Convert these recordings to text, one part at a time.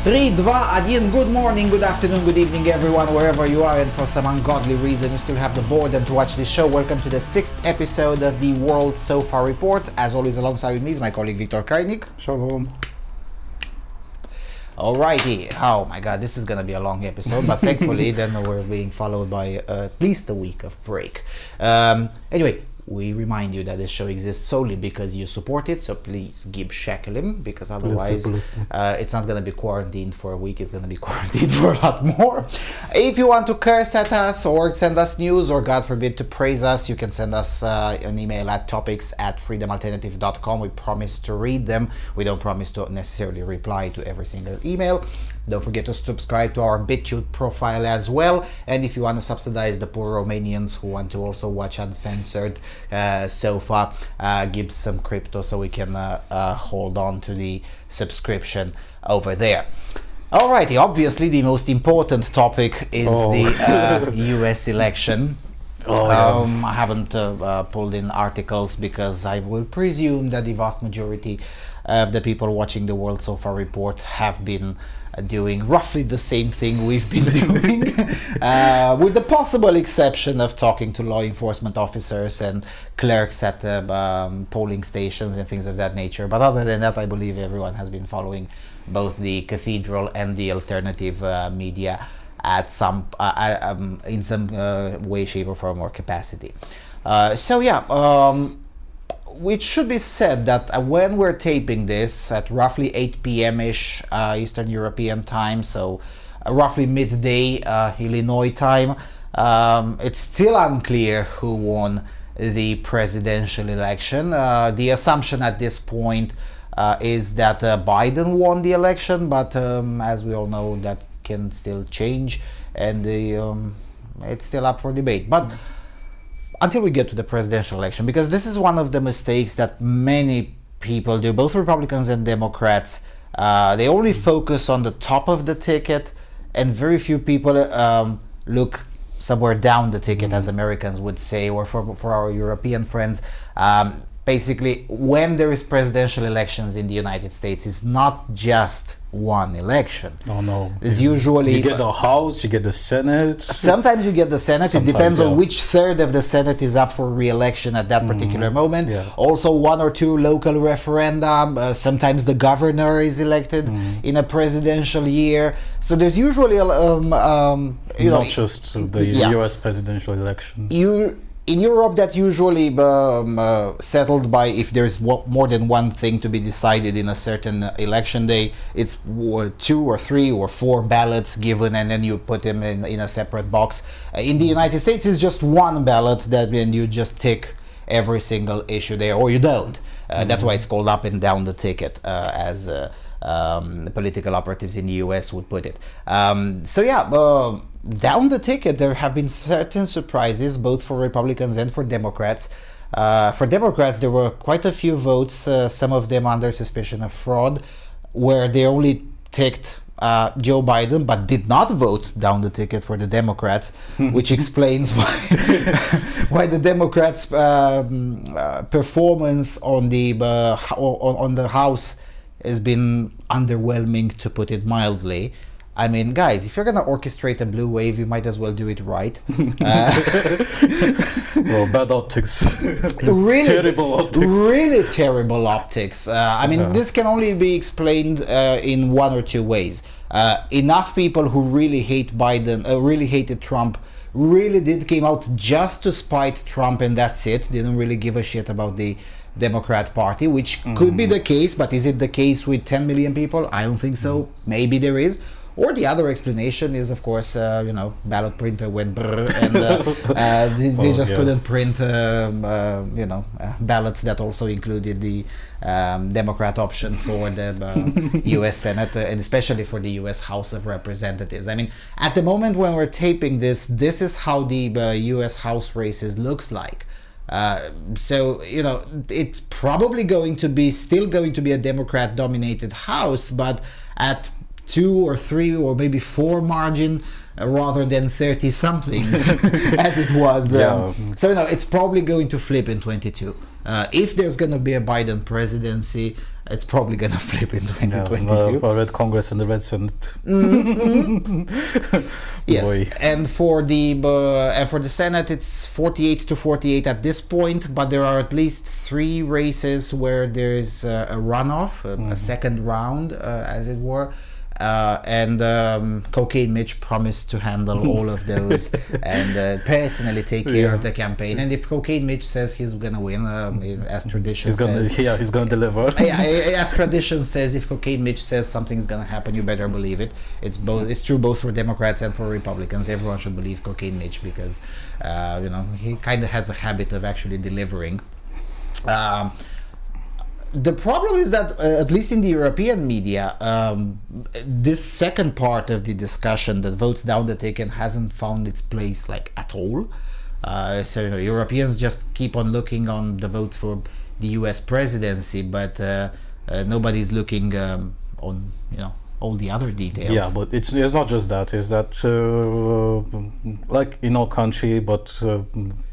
3, 2, 1, good morning, good afternoon, good evening everyone, wherever you are, and for some ungodly reason you still have the boredom to watch this show. Welcome to the 6th episode of the World So Far Report. As always, alongside with me is my colleague Viktor Kajnik. Shalom. Alrighty, oh my god, this is gonna be a long episode, but thankfully then we're being followed by at least a week of break. Anyway, we remind you that this show exists solely because you support it, so please give shekelim, because otherwise it's not going to be quarantined for a week, it's going to be quarantined for a lot more. If you want to curse at us or send us news or God forbid to praise us, you can send us an email at topics@freedomalternative.com. We promise to read them. We don't promise to necessarily reply to every single email. Don't forget to subscribe to our BitChute profile as well. And if you want to subsidize the poor Romanians who want to also watch uncensored sofa, give some crypto so we can hold on to the subscription over there. Alrighty, obviously the most important topic is the US election. I haven't pulled in articles because I will presume that the vast majority of the people watching the World So Far Report have been doing roughly the same thing we've been doing, with the possible exception of talking to law enforcement officers and clerks at polling stations and things of that nature. But other than that, I believe everyone has been following both the cathedral and the alternative media at some in some way, shape or form or capacity. It should be said that when we're taping this at roughly 8 p.m.-ish Eastern European time, so roughly midday Illinois time, it's still unclear who won the presidential election. The assumption at this point is that Biden won the election, but as we all know, that can still change, and it's still up for debate. But until we get to the presidential election, because this is one of the mistakes that many people do, both Republicans and Democrats, they only focus on the top of the ticket, and very few people look somewhere down the ticket, as Americans would say, or for our European friends. Basically, when there is presidential elections in the United States, it's not just one election. Oh no! It's usually you get the House, you get the Senate. Sometimes you get the Senate. It depends on which third of the Senate is up for re-election at that particular moment. Yeah. Also, one or two local referenda. Sometimes the governor is elected in a presidential year. So there's usually not just the U.S. presidential election. In Europe, that's usually settled by, if there's more than one thing to be decided in a certain election day, it's 2 or 3 or 4 ballots given, and then you put them in a separate box. In the United States, it's just one ballot that then you just tick every single issue there, or you don't. That's why it's called up and down the ticket, as the political operatives in the US would put it. Down the ticket, there have been certain surprises, both for Republicans and for Democrats. For Democrats, there were quite a few votes, some of them under suspicion of fraud, where they only ticked Joe Biden, but did not vote down the ticket for the Democrats, which explains why the Democrats' performance on the House has been underwhelming, to put it mildly. I mean, guys, if you're gonna orchestrate a blue wave, you might as well do it right. Well, bad optics. Really terrible optics. Really terrible optics. This can only be explained in one or two ways. Enough people who really hate Biden, really hated Trump, really came out just to spite Trump, and that's it. They don't really give a shit about the Democrat Party, which could be the case, but is it the case with 10 million people? I don't think so. Maybe there is. Or the other explanation is, of course, ballot printer went brrr, and they just couldn't print, ballots that also included the Democrat option for the U.S. Senate, and especially for the U.S. House of Representatives. I mean, at the moment when we're taping this is how the U.S. House races looks like. It's probably still going to be a Democrat-dominated House, but at 2 or 3 or maybe 4 margin rather than 30 something as it was. So it's probably going to flip in 22. If there's going to be a Biden presidency, it's probably going to flip in 2022. For Red Congress and the Red Senate. Yes, Boy. and for the Senate, it's 48 to 48 at this point, but there are at least 3 races where there is a runoff, a second round, as it were. And Cocaine Mitch promised to handle all of those and personally take care of the campaign. And if Cocaine Mitch says he's gonna win, as tradition says, he's gonna deliver. As tradition says, if Cocaine Mitch says something's gonna happen, you better believe it. It's true both for Democrats and for Republicans. Everyone should believe Cocaine Mitch because he kind of has a habit of actually delivering. The problem is that, at least in the European media, this second part of the discussion, that votes down the ticket, hasn't found its place at all. So Europeans just keep on looking on the votes for the U.S. presidency, but nobody's looking on all the other details. Yeah, but it's not just that. It's that like in our country, but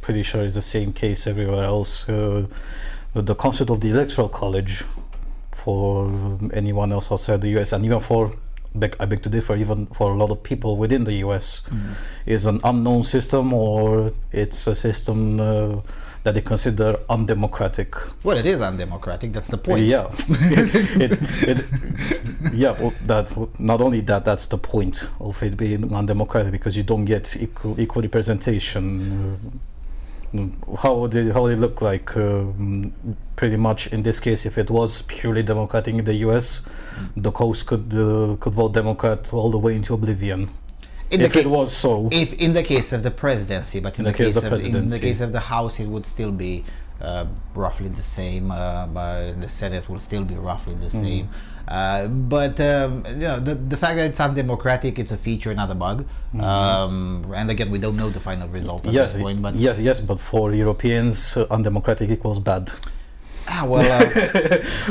pretty sure it's the same case everywhere else. The concept of the electoral college for anyone else outside the US, and even I beg to differ, even for a lot of people within the US, is an unknown system, or it's a system that they consider undemocratic. Well, it is undemocratic. That's the point. Yeah, not only that. That's the point of it being undemocratic, because you don't get equal representation. How would it look like? Pretty much in this case, if it was purely democratic in the US, the coast could vote Democrat all the way into oblivion. If it was so. If in the case of the presidency, but in the case of the House, it would still be roughly the same. The Senate will still be roughly the same. But the fact that it's undemocratic, it's a feature, not a bug. And again, we don't know the final result at this point. But yes, but for Europeans, undemocratic equals bad.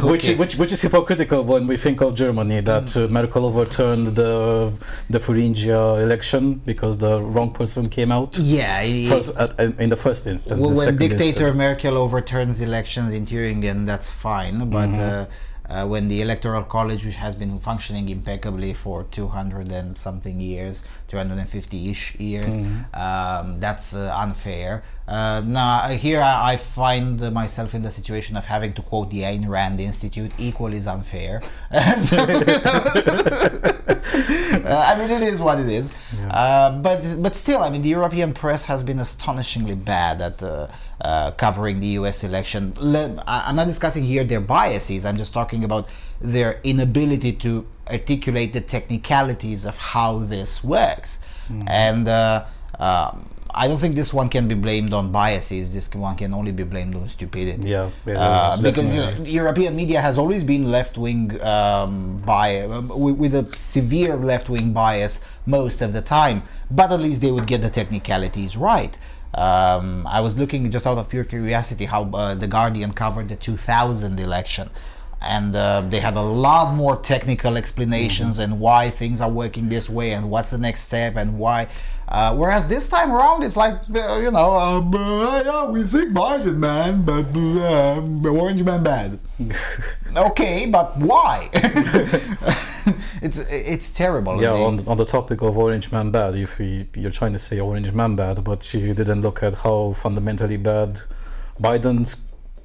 Which is hypocritical when we think of Germany, that Merkel overturned the Thuringia election because the wrong person came out. Yeah, in the first instance. Well, when dictator Merkel overturns elections in Thuringen, that's fine, but when the electoral college, which has been functioning impeccably for 200 and something years, 250-ish years, that's unfair. Now here I find myself in the situation of having to quote the Ayn Rand Institute: equal is unfair. So, I mean, it is what it is. But still, I mean, the European press has been astonishingly bad at covering the US election. I'm not discussing here their biases, I'm just talking about their inability to articulate the technicalities of how this works. And I don't think this one can be blamed on biases. This one can only be blamed on stupidity. Because the European media has always been left-wing bias, with a severe left-wing bias most of the time. But at least they would get the technicalities right. I was looking just out of pure curiosity how The Guardian covered the 2000 election. And they had a lot more technical explanations and why things are working this way and what's the next step and why. Whereas this time around, it's like, yeah, we think Biden, man, but Orange Man bad. Okay, but why? It's terrible. Yeah, on the topic of Orange Man bad, if you're trying to say Orange Man bad, but you didn't look at how fundamentally bad Biden's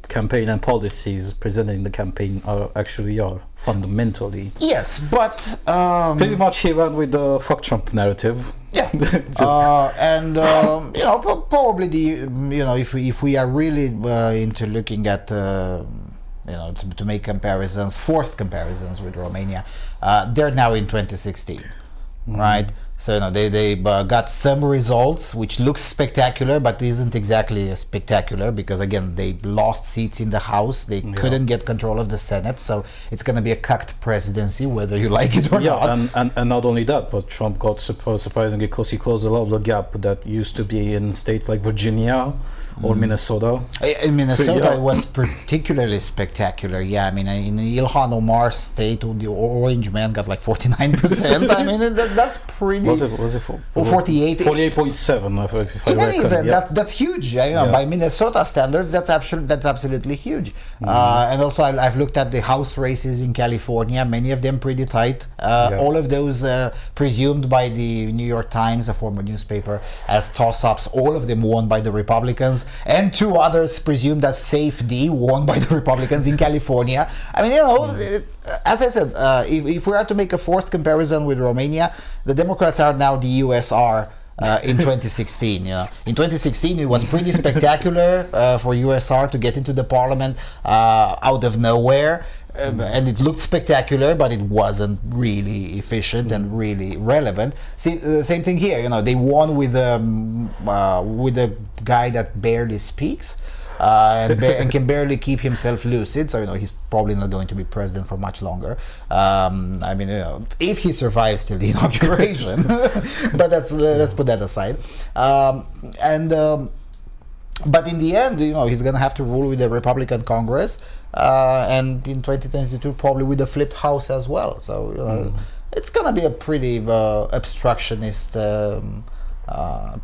campaign and policies presented in the campaign actually are fundamentally. Yes, but pretty much he ran with the fuck Trump narrative. Yeah, probably if we are really into looking at to make comparisons, forced comparisons with Romania, they're now in 2016, right? So they got some results which looks spectacular, but isn't exactly spectacular, because again they lost seats in the House, they couldn't get control of the Senate, so it's going to be a cucked presidency whether you like it or not. And not only that, but Trump got surprisingly close. He closed a lot of the gap that used to be in states like Virginia or Minnesota. In Minnesota, it was particularly spectacular. Yeah, I mean, in Ilhan Omar's state, the Orange Man got like 49%. I mean, that's pretty Was it 48? 48.7 if I In any reckon, event, yeah. that's huge. By Minnesota standards, that's absolutely huge. And also, I've looked at the House races in California. Many of them pretty tight. All of those presumed by the New York Times, a former newspaper, as toss-ups. All of them won by the Republicans, and two others presumed as safety won by the Republicans in California. I mean, as I said, if we are to make a forced comparison with Romania, the Democrats are now the USR in 2016. In 2016, it was pretty spectacular for USR to get into the parliament out of nowhere. And it looked spectacular, but it wasn't really efficient and really relevant. See, the same thing here. They won with a guy that barely speaks and can barely keep himself lucid. So he's probably not going to be president for much longer. I mean, if he survives till the inauguration. But let's put that aside. But in the end, he's going to have to rule with the Republican Congress, and in 2022 probably with the flipped House as well. So it's going to be a pretty obstructionist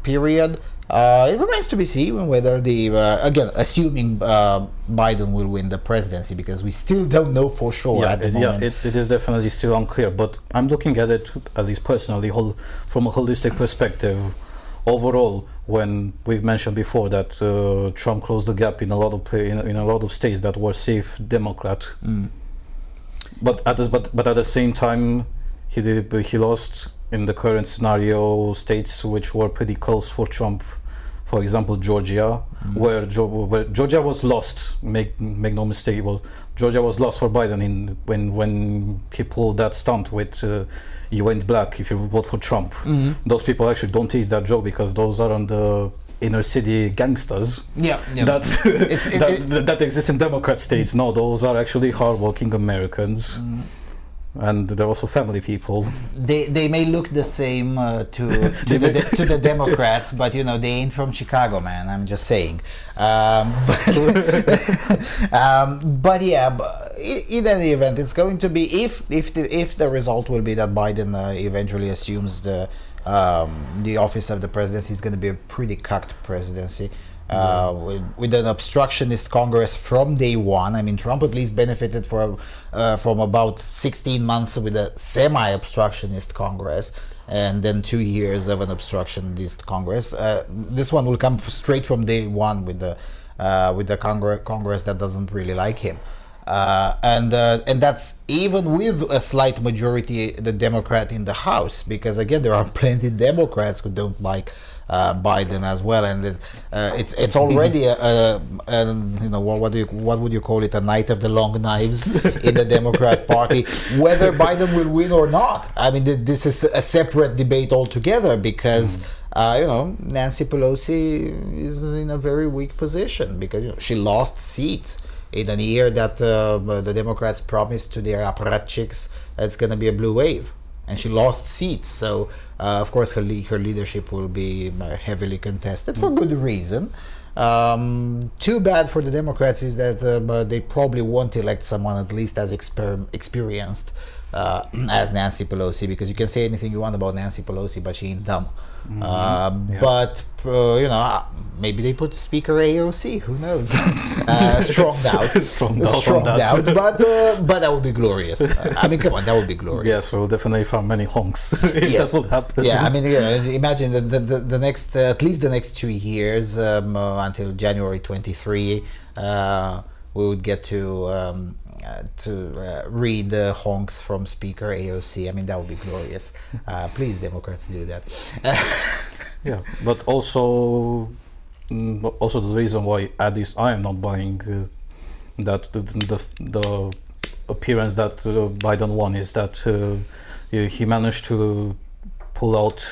period. It remains to be seen whether again, assuming Biden will win the presidency, because we still don't know for sure at the moment. Yeah, it is definitely still unclear, but I'm looking at it, at least personally, from a holistic perspective. Overall, when we've mentioned before that Trump closed the gap in a lot of states that were safe Democrat, but at the same time, he lost in the current scenario states which were pretty close for Trump. For example, Georgia, where Georgia was lost. Make no mistake. Well, Georgia was lost for Biden when he pulled that stunt with you ain't black if you vote for Trump. Those people actually don't taste that joke, because those are on the inner city gangsters. That exist in Democrat states. No, those are actually hardworking Americans. And they're also family people. They may look the same to the Democrats, but they ain't from Chicago, man. I'm just saying. But in any event, it's going to be if the result will be that Biden eventually assumes the office of the presidency, it's going to be a pretty cucked presidency. With an obstructionist Congress from day one. I mean, Trump at least benefited from about 16 months with a semi-obstructionist Congress, and then 2 years of an obstructionist Congress. This one will come straight from day one with the Congress that doesn't really like him. And that's even with a slight majority, the Democrat in the House, because again, there are plenty of Democrats who don't like Biden as well, and it's already what would you call it, a night of the long knives in the Democrat Party, whether Biden will win or not. I mean, this is a separate debate altogether, because Nancy Pelosi is in a very weak position, because she lost seats in a year that the Democrats promised to their apparatchiks it's going to be a blue wave, and she lost seats. So of course her leadership will be heavily contested for good reason. Too bad for the Democrats is that they probably won't elect someone at least as experienced as Nancy Pelosi, because you can say anything you want about Nancy Pelosi, but she ain't dumb. But maybe they put Speaker AOC, who knows? Strong doubt. But that would be glorious. I mean, come on, that would be glorious. Yes, we'll definitely find many honks. That would happen. Yeah, I mean, imagine the next at least the next 2 years until January 23, we would get to read the honks from Speaker AOC. I mean, that would be glorious. Please, Democrats, do that. Yeah, but also the reason why at least I am not buying that the appearance that Biden won is that he managed to pull out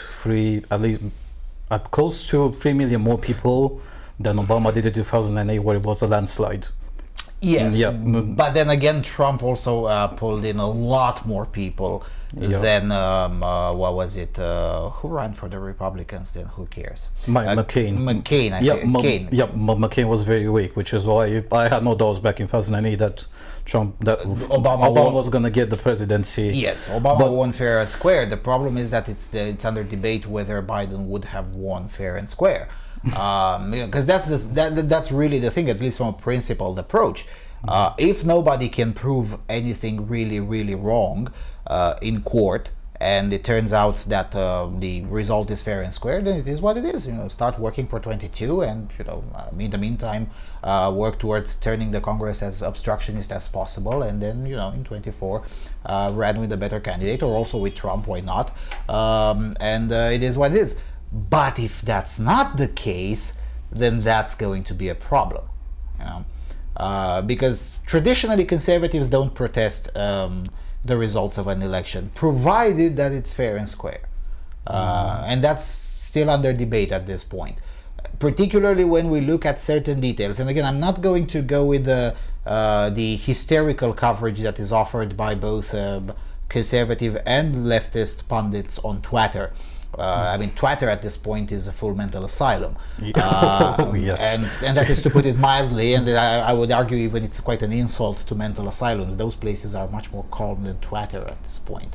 close to 3 million more people than Obama did in 2008, where it was a landslide. Yes, Yeah. but then again, Trump also pulled in a lot more people than what was it? Who ran for the Republicans? Then who cares? McCain. McCain, I think. McCain. McCain was very weak, which is why I had no doubts back in 2008 that Obama was going to get the presidency. Yes, Obama won fair and square. The problem is that it's under debate whether Biden would have won fair and square. Because that's really the thing, at least from a principled approach. If nobody can prove anything really, really wrong in court, and it turns out that the result is fair and square, then it is what it is. Start working for 22, and in the meantime, work towards turning the Congress as obstructionist as possible, and then in 24, run with a better candidate, or also with Trump. Why not? And it is what it is. But if that's not the case, then that's going to be a problem, because traditionally conservatives don't protest the results of an election, provided that it's fair and square, and that's still under debate at this point. Particularly when we look at certain details, and again, I'm not going to go with the hysterical coverage that is offered by both conservative and leftist pundits on Twitter. I mean, Twitter at this point is a full mental asylum. Yes. And that is to put it mildly, and I would argue even it's quite an insult to mental asylums. Those places are much more calm than Twitter at this point.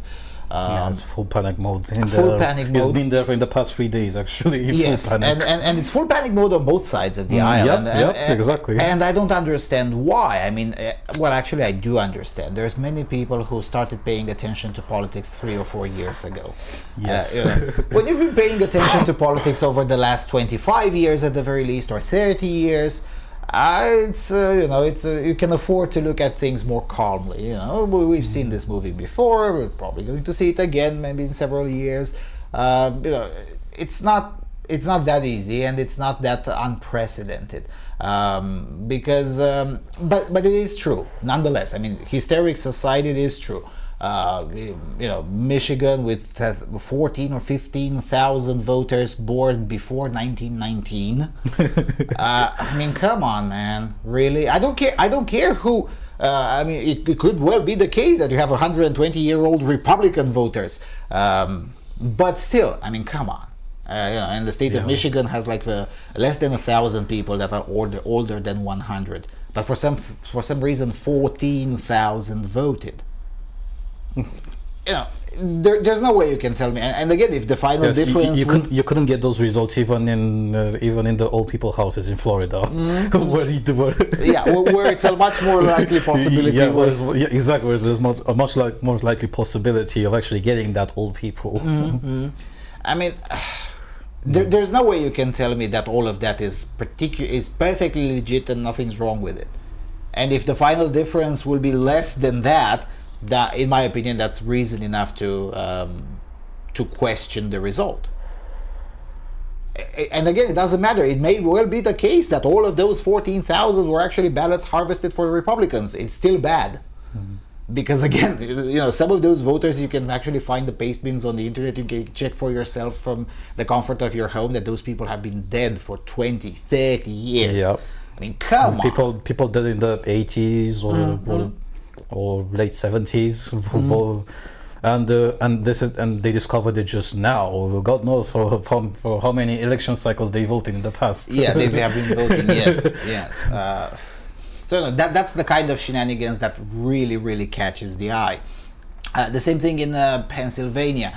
It's full panic mode. Panic mode. It's been there for in the past 3 days, actually. Yes, and it's full panic mode on both sides of the aisle. Exactly. And I don't understand why. I mean, well, actually, I do understand. There's many people who started paying attention to politics 3 or 4 years ago. Yes. When you've been paying attention to politics over the last 25 years at the very least, or 30 years, you can afford to look at things more calmly. We've seen this movie before. We're probably going to see it again, maybe in several years. It's not that easy, and it's not that unprecedented. Because, but it is true nonetheless. I mean, hysterics aside, it is true. Michigan with 14 or 15,000 voters born before 1919. I mean, come on, man. Really? I don't care who. I mean, it could well be the case that you have 120-year-old Republican voters. But still, I mean, come on. And the state of Michigan has like less than 1,000 people that are older than 100. But for some reason, 14,000 voted. There's no way you can tell me. And again, if the final difference, you couldn't get those results even in the old people houses in Florida, where it's a much more likely possibility. Exactly. Where there's a much more likely possibility of actually getting that old people. I mean, there's no way you can tell me that all of that is perfectly legit and nothing's wrong with it. And if the final difference will be less than that, in my opinion, that's reason enough to question the result. And again, it doesn't matter. It may well be the case that all of those 14,000 were actually ballots harvested for the Republicans. It's still bad. Because again, some of those voters, you can actually find the paste bins on the internet. You can check for yourself from the comfort of your home that those people have been dead for 20, 30 years. Yep. I mean, come on. People dead in the 80s or late 70s, and they discovered it just now. God knows for how many election cycles they voted in the past. Yeah, they have been voting. Yes. So that's the kind of shenanigans that really, really catches the eye. The same thing in Pennsylvania.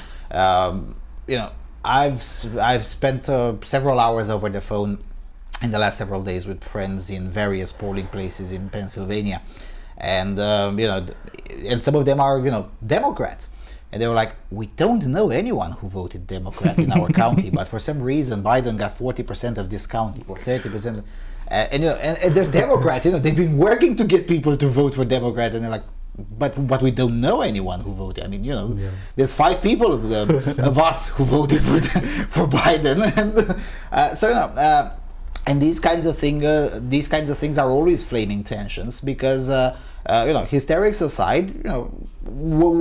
I've spent several hours over the phone in the last several days with friends in various polling places in Pennsylvania. And and some of them are Democrats, and they were like, we don't know anyone who voted Democrat in our county, but for some reason Biden got 40% of this county or 30%, and they're Democrats. They've been working to get people to vote for Democrats, and they're like, but we don't know anyone who voted. I mean, there's 5 people of us who voted for Biden, and and these kinds of things are always flaming tensions because. Hysterics aside,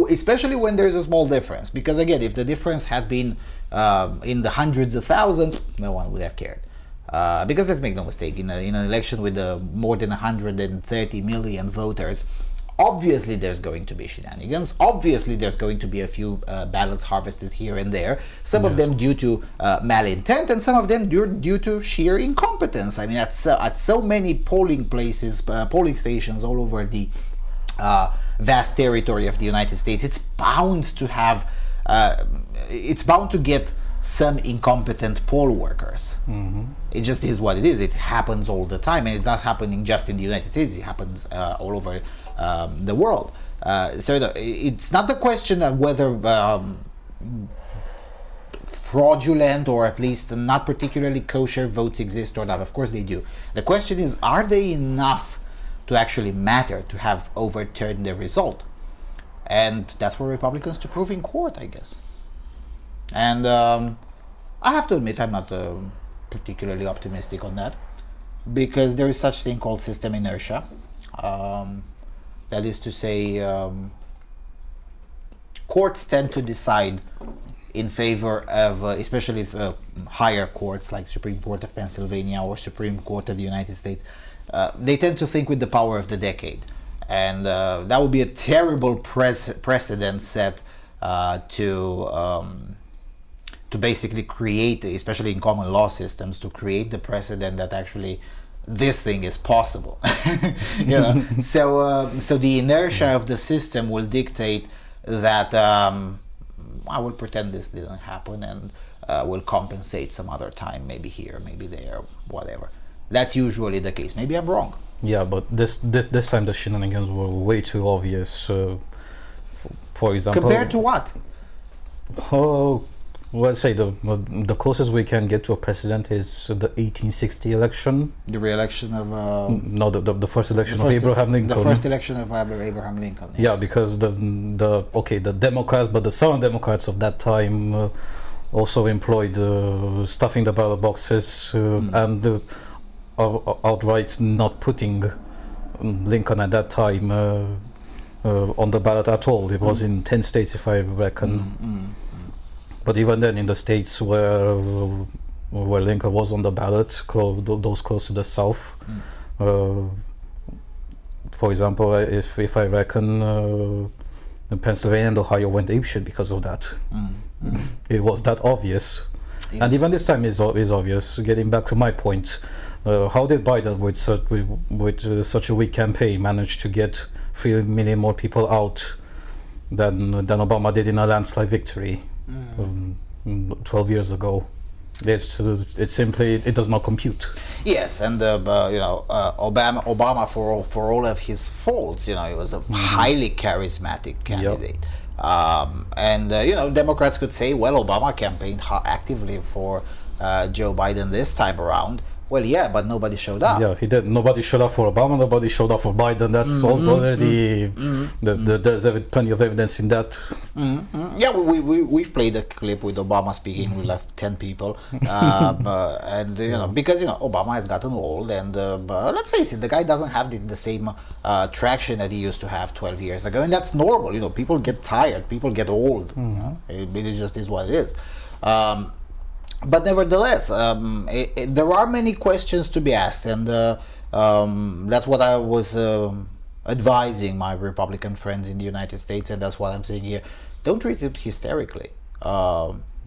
especially when there's a small difference, because again, if the difference had been in the hundreds of thousands, no one would have cared. Because let's make no mistake, in an election with more than 130 million voters, obviously there's going to be shenanigans. Obviously there's going to be a few ballots harvested here and there. Some of them due to malintent, and some of them due to sheer incompetence. I mean, at so many polling places, polling stations all over the vast territory of the United States, it's bound to have, it's bound to get some incompetent poll workers. It just is what it is. It happens all the time, and it's not happening just in the United States. It happens all over the world. So it's not the question of whether fraudulent or at least not particularly kosher votes exist or not. Of course they do. The question is, are they enough to actually matter, to have overturned the result? And that's for Republicans to prove in court, I guess. And I have to admit, I'm not particularly optimistic on that, because there is such thing called system inertia. That is to say, courts tend to decide in favor of, especially higher courts like Supreme Court of Pennsylvania or Supreme Court of the United States. They tend to think with the power of the decade, and that would be a terrible precedent set to basically create, especially in common law systems, to create the precedent that actually this thing is possible. You know, so the inertia of the system will dictate that I will pretend this didn't happen, and will compensate some other time, maybe here, maybe there, whatever. That's usually the case. Maybe I'm wrong. Yeah, but this time the shenanigans were way too obvious. For example, compared to what? Oh, let's say the closest we can get to a precedent is the 1860 election. The re-election of no, the first election of Abraham Lincoln. The first election of Abraham Lincoln. Yes. Yeah, because the Democrats, but the Southern Democrats of that time also employed stuffing the ballot boxes and outright not putting Lincoln at that time on the ballot at all. It was in 10 states, if I reckon. But even then, in the states where Lincoln was on the ballot, those close to the south, for example, if I reckon Pennsylvania and Ohio went apeshit because of that. It was that obvious. Yes. And even this time is obvious. Getting back to my point, how did Biden, with such a weak campaign, manage to get 3 million more people out than Obama did in a landslide victory 12 years ago? It simply does not compute. Yes, and Obama, for all of his faults, he was a highly charismatic candidate. And Democrats could say, well, Obama campaigned actively for Joe Biden this time around. Well, yeah, but nobody showed up. Yeah, he did. Nobody showed up for Obama. Nobody showed up for Biden. That's also already there's plenty of evidence in that. Yeah, we've played a clip with Obama speaking. We left 10 people, and because Obama has gotten old, and let's face it, the guy doesn't have the same traction that he used to have 12 years ago, and that's normal. People get tired. People get old. It just is what it is. But nevertheless, there are many questions to be asked, and that's what I was advising my Republican friends in the United States, and that's what I'm saying here. Don't treat it hysterically,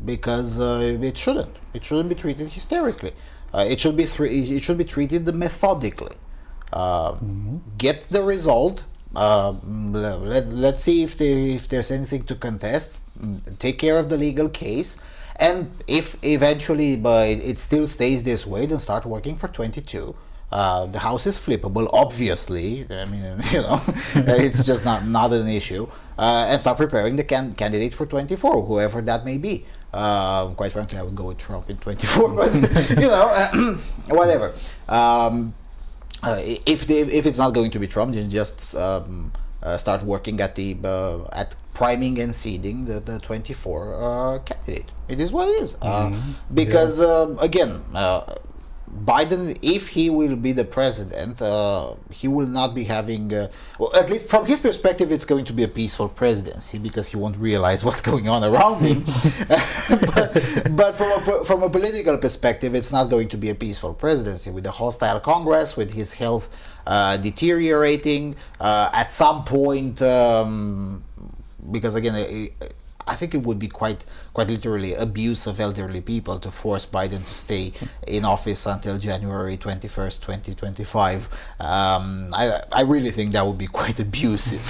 because it shouldn't. It shouldn't be treated hysterically. It should be treated methodically. Get the result. Let's see if there's anything to contest. Take care of the legal case. And if eventually it still stays this way, then start working for 22. The House is flippable, obviously. I mean, it's just not an issue. And start preparing the candidate for 24, whoever that may be. Quite frankly, I would go with Trump in 24, but whatever. If it's not going to be Trump, then just start working at priming and seeding the 24 candidate. It is what it is. Because again, Biden, if he will be the president, he will not be having, well, at least from his perspective, it's going to be a peaceful presidency because he won't realize what's going on around him. but from a political perspective, it's not going to be a peaceful presidency with a hostile Congress, with his health deteriorating at some point, because again, I think it would be quite literally abuse of elderly people to force Biden to stay in office until January 21st, 2025. I really think that would be quite abusive.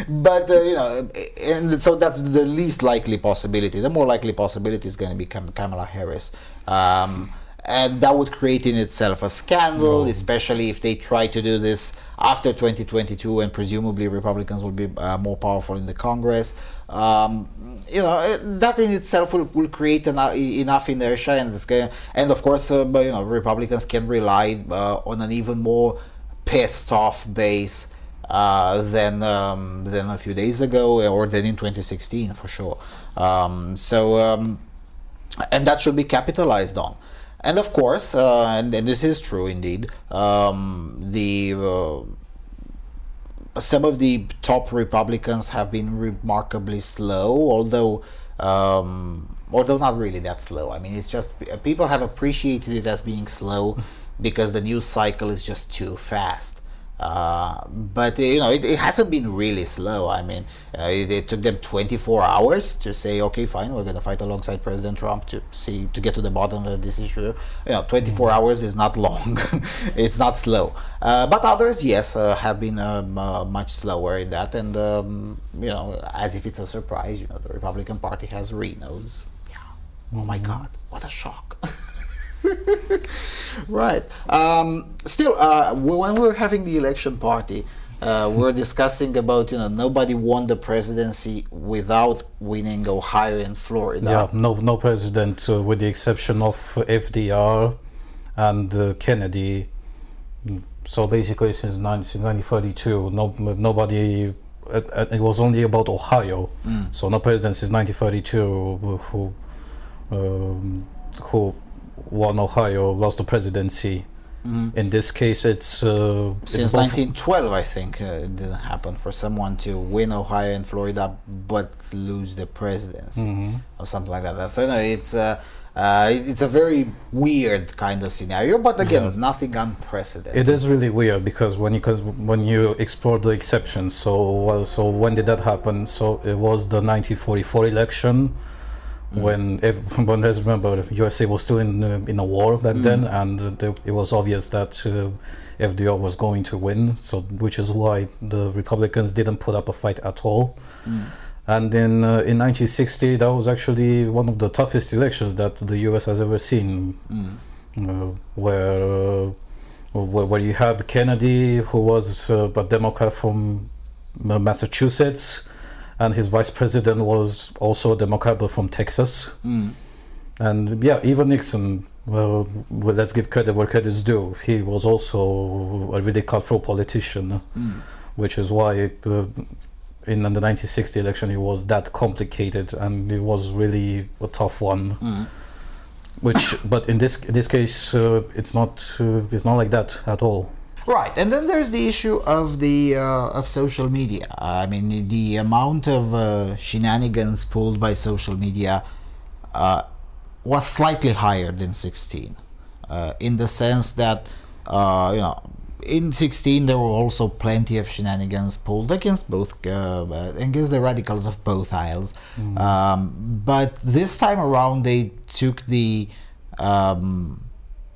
But, and so that's the least likely possibility. The more likely possibility is going to be Kamala Harris. And that would create in itself a scandal, especially if they try to do this after 2022, and presumably Republicans will be more powerful in the Congress. That in itself will create enough inertia, and of course, Republicans can rely on an even more pissed off base than a few days ago, or than in 2016 for sure. And that should be capitalized on. And of course, and this is true indeed, some of the top Republicans have been remarkably slow, although not really that slow. I mean, it's just people have appreciated it as being slow because the news cycle is just too fast. But it hasn't been really slow. I mean, it took them 24 hours to say, okay, fine, we're going to fight alongside President Trump to get to the bottom of this issue. 24 hours is not long. It's not slow. But others, yes, have been much slower in that. And as if it's a surprise, the Republican Party has Renos. Yeah. Oh my God, what a shock. Right. Still, when we were having the election party, we were discussing about nobody won the presidency without winning Ohio and Florida. Yeah, no president, with the exception of FDR and Kennedy. So basically, since 1932, nobody. It was only about Ohio. So no president since 1932 who won Ohio, lost the presidency. In this case, it's since 1912, I think it didn't happen for someone to win Ohio and Florida but lose the presidency or something like that. So it's a very weird kind of scenario, but again, nothing unprecedented. It is really weird because when you explore the exceptions, so when did that happen? So it was the 1944 election. When let's remember, USA was still in a war back then, and it was obvious that FDR was going to win. So, which is why the Republicans didn't put up a fight at all. And then in 1960, that was actually one of the toughest elections that the US has ever seen, where you had Kennedy, who was a Democrat from Massachusetts. And his vice president was also a Democrat, but from Texas. And yeah, even Nixon, well, let's give credit where credit's due. He was also a really cutthroat politician, which is why in the 1960 election it was that complicated, and it was really a tough one. But in this case, it's not like that at all. Right, and then there's the issue of the of social media. I mean, the amount of shenanigans pulled by social media was slightly higher than 16, in the sense that in 16 there were also plenty of shenanigans pulled against against the radicals of both aisles. But this time around they took the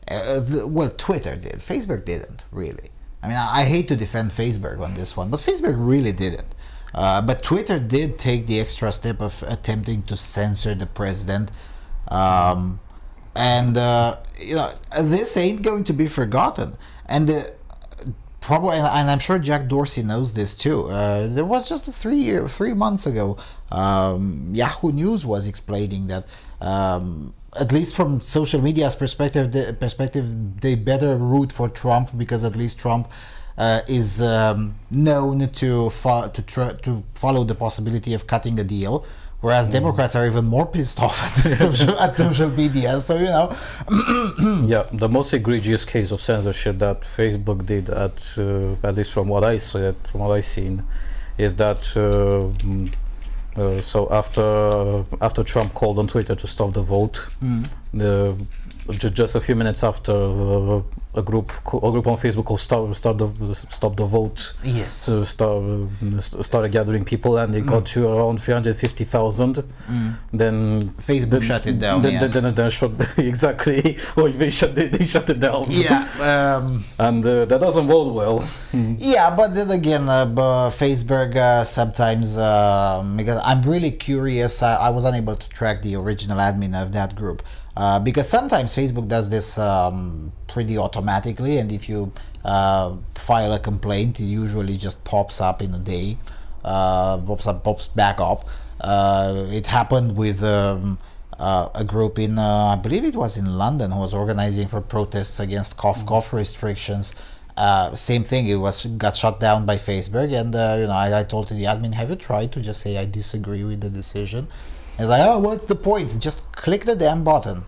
Twitter did. Facebook didn't, really. I mean, I hate to defend Facebook on this one, but Facebook really didn't. But Twitter did take the extra step of attempting to censor the president. This ain't going to be forgotten. And probably, and I'm sure Jack Dorsey knows this too. There was just 3 months ago, Yahoo News was explaining that at least from social media's perspective, they better root for Trump because at least Trump is known to follow the possibility of cutting a deal whereas Democrats are even more pissed off at social media. So yeah, the most egregious case of censorship that Facebook did, at least from what I said, from what I've seen, is that so after Trump called on Twitter to stop the vote, just a few minutes after, a group on Facebook called Stop the Vote. Yes. Started gathering people, and they got to around 350,000. Then Facebook shut it down. Then shut exactly. Or they shut it down. Yeah. And that doesn't bode well. Yeah, but then again, Facebook sometimes, because I'm really curious, I was unable to track the original admin of that group. Because sometimes Facebook does this pretty automatically, and if you file a complaint, it usually just pops up in a day, pops back up. It happened with a group in, I believe it was in London, who was organizing for protests against cough restrictions. Same thing, got shut down by Facebook, and I told the admin, have you tried to just say I disagree with the decision? It's like, oh, what's the point? Just click the damn button.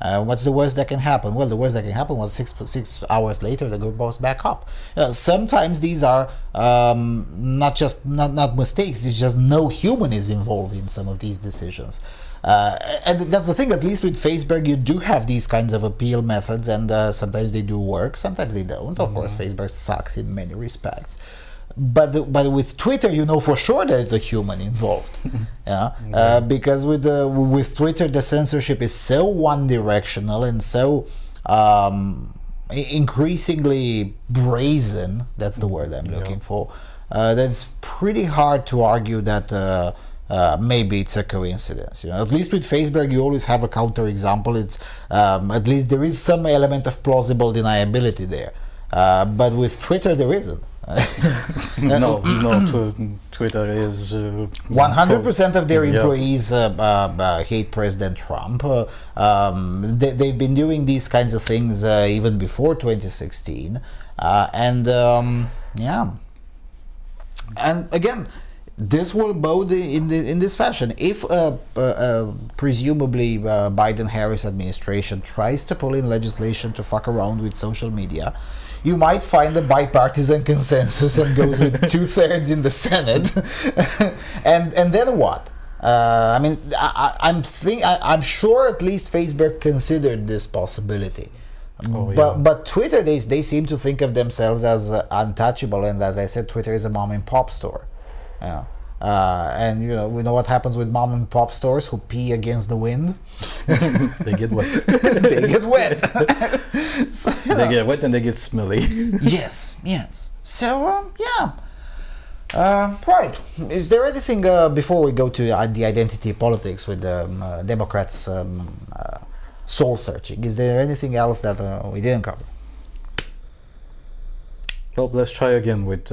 What's the worst that can happen? Well, the worst that can happen was 6 hours later the group was back up. Sometimes these are not mistakes. It's just no human is involved in some of these decisions. And that's the thing. At least with Facebook, you do have these kinds of appeal methods, and sometimes they do work. Sometimes they don't. Of course, Facebook sucks in many respects. But with Twitter, you know for sure that it's a human involved, because with Twitter the censorship is so one-directional and so increasingly brazen. That's the word I'm looking for. That's pretty hard to argue that maybe it's a coincidence. At least with Facebook, you always have a counterexample. It's at least there is some element of plausible deniability there. But with Twitter, there isn't. No, Twitter is 100% of their employees hate President Trump. They've been doing these kinds of things even before 2016, and again, this will bode in this fashion. If presumably Biden-Harris administration tries to pull in legislation to fuck around with social media, you might find a bipartisan consensus and goes with 2/3 in the Senate, and then what? I'm sure at least Facebook considered this possibility. But Twitter, they seem to think of themselves as untouchable, and as I said, Twitter is a mom and pop store. And we know what happens with mom and pop stores who pee against the wind. They get wet. They get wet. So, they get wet and they get smelly. Yes. So right. Is there anything before we go to the identity politics with the Democrats soul searching? Is there anything else that we didn't cover? Well, let's try again with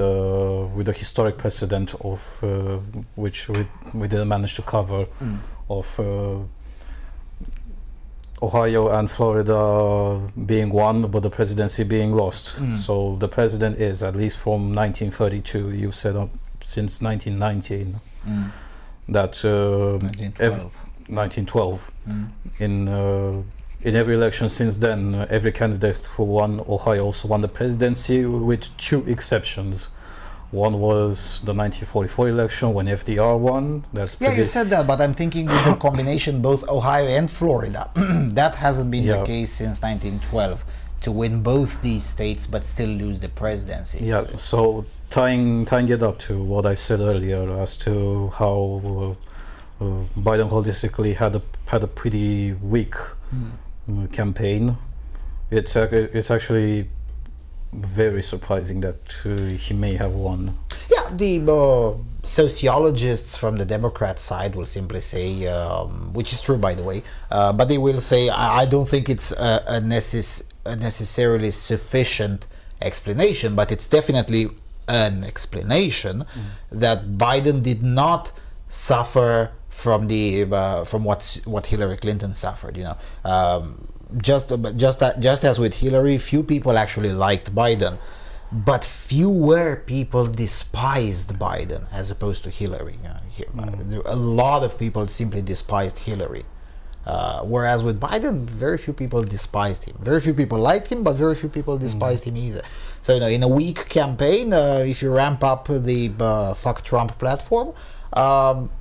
the historic precedent of which we didn't manage to cover, of Ohio and Florida being won, but the presidency being lost. So the president is, at least from 1932, you've said since 1919, that 1912, in every election since then, every candidate who won Ohio also won the presidency, with two exceptions. One was the 1944 election when FDR won. You said that, but I'm thinking with the combination both Ohio and Florida. That hasn't been the case since 1912, to win both these states but still lose the presidency. Yeah, so tying it up to what I said earlier as to how Biden holistically had a pretty weak campaign. It's actually very surprising that he may have won. Yeah, the sociologists from the Democrat side will simply say, which is true by the way, but they will say, I don't think it's a necessarily sufficient explanation, but it's definitely an explanation that Biden did not suffer from what Hillary Clinton suffered. Just as with Hillary, few people actually liked Biden. but fewer people despised Biden as opposed to Hillary. A lot of people simply despised Hillary. Whereas with Biden, very few people despised him. Very few people liked him, but very few people despised him either. So, in a weak campaign, if you ramp up the fuck Trump platform,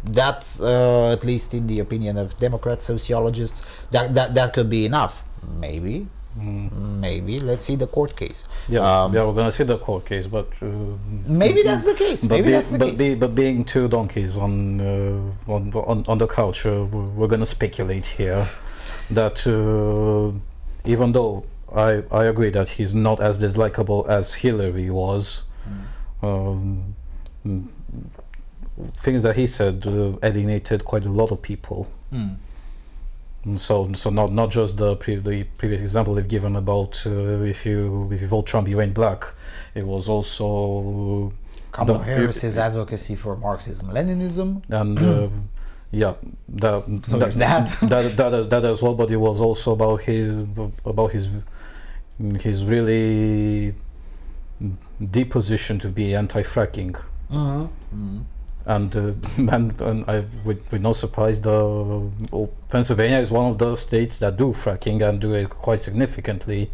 that's, at least in the opinion of Democrat sociologists, that could be enough. Maybe. Let's see the court case. We're gonna see the court case, but maybe that's the case. But being two donkeys on the couch, we're gonna speculate here that even though I agree that he's not as dislikable as Hillary was, things that he said alienated quite a lot of people. So not just the previous example they've given about if you vote Trump you ain't black. It was also Kamala Harris's advocacy for Marxism-Leninism, and that as well. But it was also about his really deep position to be anti-fracking. And with no surprise, Pennsylvania is one of the states that do fracking and do it quite significantly.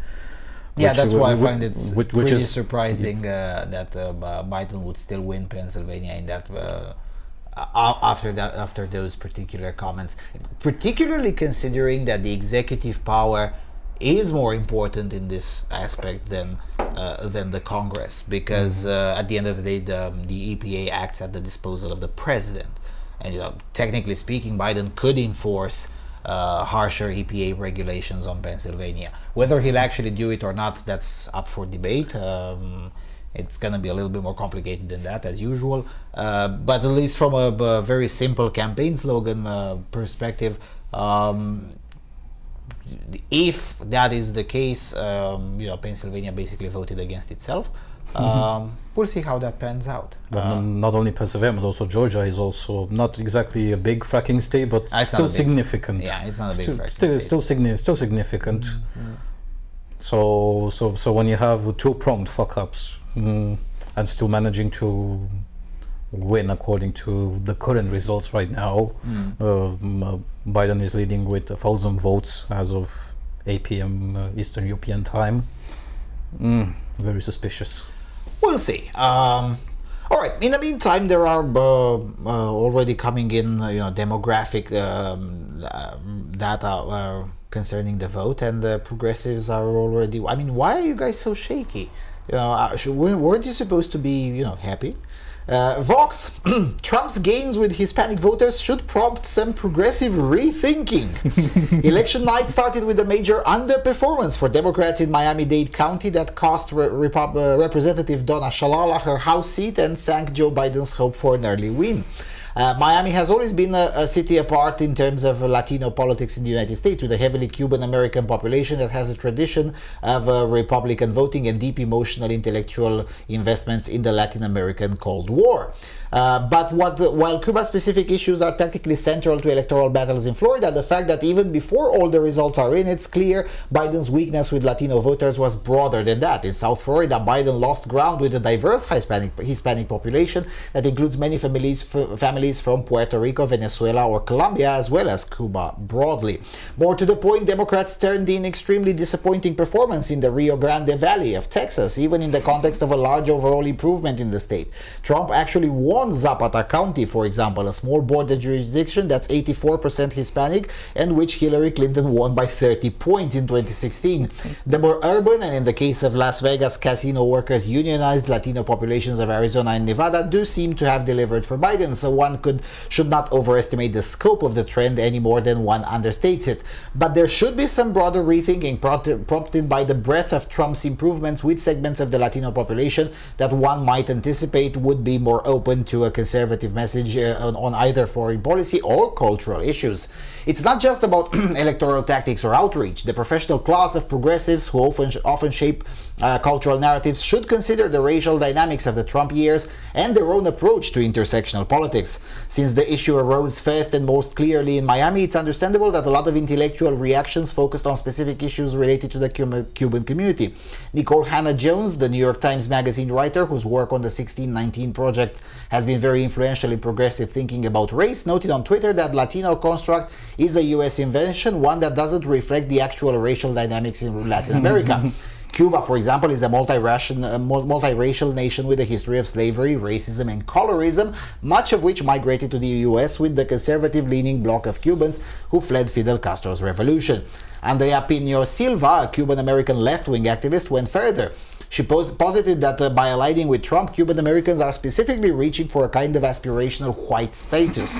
Yeah, that's why I find it pretty surprising that Biden would still win Pennsylvania in that after those particular comments, particularly considering that the executive power is more important in this aspect than the Congress, because at the end of the day, the EPA acts at the disposal of the president, and technically speaking, Biden could enforce harsher EPA regulations on Pennsylvania. Whether he'll actually do it or not, that's up for debate. It's going to be a little bit more complicated than that, as usual. But at least from a very simple campaign slogan perspective, if that is the case, Pennsylvania basically voted against itself. We'll see how that pans out. But not only Pennsylvania, but also Georgia is also not exactly a big fracking state, but still significant. Yeah, it's not a big fracking state. Still significant. So when you have two-pronged fuck-ups and still managing to win according to the current results right now, Biden is leading with 1,000 votes as of 8 p.m. Eastern European time. Very suspicious. We'll see. All right. In the meantime, there are already coming in, demographic data concerning the vote, and the progressives are already. I mean, why are you guys so shaky? Weren't you supposed to be, happy? Vox, Trump's gains with Hispanic voters should prompt some progressive rethinking. Election night started with a major underperformance for Democrats in Miami-Dade County that cost Representative Donna Shalala her House seat and sank Joe Biden's hope for an early win. Miami has always been a city apart in terms of Latino politics in the United States, with a heavily Cuban-American population that has a tradition of Republican voting and deep emotional intellectual investments in the Latin American Cold War. But while Cuba-specific issues are technically central to electoral battles in Florida, the fact that even before all the results are in, it's clear Biden's weakness with Latino voters was broader than that. In South Florida, Biden lost ground with a diverse Hispanic population that includes many families from Puerto Rico, Venezuela, or Colombia, as well as Cuba broadly. More to the point, Democrats turned in extremely disappointing performance in the Rio Grande Valley of Texas, even in the context of a large overall improvement in the state. Trump actually won Zapata County, for example, a small border jurisdiction that's 84% Hispanic and which Hillary Clinton won by 30 points in 2016. The more urban, and in the case of Las Vegas, casino workers unionized Latino populations of Arizona and Nevada do seem to have delivered for Biden, so one should not overestimate the scope of the trend any more than one understates it. But there should be some broader rethinking prompted by the breadth of Trump's improvements with segments of the Latino population that one might anticipate would be more open to a conservative message on either foreign policy or cultural issues. It's not just about electoral tactics or outreach. The professional class of progressives who often shape cultural narratives should consider the racial dynamics of the Trump years and their own approach to intersectional politics. Since the issue arose first and most clearly in Miami, it's understandable that a lot of intellectual reactions focused on specific issues related to the Cuban community. Nicole Hannah-Jones, the New York Times Magazine writer whose work on the 1619 Project has been very influential in progressive thinking about race, noted on Twitter that Latino construct is a US invention, one that doesn't reflect the actual racial dynamics in Latin America. Cuba, for example, is a multiracial nation with a history of slavery, racism, and colorism, much of which migrated to the US with the conservative-leaning bloc of Cubans who fled Fidel Castro's revolution. Andrea Pino Silva, a Cuban-American left-wing activist, went further. She posited that by aligning with Trump, Cuban Americans are specifically reaching for a kind of aspirational white status.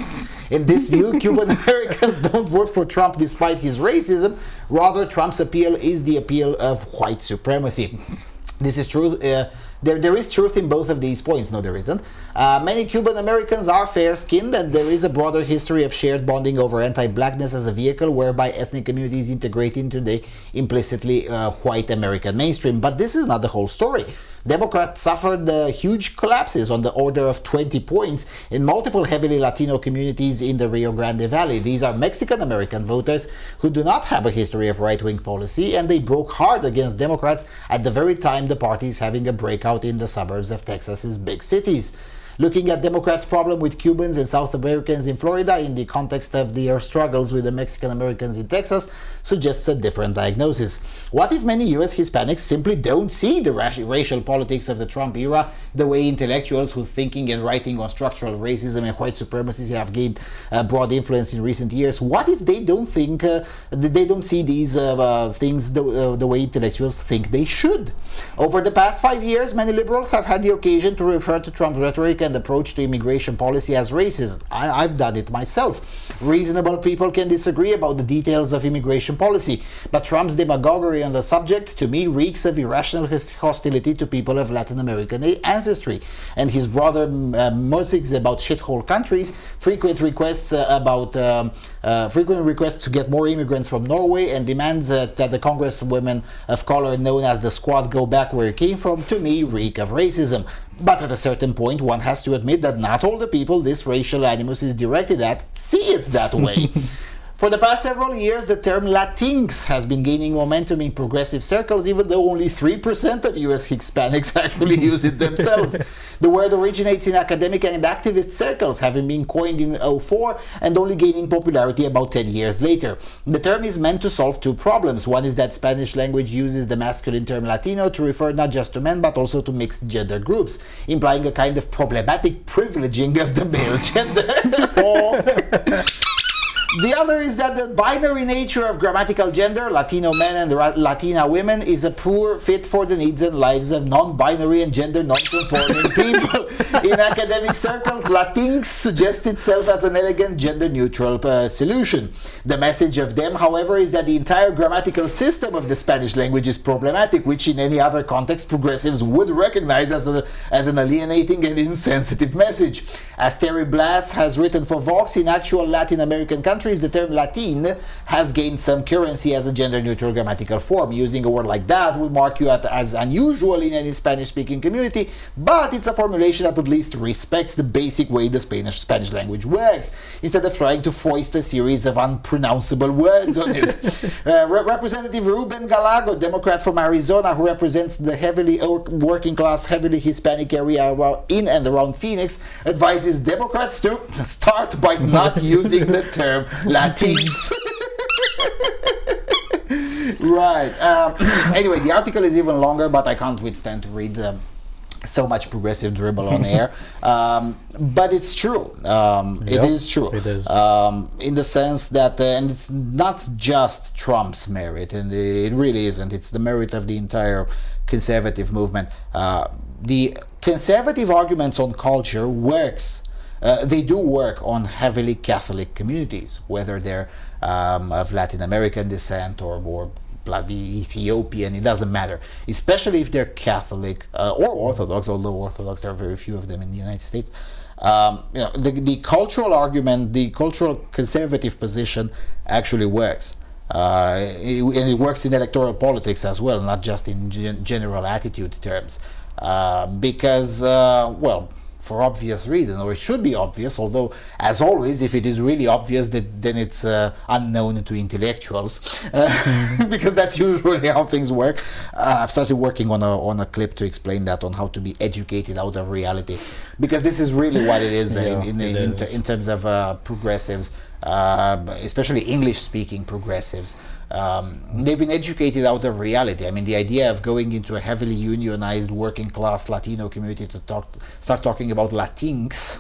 In this view, Cuban Americans don't vote for Trump despite his racism. Rather, Trump's appeal is the appeal of white supremacy. This is true. There is truth in both of these points. No, there isn't. Many Cuban Americans are fair-skinned, and there is a broader history of shared bonding over anti-blackness as a vehicle whereby ethnic communities integrate into the implicitly white American mainstream. But this is not the whole story. Democrats suffered huge collapses on the order of 20 points in multiple heavily Latino communities in the Rio Grande Valley. These are Mexican-American voters who do not have a history of right-wing policy, and they broke hard against Democrats at the very time the party is having a breakout in the suburbs of Texas's big cities. Looking at Democrats' problem with Cubans and South Americans in Florida in the context of their struggles with the Mexican Americans in Texas suggests a different diagnosis. What if many US Hispanics simply don't see the racial politics of the Trump era the way intellectuals whose thinking and writing on structural racism and white supremacy have gained broad influence in recent years? What if they don't think they don't see these things the way intellectuals think they should? Over the past 5 years, many liberals have had the occasion to refer to Trump's rhetoric and approach to immigration policy as racist. I've done it myself. Reasonable people can disagree about the details of immigration policy, but Trump's demagoguery on the subject, to me, reeks of irrational hostility to people of Latin American ancestry, and his broader musics about shithole countries, frequent requests to get more immigrants from Norway, and demands that the congresswomen of color known as the Squad go back where it came from, to me, reek of racism. But at a certain point, one has to admit that not all the people this racial animus is directed at see it that way. For the past several years, the term Latinx has been gaining momentum in progressive circles, even though only 3% of US Hispanics actually use it themselves. The word originates in academic and activist circles, having been coined in 2004 and only gaining popularity about 10 years later. The term is meant to solve two problems. One is that Spanish language uses the masculine term Latino to refer not just to men but also to mixed gender groups, implying a kind of problematic privileging of the male gender. The other is that the binary nature of grammatical gender, Latino men and Latina women, is a poor fit for the needs and lives of non-binary and gender non-conforming people. In academic circles, Latinx suggests itself as an elegant gender-neutral solution. The message of them, however, is that the entire grammatical system of the Spanish language is problematic, which in any other context progressives would recognize as an alienating and insensitive message. As Terry Blass has written for Vox, in actual Latin American countries, the term Latin has gained some currency as a gender-neutral grammatical form. Using a word like that would mark you as unusual in any Spanish-speaking community, but it's a formulation that at least respects the basic way the Spanish language works, instead of trying to foist a series of unpronounceable words on it. Representative Ruben Galago, Democrat from Arizona, who represents the heavily working-class, heavily Hispanic area in and around Phoenix, advises Democrats to start by not using the term Latinx. Right. Anyway, the article is even longer, but I can't withstand to read so much progressive dribble on air. But it's true. It is true. It is. In the sense that, and it's not just Trump's merit, and it really isn't. It's the merit of the entire conservative movement. The conservative arguments on culture works. They do work on heavily Catholic communities, whether they're of Latin American descent or bloody Ethiopian, it doesn't matter. Especially if they're Catholic or Orthodox, although Orthodox, there are very few of them in the United States. The cultural argument, the cultural conservative position actually works. And it works in electoral politics as well, not just in general attitude terms. Because, well, for obvious reason, or it should be obvious, although, as always, if it is really obvious, then it's unknown to intellectuals, because that's usually how things work. I've started working on a clip to explain that, on how to be educated out of reality, because this is really what it is in terms of progressives, especially English-speaking progressives. They've been educated out of reality. I mean, the idea of going into a heavily unionized working class Latino community to start talking about Latinx.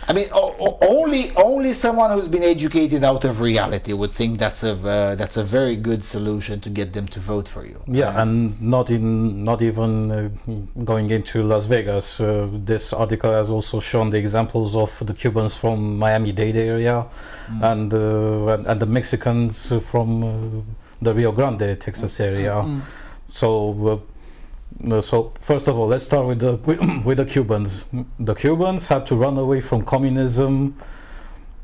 I mean, only someone who's been educated out of reality would think that's a very good solution to get them to vote for you. Yeah, and not even going into Las Vegas. This article has also shown the examples of the Cubans from Miami-Dade area, and the Mexicans from the Rio Grande, Texas area. So first of all, let's start with the Cubans. The Cubans had to run away from communism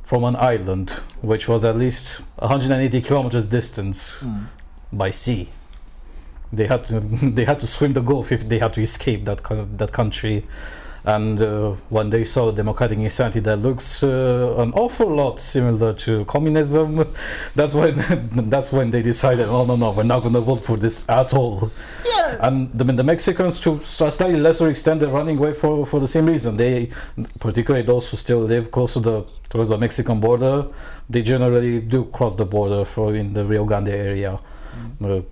from an island, which was at least 180 kilometers distance by sea. They had to swim the Gulf if they had to escape that country. And when they saw democratic insanity that looks an awful lot similar to communism, that's when they decided, oh no, we're not going to vote for this at all. Yes. And the Mexicans, to a slightly lesser extent, they're running away for the same reason. They, particularly those who still live close towards the Mexican border, they generally do cross the border in the Rio Grande area.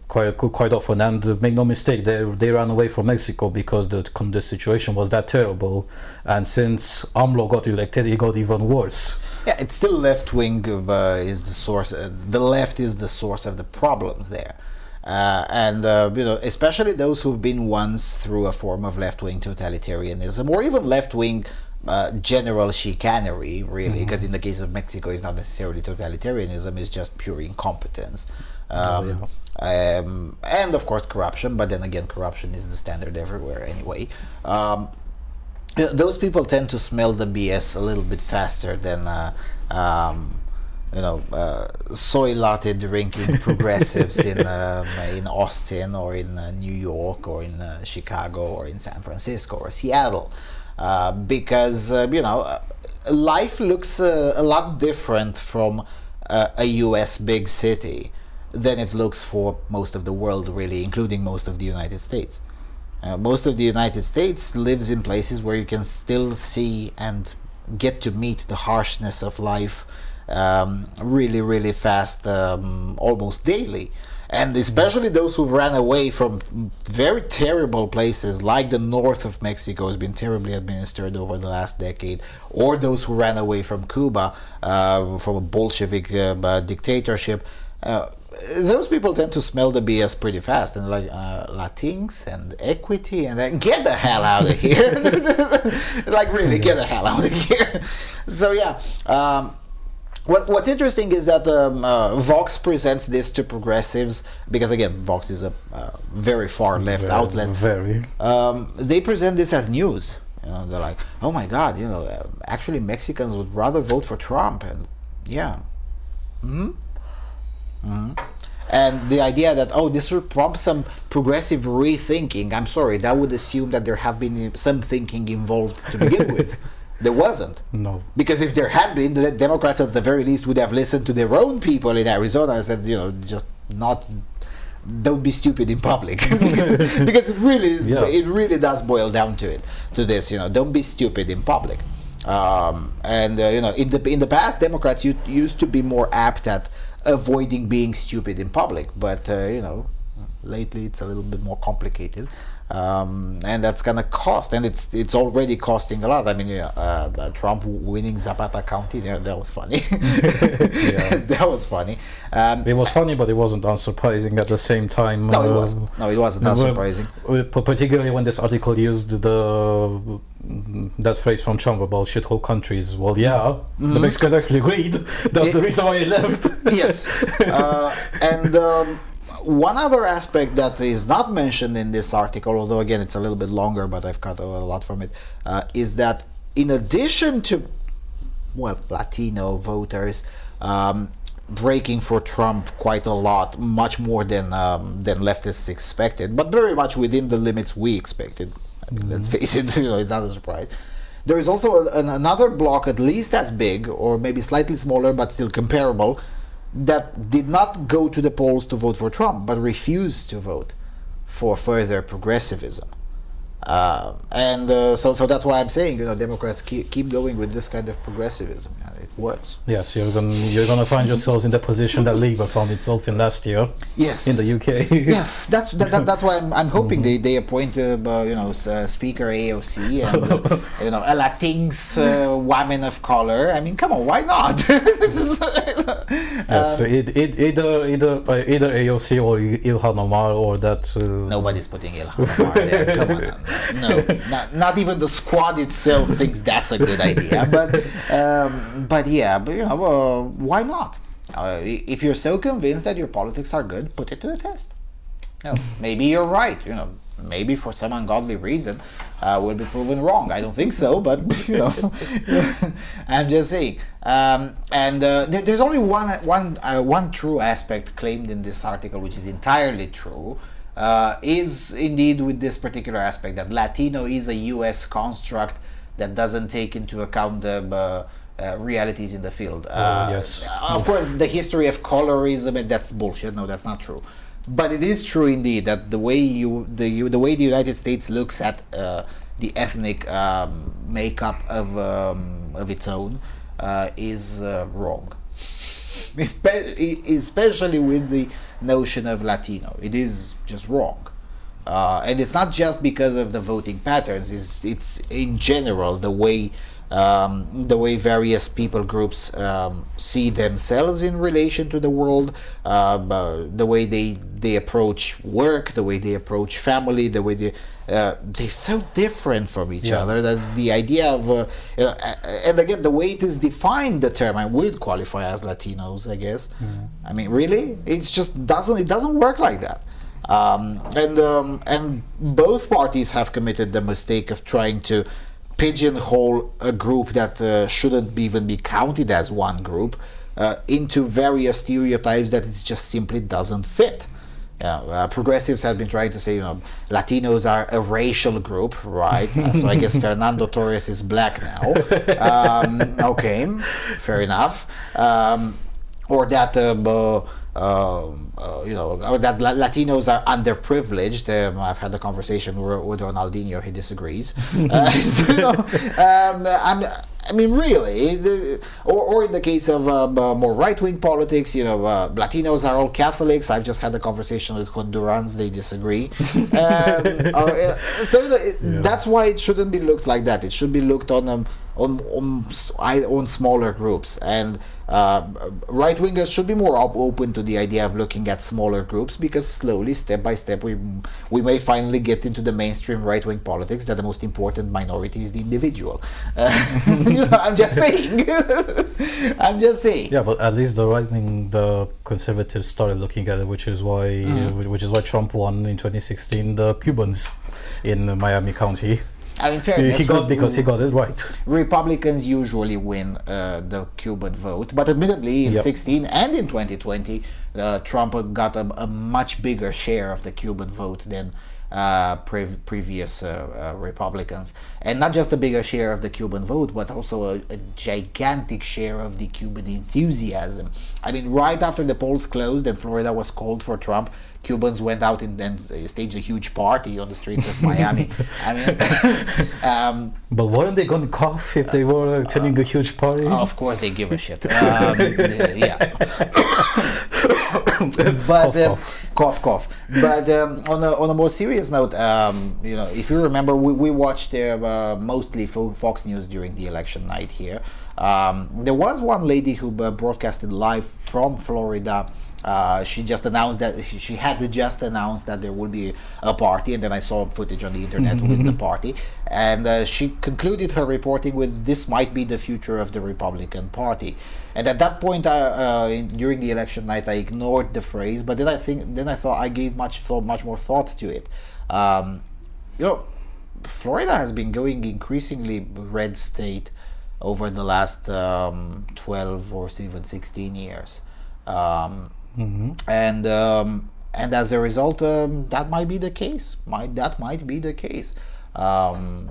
Quite often, and make no mistake, they ran away from Mexico because the situation was that terrible, and since AMLO got elected, it got even worse. Yeah, it's still left-wing is the source. The left is the source of the problems there, and especially those who've been once through a form of left-wing totalitarianism, or even left-wing general chicanery, really, because in the case of Mexico, it's not necessarily totalitarianism; it's just pure incompetence. And of course corruption, but then again, corruption is the standard everywhere anyway. Those people tend to smell the BS a little bit faster than soy latte drinking progressives in Austin or in New York or in Chicago or in San Francisco or Seattle, because life looks a lot different from a US big city than it looks for most of the world, really, including most of the United States. Most of the United States lives in places where you can still see and get to meet the harshness of life really, really fast, almost daily. And especially those who ran away from very terrible places, like the north of Mexico has been terribly administered over the last decade, or those who ran away from Cuba, from a Bolshevik dictatorship. Those people tend to smell the BS pretty fast, and like Latinx and equity, and then get the hell out of here. Like, really, get the hell out of here. So yeah, what's interesting is that Vox presents this to progressives, because again, Vox is a very far left outlet. They present this as news. They're like, oh my God, actually Mexicans would rather vote for Trump, and yeah. And the idea that, this would prompt some progressive rethinking, I'm sorry, that would assume that there have been some thinking involved to begin with. There wasn't. No. Because if there had been, the Democrats at the very least would have listened to their own people in Arizona and said, don't be stupid in public. because it really is, it really does boil down to this, don't be stupid in public. In the past, Democrats used to be more apt at avoiding being stupid in public, but lately it's a little bit more complicated, and that's gonna cost, and it's already costing a lot. I mean, Trump winning Zapata County, that was funny. That was funny. It was funny, but it wasn't unsurprising at the same time. No, it wasn't. No, it wasn't unsurprising. Particularly when this article used that phrase from Trump about shithole countries. Well, the Mexicans actually agreed. That's the reason why he left. Yes. One other aspect that is not mentioned in this article, although again it's a little bit longer, but I've cut a lot from it, is that in addition to Latino voters breaking for Trump quite a lot, much more than leftists expected, but very much within the limits we expected. I mean, let's face it, it's not a surprise. There is also another bloc, at least as big, or maybe slightly smaller, but still comparable, that did not go to the polls to vote for Trump, but refused to vote for further progressivism. So that's why I'm saying, Democrats keep going with this kind of progressivism. It works. Yes, you're gonna find yourselves in the position that Labour found itself in last year. Yes. In the UK. Yes, that's why I'm hoping they appoint Speaker AOC and a Latinx woman of color. I mean, come on, why not? Yes, so either AOC or Ilhan Omar or that. Nobody's putting Ilhan Omar there. Come on. No, not even the squad itself thinks that's a good idea. But why not? If you're so convinced that your politics are good, put it to the test. Maybe you're right. Maybe for some ungodly reason, will be proven wrong. I don't think so, but I'm just saying. There's only one true aspect claimed in this article, which is entirely true. Is indeed with this particular aspect that Latino is a U.S. construct that doesn't take into account the realities in the field. Yes. Of course, the history of colorism, and that's bullshit. No, that's not true. But it is true indeed that the way the United States looks at the ethnic makeup of its own is wrong. Especially with the notion of Latino, it is just wrong, and it's not just because of the voting patterns. It's in general the way various people groups see themselves in relation to the world, the way they approach work, the way they approach family, the way they're so different from each other that the idea of and again the way it is defined, the term I would qualify as Latinos, I guess. I mean, really, it doesn't work like that. And both parties have committed the mistake of trying to pigeonhole a group that shouldn't even be counted as one group into various stereotypes that it just simply doesn't fit. Progressives have been trying to say, Latinos are a racial group, right? So I guess Fernando Torres is black now. Okay, fair enough. Or that that Latinos are underprivileged. I've had a conversation with Ronaldinho. He disagrees. I mean, really, or in the case of more right-wing politics, Latinos are all Catholics. I've just had a conversation with Hondurans; they disagree. That's why it shouldn't be looked like that. It should be looked on smaller groups, and right-wingers should be more open to the idea of looking at smaller groups, because slowly, step by step, we may finally get into the mainstream right-wing politics that the most important minority is the individual. I'm just saying. I'm just saying. Yeah, but at least the conservatives started looking at it, which is why Trump won in 2016 the Cubans in Miami County. I mean, fairness, he got it right. Republicans usually win the Cuban vote, but admittedly in 16 and in 2020, Trump got a much bigger share of the Cuban vote than previous Republicans, and not just a bigger share of the Cuban vote, but also a gigantic share of the Cuban enthusiasm. I mean, right after the polls closed and Florida was called for Trump, Cubans went out and staged a huge party on the streets of Miami. I mean, but weren't they going to cough if they were attending a huge party? Of course, they give a shit. Yeah. But cough. But on a more serious note, if you remember, we watched mostly Fox News during the election night here. There was one lady who broadcasted live from Florida. She just announced that she had just announced that there would be a party, and then I saw footage on the internet with the party, and she concluded her reporting with, "This might be the future of the Republican Party." And at that point, during the election night, I ignored the phrase, but then I thought I gave much more thought to it. Florida has been going increasingly red state over the last 12 or even 16 years. And as a result, that might be the case. That might be the case. And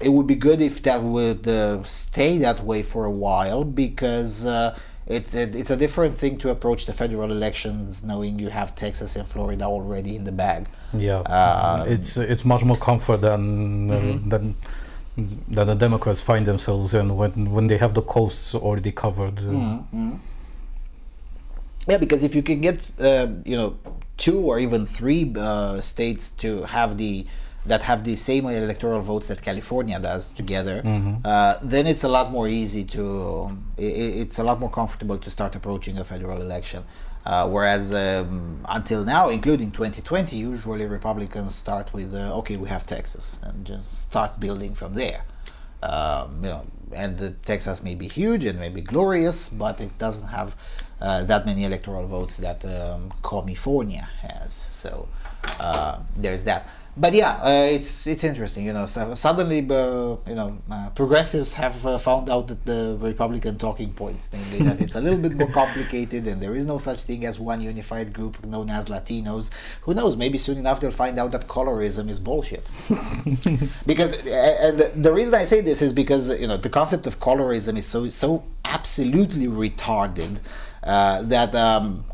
it would be good if that would stay that way for a while, because it's a different thing to approach the federal elections knowing you have Texas and Florida already in the bag. Yeah, it's much more comfort than the Democrats find themselves in when they have the coasts already covered. Yeah, because if you can get 2 or even 3 states to have the same electoral votes that California does together, then it's a lot more easy to it's a lot more comfortable to start approaching a federal election. Whereas until now, including 2020, usually Republicans start with okay, we have Texas, and just start building from there. And Texas may be huge and may be glorious, but it doesn't have that many electoral votes that California has. So there's that. But yeah, it's interesting, So suddenly, progressives have found out that the Republican talking points, namely that it's a little bit more complicated, and there is no such thing as one unified group known as Latinos. Who knows? Maybe soon enough they'll find out that colorism is bullshit. Because, and the reason I say this is because the concept of colorism is so absolutely retarded. That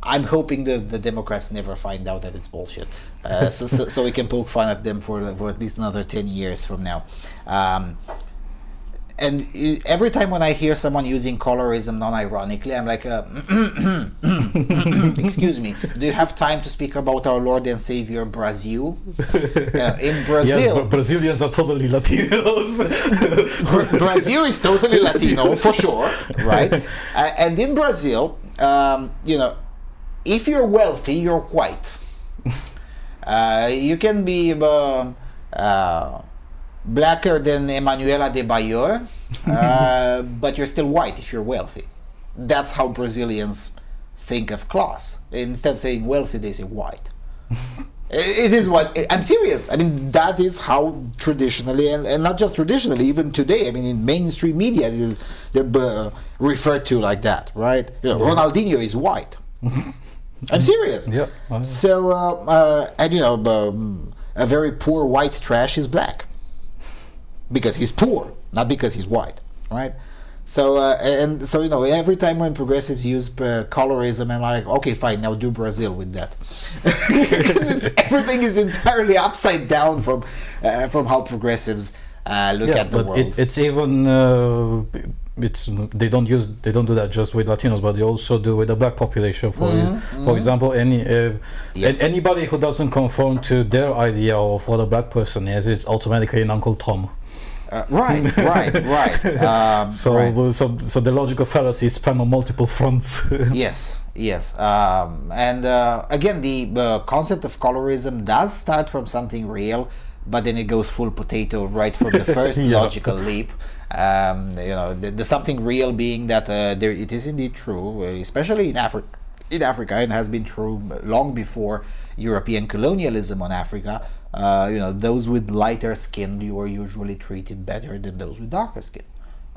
I'm hoping the Democrats never find out that it's bullshit, so we can poke fun at them for at least another 10 years from now. And every time when I hear someone using colorism non-ironically, I'm like, excuse me, do you have time to speak about our Lord and Savior Brazil? In Brazil, yes, Brazilians are totally Latinos. Brazil is totally Latino for sure, right? And in Brazil, if you're wealthy, you're white. You can be blacker than Emanuela de Bayor, but you're still white if you're wealthy. That's how Brazilians think of class. Instead of saying wealthy, they say white. It is what I'm serious. I mean, that is how traditionally, and not just traditionally, even today. I mean, in mainstream media, they're referred to like that, right? Ronaldinho is white. I'm serious. Yeah. So, a very poor white trash is black because he's poor, not because he's white, right? So every time when progressives use colorism, I'm like, okay, fine, now do Brazil with that, because everything is entirely upside down from how progressives look at the world. It's even they don't do that just with Latinos, but they also do with the black population. For example, anybody who doesn't conform to their idea of what a black person is, it's automatically an Uncle Tom. Right. So the logical fallacy is span on multiple fronts. Yes. And again, the concept of colorism does start from something real, but then it goes full potato right from the first logical leap. The something real being that it is indeed true, especially in Africa, and has been true long before European colonialism on Africa. Those with lighter skin were usually treated better than those with darker skin.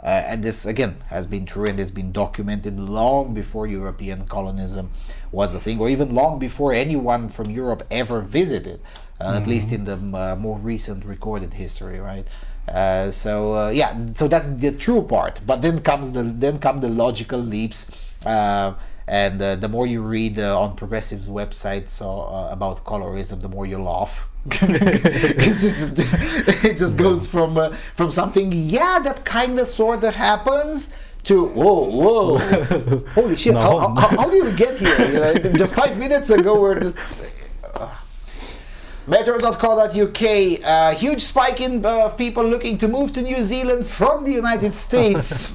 And this, again, has been true and has been documented long before European colonism was a thing, or even long before anyone from Europe ever visited, at least in the more recent recorded history, right? So that's the true part. But then come the logical leaps. And the more you read on progressives' websites about colorism, the more you laugh. Because it just goes from something that kind of sort of happens to whoa holy shit, how did we get here? Just 5 minutes ago we're just Metro.co.uk, huge spike in people looking to move to New Zealand from the United States.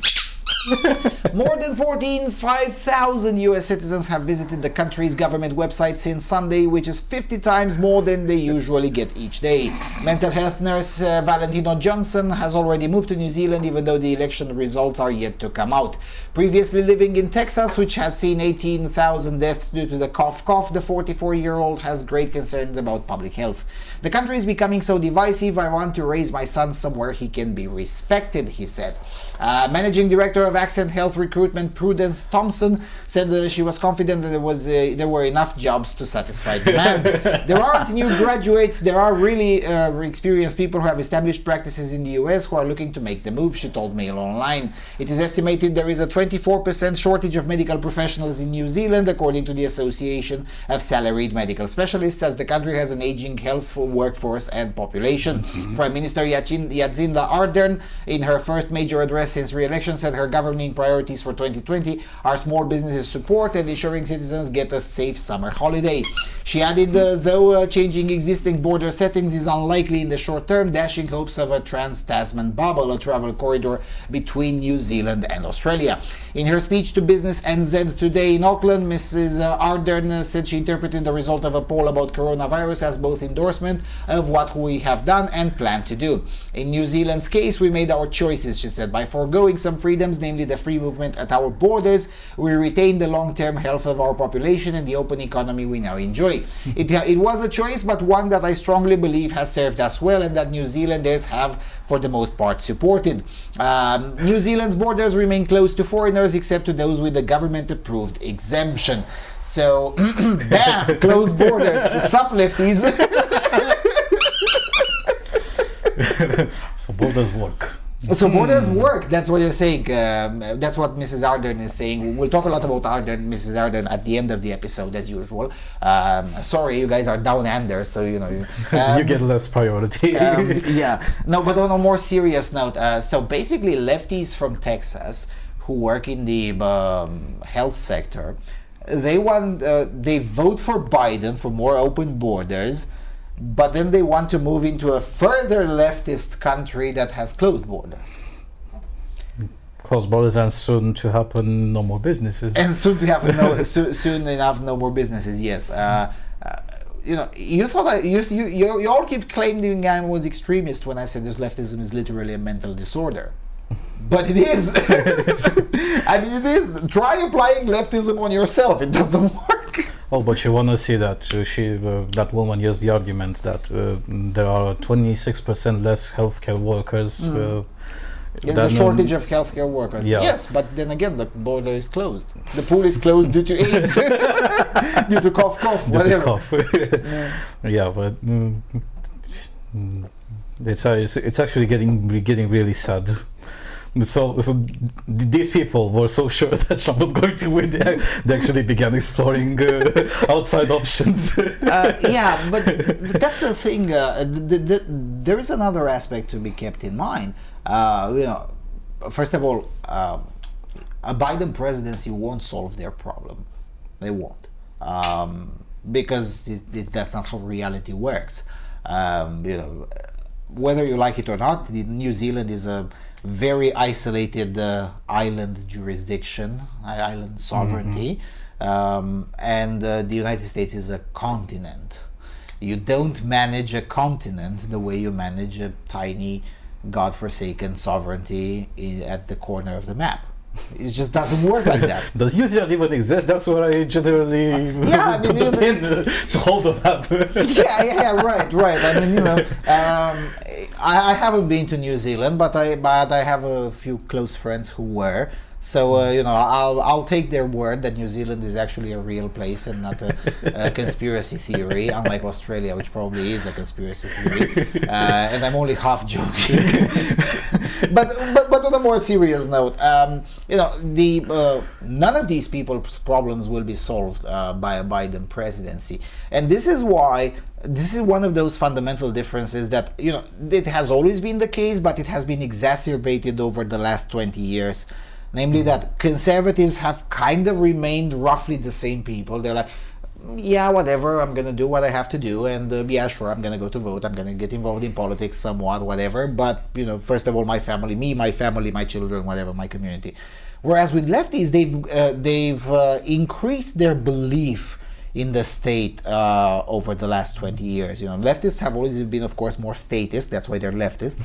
More than 5,000 US citizens have visited the country's government website since Sunday, which is 50 times more than they usually get each day. Mental health nurse Valentino Johnson has already moved to New Zealand, even though the election results are yet to come out. Previously living in Texas, which has seen 18,000 deaths due to the cough, the 44-year-old has great concerns about public health. The country is becoming so divisive. I want to raise my son somewhere he can be respected, he said. Managing director of of Accent Health Recruitment, Prudence Thompson, said that she was confident that there were enough jobs to satisfy demand. There aren't new graduates, there are really experienced people who have established practices in the US who are looking to make the move, she told Mail Online. It is estimated there is a 24% shortage of medical professionals in New Zealand, according to the Association of Salaried Medical Specialists, as the country has an aging health workforce and population. Prime Minister Jacinda Ardern, in her first major address since re-election, said her governing priorities for 2020 are small businesses support and ensuring citizens get a safe summer holiday. She added, though changing existing border settings is unlikely in the short term, dashing hopes of a trans-Tasman bubble, a travel corridor between New Zealand and Australia. In her speech to Business NZ today in Auckland, Mrs. Ardern said she interpreted the result of a poll about coronavirus as both endorsement of what we have done and plan to do. In New Zealand's case, we made our choices, she said. By foregoing some freedoms, namely the free movement at our borders, we retain the long-term health of our population and the open economy we now enjoy. It was a choice, but one that I strongly believe has served us well and that New Zealanders have, for the most part, supported. New Zealand's borders remain closed to foreigners except to those with a government-approved exemption. So, bam! Closed borders. Sup, lefties? So borders work. So borders work, that's what you're saying. That's what Mrs. Ardern is saying. We'll talk a lot about Mrs. Ardern at the end of the episode, as usual. Sorry, you guys are down under, so you know. You get less priority. Yeah. No, but on a more serious note, so basically lefties from Texas who work in the health sector, they vote for Biden for more open borders, but then they want to move into a further leftist country that has closed borders. Closed borders, and soon to happen no more businesses. And soon to have soon enough no more businesses. Yes. You know, you thought you all keep claiming I was extremist when I said this leftism is literally a mental disorder. But it is. I mean, it is. Try applying leftism on yourself. It doesn't work. Oh, but you want to see that that woman used the argument that there are 26% less healthcare workers. There's a shortage of healthcare workers. Yeah. Yes, but then again, the border is closed. The pool is closed due to AIDS, due to cough, whatever. Yeah, but it's actually getting really sad. So these people were so sure that Trump was going to win. They actually began exploring outside options. Yeah, but that's the thing. There is another aspect to be kept in mind. You know, first of all, a Biden presidency won't solve their problem. They won't, because that's not how reality works. You know, whether you like it or not, New Zealand is a very isolated island jurisdiction, island sovereignty, and the United States is a continent. You don't manage a continent the way you manage a tiny, godforsaken sovereignty at the corner of the map. It just doesn't work like that. Does New Zealand even exist? That's what I generally yeah, I mean, to hold the map. yeah, right. I mean, you know, I haven't been to New Zealand, but I have a few close friends who were. So you know, I'll take their word that New Zealand is actually a real place and not a conspiracy theory, unlike Australia, which probably is a conspiracy theory. And I'm only half joking. but on a more serious note, you know, none of these people's problems will be solved by a Biden presidency, and this is why. This is one of those fundamental differences that, you know, it has always been the case, but it has been exacerbated over the last 20 years. Namely that conservatives have kind of remained roughly the same people. They're like, yeah, whatever, I'm going to do what I have to do. And yeah, sure, I'm going to go to vote. I'm going to get involved in politics somewhat, whatever. But, you know, first of all, my family, my children, whatever, my community. Whereas with lefties, they've increased their belief in the state over the last 20 years. You know, leftists have always been, of course, more statist. That's why they're leftists.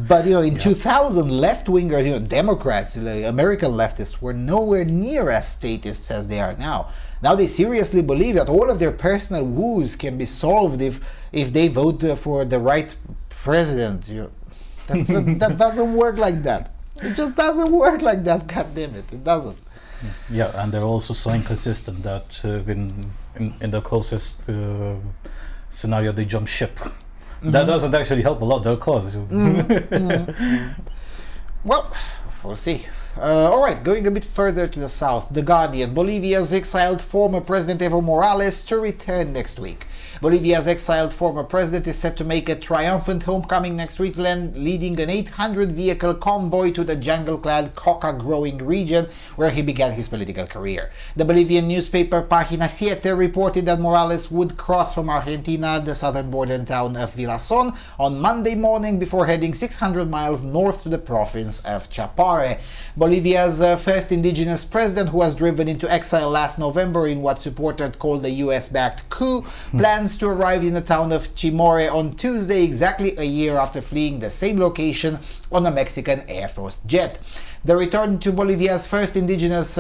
But, you know, in 2000, left-wingers, you know, Democrats, American leftists were nowhere near as statists as they are now. Now they seriously believe that all of their personal woes can be solved if they vote for the right president. You know, that doesn't work like that. It just doesn't work like that, god damn it. It doesn't. Yeah, and they're also so inconsistent that in the closest scenario they jump ship. That doesn't actually help a lot their cause. Well, we'll see. Alright, going a bit further to the south, The Guardian. Bolivia's exiled former president Evo Morales to return next week. Bolivia's exiled former president is set to make a triumphant homecoming next week, leading an 800-vehicle convoy to the jungle-clad coca-growing region where he began his political career. The Bolivian newspaper Página 7 reported that Morales would cross from Argentina the southern border town of Villazón on Monday morning before heading 600 miles north to the province of Chapare. Bolivia's first indigenous president, who was driven into exile last November in what supporters called a US-backed coup, plans to arrive in the town of Chimore on Tuesday, exactly a year after fleeing the same location on a Mexican Air Force jet. The return of Bolivia's first indigenous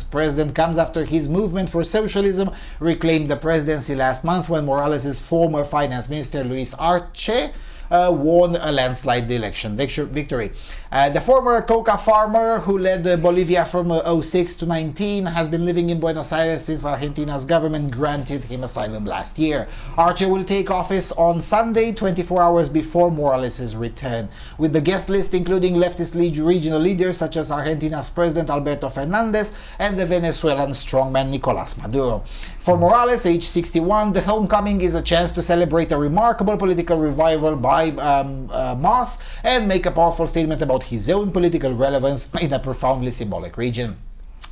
president comes after his movement for socialism reclaimed the presidency last month when Morales' former finance minister Luis Arce won a landslide election victory. The former coca farmer who led Bolivia from 06 to 19 has been living in Buenos Aires since Argentina's government granted him asylum last year. Arce will take office on Sunday, 24 hours before Morales' return, with the guest list including leftist regional leaders such as Argentina's President Alberto Fernandez and the Venezuelan strongman Nicolás Maduro. For Morales, age 61, the homecoming is a chance to celebrate a remarkable political revival by mass and make a powerful statement about his own political relevance in a profoundly symbolic region.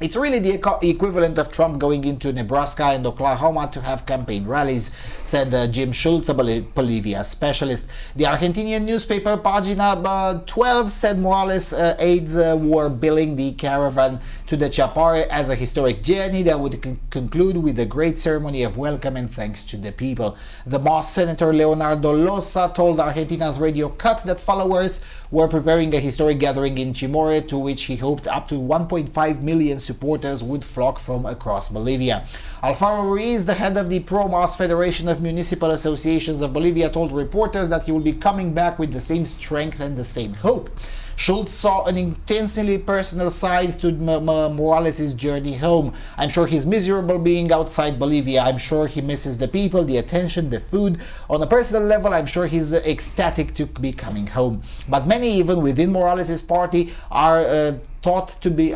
It's really the equivalent of Trump going into Nebraska and Oklahoma to have campaign rallies, said Jim Schultz, a Bolivia specialist. The Argentinian newspaper Página 12 said Morales' aides were billing the caravan to the Chapare as a historic journey that would conclude with a great ceremony of welcome and thanks to the people. The Moss Senator Leonardo Loza told Argentina's Radio Cut that followers were preparing a historic gathering in Chimore to which he hoped up to 1.5 million supporters would flock from across Bolivia. Alfaro Ruiz, the head of the Pro-Mas Federation of Municipal Associations of Bolivia, told reporters that he will be coming back with the same strength and the same hope. Schultz saw an intensely personal side to Morales' journey home. I'm sure he's miserable being outside Bolivia. I'm sure he misses the people, the attention, the food. On a personal level, I'm sure he's ecstatic to be coming home. But many, even within Morales' party, are thought to be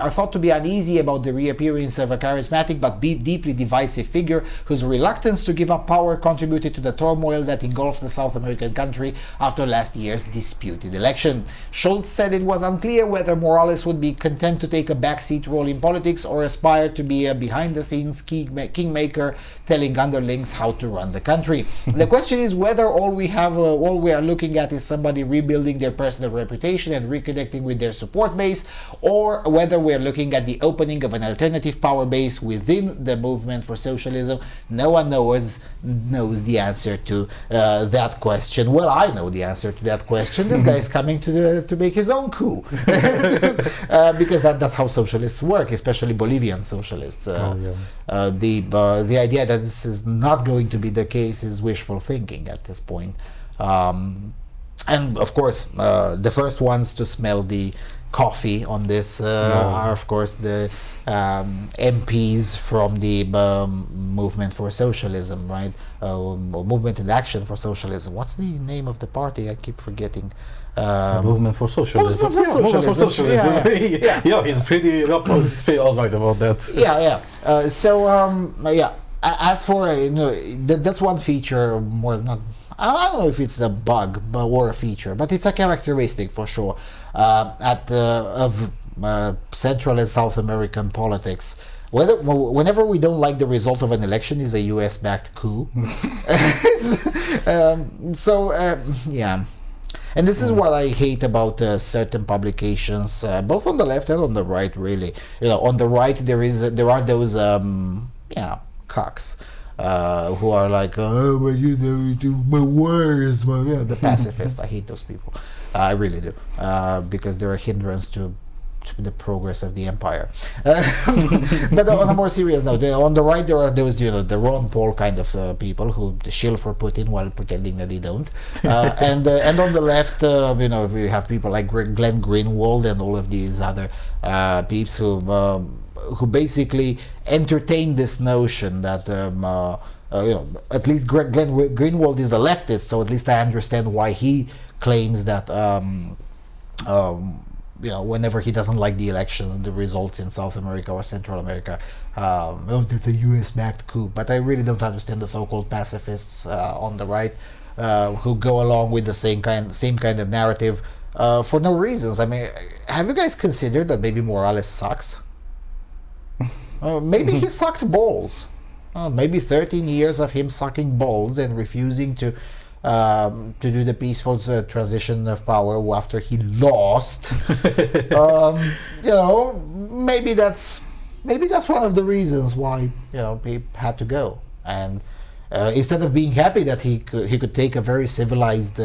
uneasy about the reappearance of a charismatic but deeply divisive figure whose reluctance to give up power contributed to the turmoil that engulfed the South American country after last year's disputed election. Schultz said it was unclear whether Morales would be content to take a backseat role in politics or aspire to be a behind-the-scenes kingmaker telling underlings how to run the country. The question is whether all we are looking at is somebody rebuilding their personal reputation and reconnecting with their support base, or whether we're looking at the opening of an alternative power base within the movement for socialism. No one knows the answer to that question. Well, I know the answer to that question. This guy is coming to make his own coup. Because that's how socialists work, especially Bolivian socialists. The idea that this is not going to be the case is wishful thinking at this point. And of course, the first ones to smell the coffee on this are of course the MPs from the Movement for Socialism, right? Movement in Action for Socialism. What's the name of the party? I keep forgetting. Movement for Socialism. Movement for Socialism. Yeah, he's pretty all right about that. As for that's one feature. Well, not. I don't know if it's a bug or a feature, but it's a characteristic for sure of Central and South American politics. Whenever we don't like the result of an election, is a US-backed coup. And this is what I hate about certain publications, both on the left and on the right. Really, on the right there are those cocks. Who are like, oh, but my words, the pacifists. I hate those people. I really do, because they're a hindrance to to the progress of the empire. But on a more serious note, on the right there are those, the Ron Paul kind of people who shill for Putin while pretending that they don't, and on the left, we have people like Glenn Greenwald and all of these other peeps who basically entertain this notion that at least Glenn Greenwald is a leftist, so at least I understand why he claims that whenever he doesn't like the election, the results in South America or Central America, that's a US-backed coup. But I really don't understand the so-called pacifists on the right who go along with the same kind of narrative for no reasons. I mean, have you guys considered that maybe Morales sucks? Maybe he sucked balls. Maybe 13 years of him sucking balls and refusing to do the peaceful transition of power after he lost. Maybe that's one of the reasons why he had to go. And instead of being happy that he could take a very civilized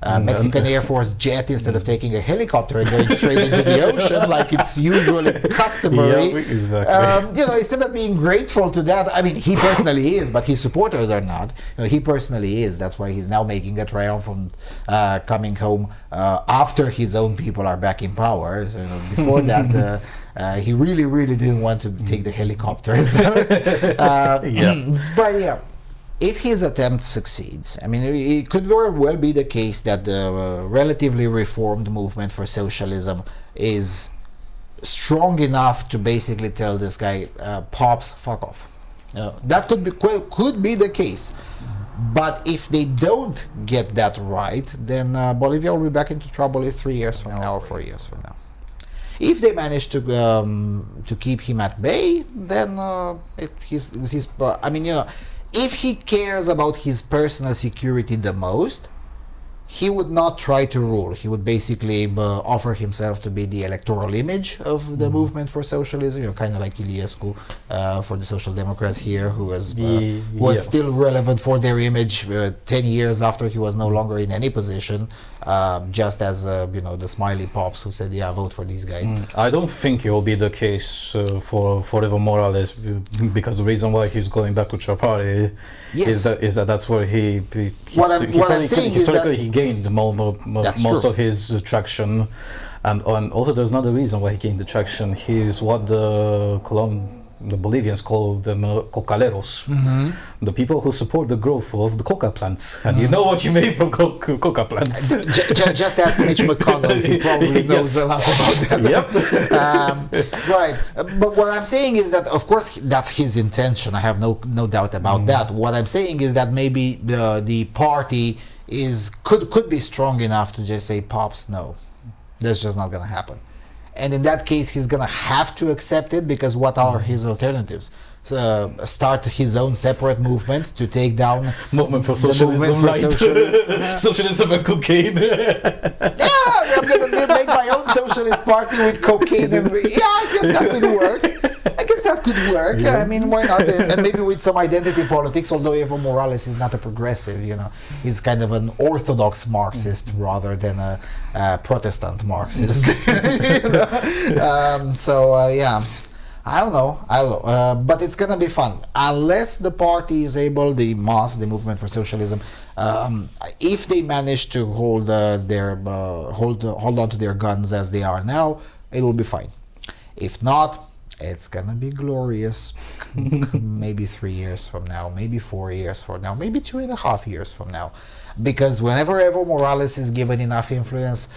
Mexican Air Force jet instead of taking a helicopter and going straight into the ocean like it's usually customary. Yeah, exactly. Instead of being grateful to that, I mean, he personally is, but his supporters are not. He personally is. That's why he's now making a triumphant coming home after his own people are back in power. So, before that, he really, really didn't want to take the helicopters. But yeah. If his attempt succeeds, I mean, it could very well be the case that the relatively reformed movement for socialism is strong enough to basically tell this guy, "Pops, fuck off." That could be the case. But if they don't get that right, then Bolivia will be back into trouble in 3 years from now or 4 years from now. If they manage to keep him at bay, then if he cares about his personal security the most, he would not try to rule. He would basically offer himself to be the electoral image of the movement for socialism, kind of like Iliescu for the Social Democrats here, who was still relevant for their image 10 years after he was no longer in any position, just as the smiley pops who said, "Yeah, vote for these guys." I don't think it will be the case for Evo Morales, because the reason why he's going back to Chapare is that that's where historically he gained most of his traction, and also there's another reason why he gained the traction. He's what the Bolivians call them cocaleros, the people who support the growth of the coca plants. And you know what you made from coca plants. Just ask Mitch McConnell, he probably knows a lot about that. Right, but what I'm saying is that, of course, that's his intention. I have no doubt about that. What I'm saying is that maybe the party could be strong enough to just say, "Pops, no, that's just not going to happen." And in that case, he's going to have to accept it, because what are his alternatives? Start his own separate movement to take down movement for socialism, socialism and cocaine. Yeah, I'm going to make my own socialist party with cocaine. And I guess that could work. Yeah. I mean, why not? And maybe with some identity politics, although Evo Morales is not a progressive, he's kind of an orthodox Marxist rather than a Protestant Marxist. I don't know, but it's gonna be fun unless the party is able, the movement for socialism, if they manage to hold on to their guns as they are now, it will be fine. If not, it's gonna be glorious. Maybe 3 years from now, maybe 4 years from now, maybe 2.5 years from now, because whenever Evo Morales is given enough influence,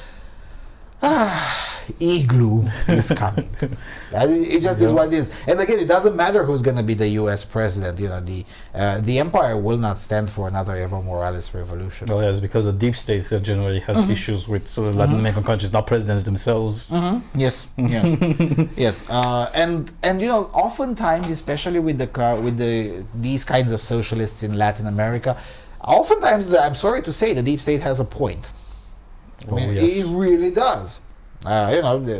igloo is coming. It just is what it is. And again, it doesn't matter who's going to be the US president. The empire will not stand for another Evo Morales revolution. Oh yes, because the deep state generally has issues with Latin American countries, not presidents themselves. Yes. Yes. And oftentimes, especially with these kinds of socialists in Latin America, oftentimes, I'm sorry to say, the deep state has a point. I mean, it really does.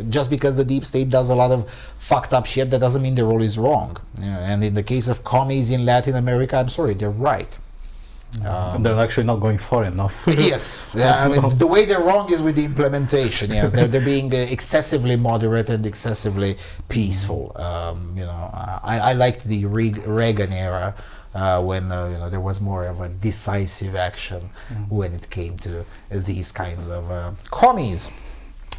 Just because the deep state does a lot of fucked up shit, that doesn't mean they're always wrong. And in the case of commies in Latin America, I'm sorry, they're right. They're actually not going far enough. Yes, I mean, the way they're wrong is with the implementation. Yes, they're being excessively moderate and excessively peaceful. I liked the Reagan era when there was more of a decisive action when it came to these kinds of commies.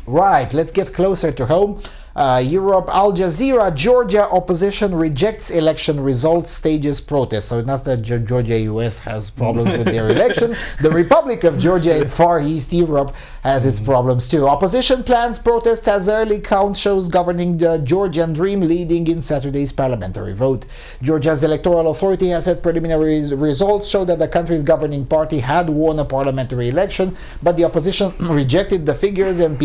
Right, let's get closer to home. Europe, Al Jazeera, Georgia opposition rejects election results, stages protest. So it's not that Georgia, US has problems with their election. The Republic of Georgia in Far East Europe has its problems too. Opposition plans protests as early count shows governing the Georgian dream leading in Saturday's parliamentary vote. Georgia's electoral authority has said preliminary results show that the country's governing party had won a parliamentary election, but the opposition rejected the figures, and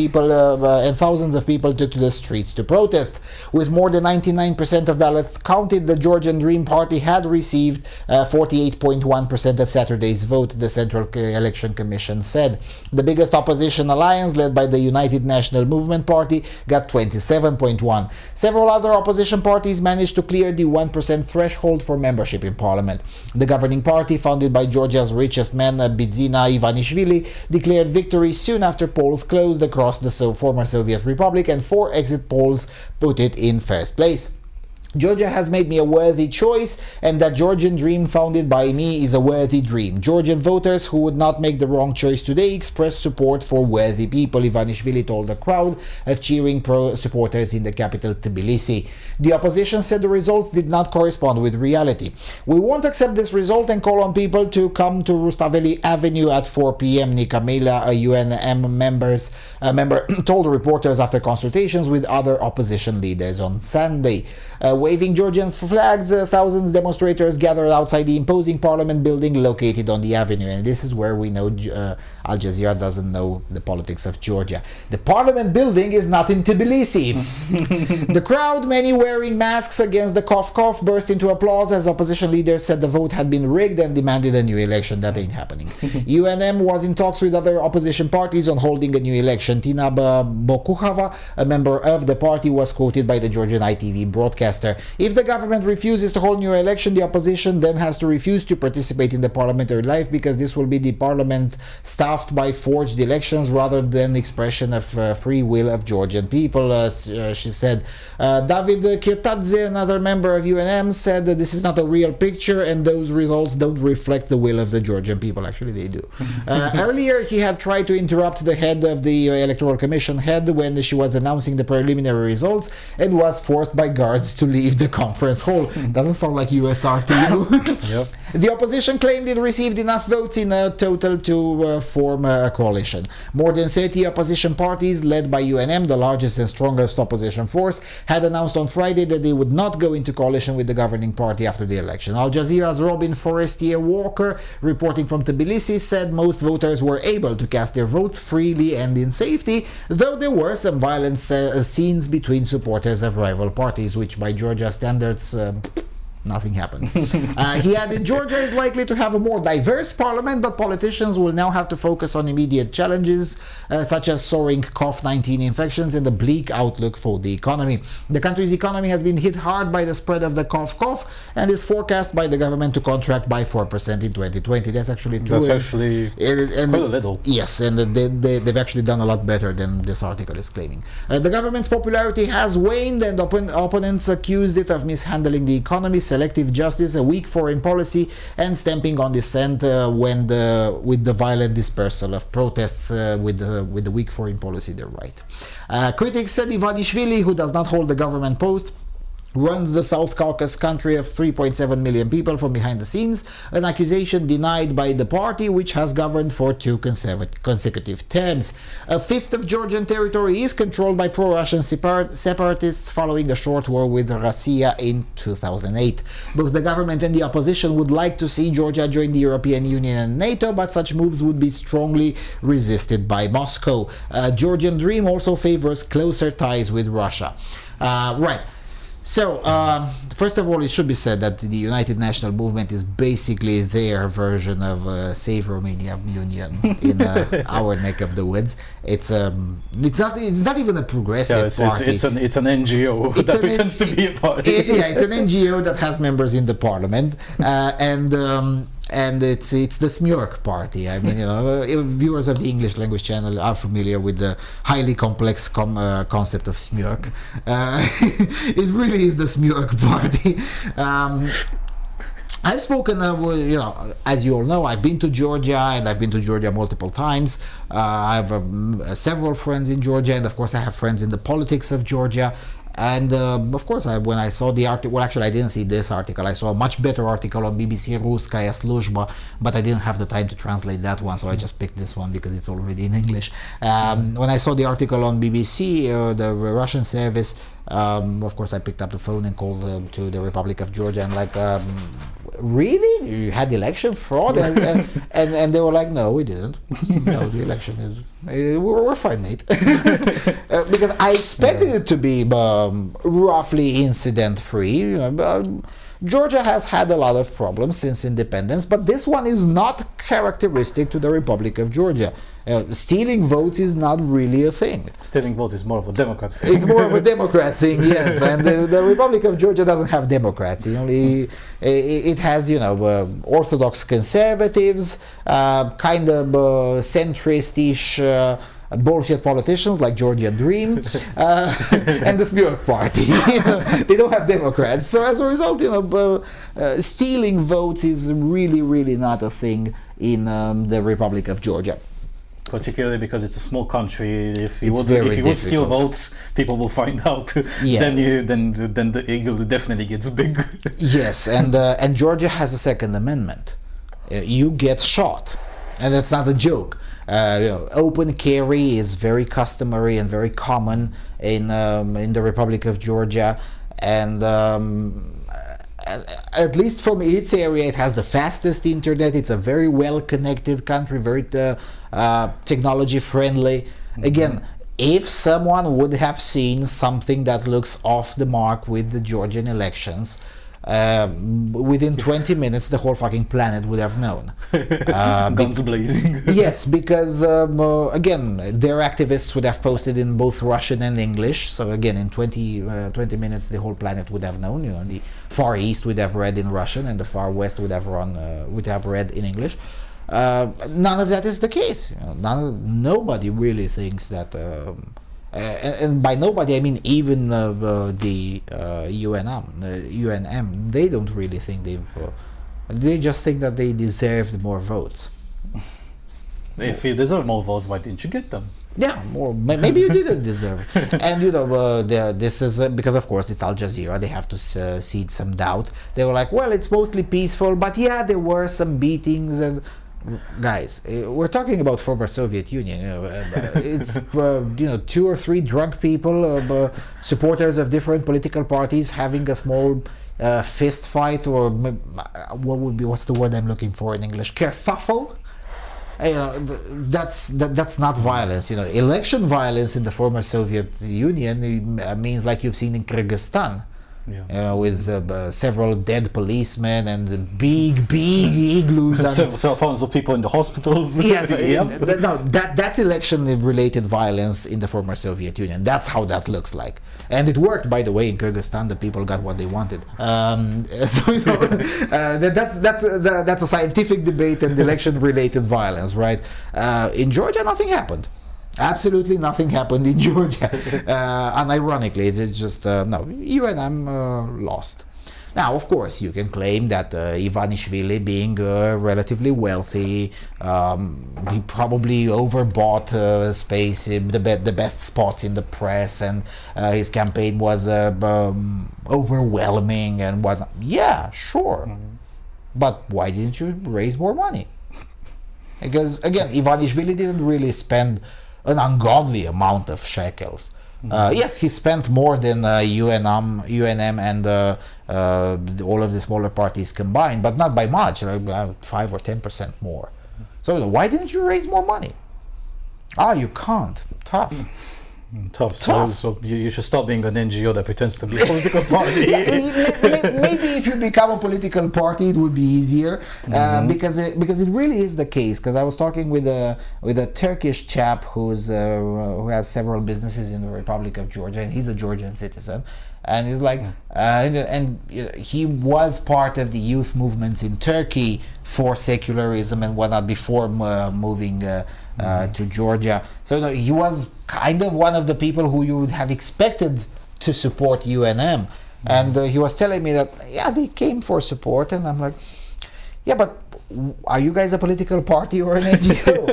thousands of people took to the streets to protest. With more than 99% of ballots counted, the Georgian Dream Party had received 48.1% of Saturday's vote, the Central Election Commission said. The biggest opposition alliance, led by the United National Movement Party, got 27.1%. Several other opposition parties managed to clear the 1% threshold for membership in parliament. The governing party, founded by Georgia's richest man, Bidzina Ivanishvili, declared victory soon after polls closed across the former Soviet Republic, and 4 exit polls put it in first place. Georgia has made me a worthy choice, and that Georgian dream founded by me is a worthy dream. Georgian voters who would not make the wrong choice today expressed support for worthy people, Ivanishvili told a crowd of cheering supporters in the capital Tbilisi. The opposition said the results did not correspond with reality. We won't accept this result and call on people to come to Rustaveli Avenue at 4 p.m., Nika Mela, a UNM member, told reporters after consultations with other opposition leaders on Sunday. Waving Georgian flags, thousands of demonstrators gathered outside the imposing parliament building located on the avenue. And this is where we know Al Jazeera doesn't know the politics of Georgia. The parliament building is not in Tbilisi. The crowd, many wearing masks against the cough, burst into applause as opposition leaders said the vote had been rigged and demanded a new election. That ain't happening. UNM was in talks with other opposition parties on holding a new election. Tina Bokuhava, a member of the party, was quoted by the Georgian ITV broadcaster. If the government refuses to hold new election, the opposition then has to refuse to participate in the parliamentary life, because this will be the parliament staffed by forged elections rather than expression of free will of Georgian people, she said. David Kirtadze, another member of UNM, said that this is not a real picture and those results don't reflect the will of the Georgian people. Actually, they do. Earlier, he had tried to interrupt the head of the Electoral Commission when she was announcing the preliminary results, and was forced by guards to leave the conference hall. Doesn't sound like USR to you. Yep. The opposition claimed it received enough votes in a total to form a coalition. More than 30 opposition parties, led by UNM, the largest and strongest opposition force, had announced on Friday that they would not go into coalition with the governing party after the election. Al Jazeera's Robin Forestier Walker, reporting from Tbilisi, said most voters were able to cast their votes freely and in safety, though there were some violent scenes between supporters of rival parties, which by Georgia standards, nothing happened. He added, Georgia is likely to have a more diverse parliament, but politicians will now have to focus on immediate challenges such as soaring COVID-19 infections and the bleak outlook for the economy. The country's economy has been hit hard by the spread of the cough and is forecast by the government to contract by 4% in 2020. That's actually true. That's actually quite a little. Yes, and they've actually done a lot better than this article is claiming. The government's popularity has waned, and opponents accused it of mishandling the economy, selective justice, a weak foreign policy, and stamping on dissent with the violent dispersal of protests with the weak foreign policy. They're right. Critics said Ivanishvili, who does not hold the government post, runs the South Caucasus country of 3.7 million people from behind the scenes, an accusation denied by the party, which has governed for 2 consecutive terms. A fifth of Georgian territory is controlled by pro-Russian separatists following a short war with Russia in 2008. Both the government and the opposition would like to see Georgia join the European Union and NATO, but such moves would be strongly resisted by Moscow. Georgian Dream also favors closer ties with Russia. Right. So, first of all, it should be said that the United National Movement is basically their version of Save Romania Union in our neck of the woods. It's not even a progressive party. It's an NGO that pretends to be a party. It's an NGO that has members in the parliament, and and it's the Smurk party. I mean, if viewers of the English language channel are familiar with the highly complex concept of Smurk. It really is the Smurk party. I've spoken, as you all know, I've been to Georgia, and I've been to Georgia multiple times. I have several friends in Georgia, and of course I have friends in the politics of Georgia. And of course, when I saw the article, well, actually, I didn't see this article. I saw a much better article on BBC Russkaya Sluzhba, but I didn't have the time to translate that one, so I just picked this one because it's already in English. When I saw the article on BBC, the Russian service, of course, I picked up the phone and called to the Republic of Georgia and like, really? You had election fraud? And they were like, no, we didn't. No, the election is... we're fine, mate. Because I expected it to be roughly incident-free. Georgia has had a lot of problems since independence, but this one is not characteristic to the Republic of Georgia. Stealing votes is not really a thing. Stealing votes is more of a Democrat thing. It's more of a Democrat thing, yes. And the Republic of Georgia doesn't have Democrats. It has, Orthodox conservatives, kind of centrist-ish bullshit politicians like Georgia Dream, and the Smurk party. They don't have Democrats. So as a result, stealing votes is really, really not a thing in the Republic of Georgia. Particularly because it's a small country. If you would steal votes, people will find out. Yeah. Then the eagle definitely gets big. Yes, and Georgia has a Second Amendment. You get shot, and that's not a joke. Open carry is very customary and very common in the Republic of Georgia, and at least from its area, it has the fastest internet. It's a very well-connected country, very technology friendly. Again, if someone would have seen something that looks off the mark with the Georgian elections, within 20 minutes the whole fucking planet would have known. Guns blazing. Yes, because again, their activists would have posted in both Russian and English, so again in 20 minutes the whole planet would have known. The Far East would have read in Russian and the Far West would have read in English. None of that is the case. Nobody really thinks that, and by nobody I mean even the UNM. They don't really think they just think that they deserved more votes. If you deserve more votes, why didn't you get them? Yeah, or maybe you didn't deserve it. And this is because of course it's Al Jazeera. They have to seed some doubt. They were like, well, it's mostly peaceful, but yeah, there were some beatings. And guys, we're talking about former Soviet Union. It's 2 or 3 drunk people, supporters of different political parties, having a small fist fight, or what's the word I'm looking for in English? Kerfuffle. That's not violence. Election violence in the former Soviet Union means like you've seen in Kyrgyzstan. Yeah. With several dead policemen and big igloos and cell phones of people in the hospitals. Yes, that's election-related violence in the former Soviet Union. That's how that looks like, and it worked, by the way. In Kyrgyzstan, the people got what they wanted. That's a scientific debate and election-related violence, right? In Georgia, nothing happened. Absolutely nothing happened in Georgia. Unironically, it's just, UNM lost. Now, of course, you can claim that Ivanishvili, being relatively wealthy, he probably overbought space, the best spots in the press, and his campaign was overwhelming and whatnot. Yeah, sure. But why didn't you raise more money? Because, again, Ivanishvili didn't really spend an ungodly amount of shekels. Yes, he spent more than UNM and all of the smaller parties combined, but not by much, like 5 or 10% more. So why didn't you raise more money? You can't. Tough. Tough. Tough. So you should stop being an NGO that pretends to be a political party. Maybe if you become a political party, it would be easier, because it really is the case. Because I was talking with a Turkish chap who has several businesses in the Republic of Georgia, and he's a Georgian citizen. And he's like, and he was part of the youth movements in Turkey for secularism and whatnot before moving to Georgia. So he was kind of one of the people who you would have expected to support UNM. And he was telling me that, yeah, they came for support. And I'm like, yeah, but are you guys a political party or an NGO?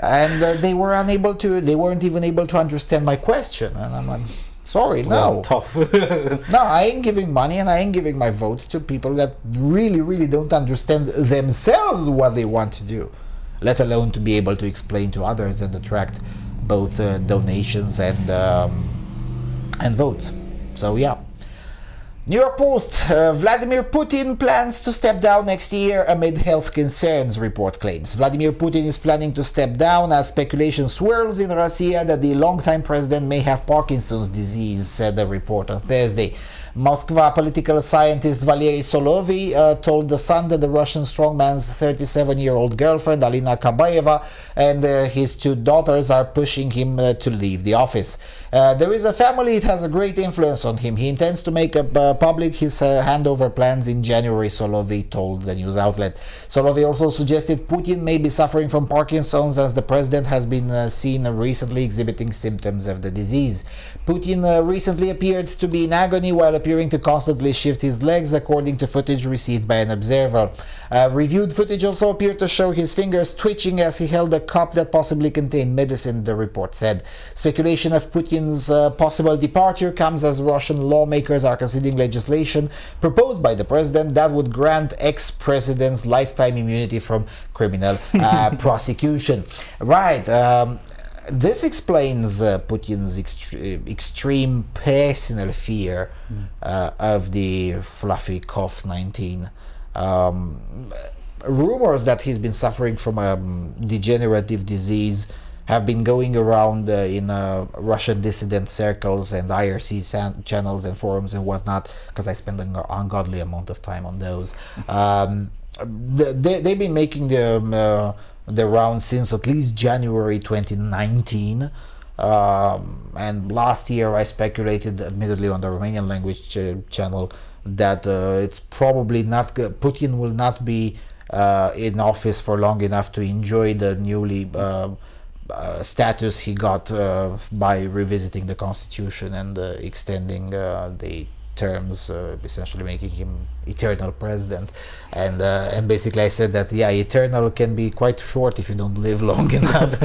And they weren't even able to understand my question. And I'm like, sorry, no. Well, tough. No, I ain't giving money and I ain't giving my votes to people that really, really don't understand themselves what they want to do, let alone to be able to explain to others and attract both donations and votes. So yeah. New York Post, Vladimir Putin plans to step down next year amid health concerns, report claims. Vladimir Putin is planning to step down as speculation swirls in Russia that the longtime president may have Parkinson's disease, said the report on Thursday. Moscow political scientist Valery Solovey told The Sun that the Russian strongman's 37-year-old girlfriend Alina Kabayeva and his two daughters are pushing him to leave the office. There is a family, it has a great influence on him. He intends to make public his handover plans in January, Solovey told the news outlet. Solovey also suggested Putin may be suffering from Parkinson's, as the president has been seen recently exhibiting symptoms of the disease. Putin recently appeared to be in agony while appearing to constantly shift his legs, according to footage received by an observer. Reviewed footage also appeared to show his fingers twitching as he held a cup that possibly contained medicine, the report said. Speculation of Putin's possible departure comes as Russian lawmakers are considering legislation proposed by the president that would grant ex-presidents lifetime immunity from criminal prosecution. Right. This explains Putin's extreme personal fear of the fluffy cough-19. Rumors that he's been suffering from a degenerative disease have been going around in Russian dissident circles and IRC channels and forums and whatnot, because I spend an ungodly amount of time on those. They've been making the round since at least January 2019. And last year I speculated, admittedly on the Romanian language channel, that it's probably not Putin will not be in office for long enough to enjoy the newly status he got by revisiting the constitution and extending the terms, essentially making him eternal president. And basically I said that, yeah, eternal can be quite short if you don't live long enough.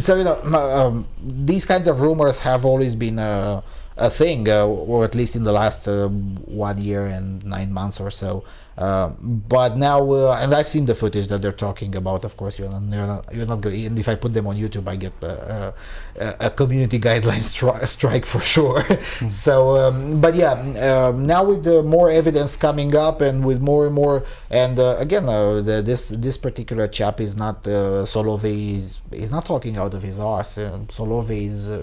So these kinds of rumors have always been a thing, or at least in the last 1 year and 9 months or so. But now, and I've seen the footage that they're talking about. Of course, you're not going. And if I put them on YouTube, I get a community guideline strike for sure. So, but yeah, now with more evidence coming up, and with more and more, and again, this particular chap is not Solovey. Is not talking out of his arse. Solovey is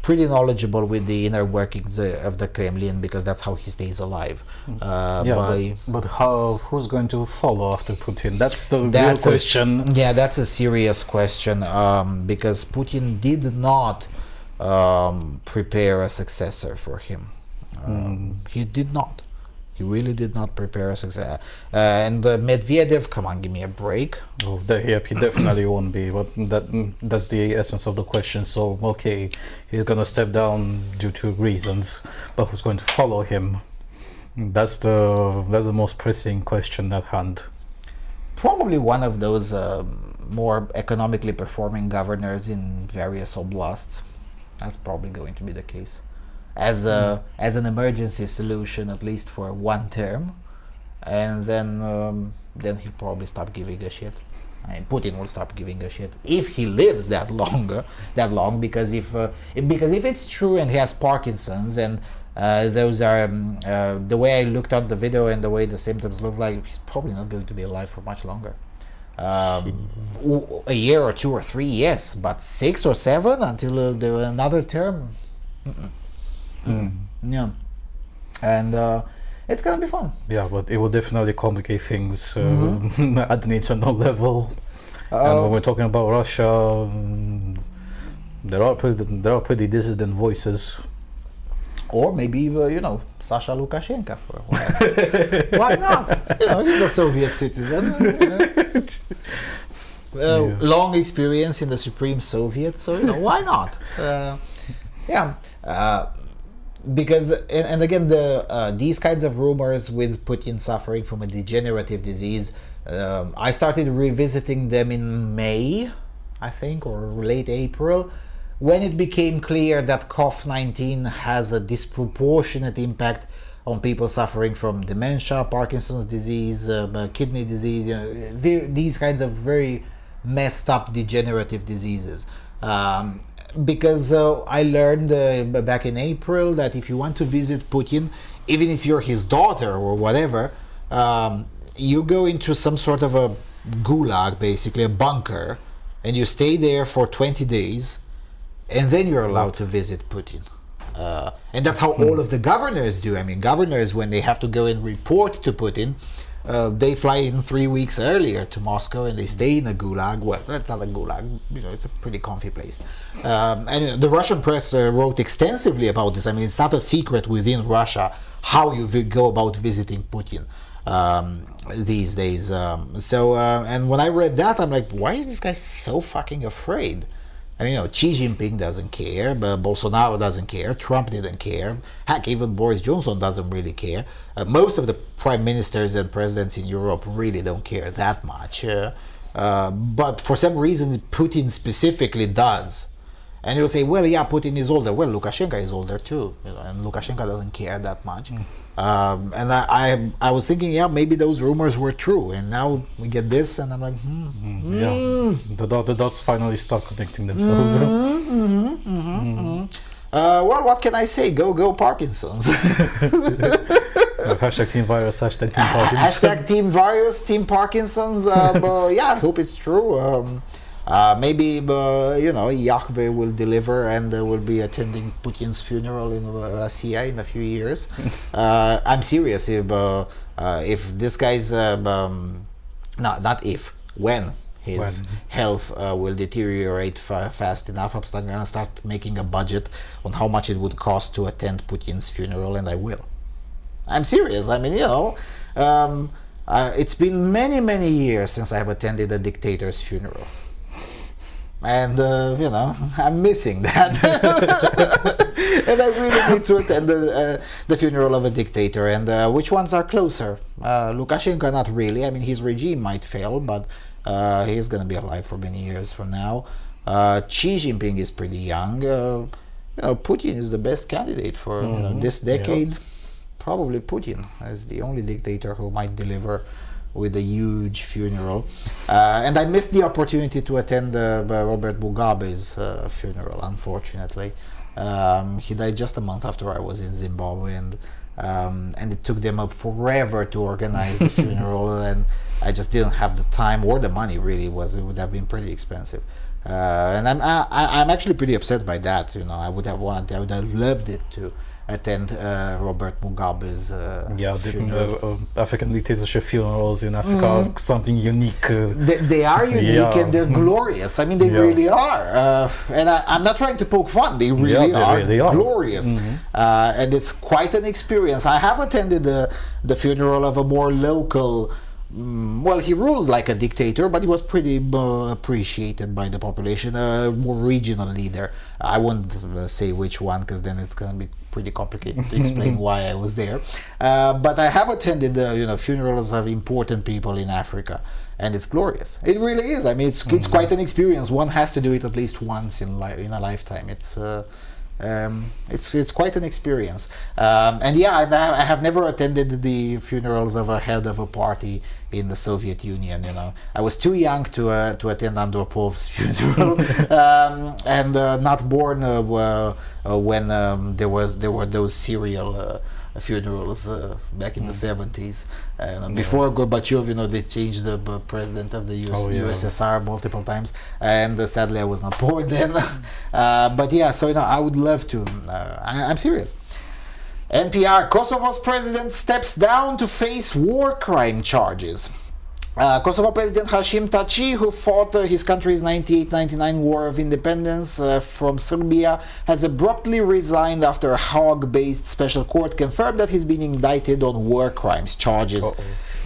pretty knowledgeable with the inner workings of the Kremlin, because that's how he stays alive. But who's going to follow after Putin? That's the real question. Yeah, that's a serious question, because Putin did not prepare a successor for him. He did not. He really did not prepare a successor. And Medvedev, come on, give me a break. Oh, he definitely won't be. But that's the essence of the question. So, okay, he's going to step down due to reasons, but who's going to follow him? That's the most pressing question at hand. Probably one of those more economically performing governors in various oblasts. That's probably going to be the case. As an emergency solution, at least for one term, and then he'll probably stop giving a shit. Putin will stop giving a shit if he lives that long. Because if it's true and he has Parkinson's, and those are the way I looked at the video and the way the symptoms look like, he's probably not going to be alive for much longer. A year or 2 or 3, yes, but 6 or 7 until another term. Yeah, and it's gonna be fun. Yeah, but it will definitely complicate things at the international level. And when we're talking about Russia, there are pretty dissident voices. Or maybe Sasha Lukashenko for a while. Why not? He's a Soviet citizen. Long experience in the Supreme Soviet, so why not? Because and again, these kinds of rumors with Putin suffering from a degenerative disease, I started revisiting them in May, I think, or late April, when it became clear that COVID-19 has a disproportionate impact on people suffering from dementia, Parkinson's disease, kidney disease, these kinds of very messed up degenerative diseases. Because I learned back in April that if you want to visit Putin, even if you're his daughter or whatever, you go into some sort of a gulag, basically a bunker, and you stay there for 20 days, and then you're allowed to visit Putin. And that's how all of the governors do. I mean, governors, when they have to go and report to Putin, they fly in 3 weeks earlier to Moscow, and they stay in a gulag. Well, that's not a gulag, it's a pretty comfy place. And the Russian press wrote extensively about this. I mean, it's not a secret within Russia how you go about visiting Putin these days. And when I read that, I'm like, why is this guy so fucking afraid? I mean, Xi Jinping doesn't care, but Bolsonaro doesn't care, Trump didn't care, heck, even Boris Johnson doesn't really care. Most of the prime ministers and presidents in Europe really don't care that much. But for some reason, Putin specifically does. And you'll say, well, yeah, Putin is older. Well, Lukashenko is older too, and Lukashenko doesn't care that much. And I was thinking, yeah, maybe those rumors were true, and now we get this, and I'm like, The dots finally start connecting themselves. Well, what can I say? Go Parkinson's. Hashtag Team Virus, hashtag Team Parkinson's. Hashtag Team Virus, Team Parkinson's. But yeah, I hope it's true. Maybe Yahweh will deliver, and will be attending Putin's funeral in Russia in a few years. I'm serious. If this guy's when his health will deteriorate fast enough, I'm gonna start making a budget on how much it would cost to attend Putin's funeral, and I will. I'm serious. I mean, it's been many years since I have attended a dictator's funeral. And I'm missing that. And I really need to attend the funeral of a dictator. And which ones are closer? Lukashenko, not really. I mean, his regime might fail, but he's going to be alive for many years from now. Xi Jinping is pretty young. Putin is the best candidate for this decade. Probably Putin is the only dictator who might deliver with a huge funeral. And I missed the opportunity to attend Robert Mugabe's funeral, unfortunately. He died just a month after I was in Zimbabwe, and it took them forever to organize the funeral, and I just didn't have the time or the money. Really, it would have been pretty expensive. And I'm actually pretty upset by that. I would have loved it to attend Robert Mugabe's funeral. African dictatorship funerals in Africa are something unique. They are unique, and they're glorious. I mean, they really are. And I'm not trying to poke fun. They really are glorious. And it's quite an experience. I have attended the funeral of a more local. Well, he ruled like a dictator, but he was pretty appreciated by the population. A more regional leader. I won't say which one, because then it's going to be pretty complicated to explain why I was there. But I have attended funerals of important people in Africa, and it's glorious. It really is. I mean, it's quite an experience. One has to do it at least once in a lifetime. It's quite an experience. And yeah, I have never attended the funerals of a head of a party in the Soviet Union. I was too young to attend Andropov's funeral, and not born when there were those serial funerals back in the 70s. Before Gorbachev, they changed the president of the USSR multiple times, and sadly I was not born then. But yeah, so I would love to. I'm serious. NPR: Kosovo's president steps down to face war crime charges. Kosovo President Hashim Thaçi, who fought his country's 98-99 War of Independence from Serbia, has abruptly resigned after a Hague-based special court confirmed that he's been indicted on war crimes charges.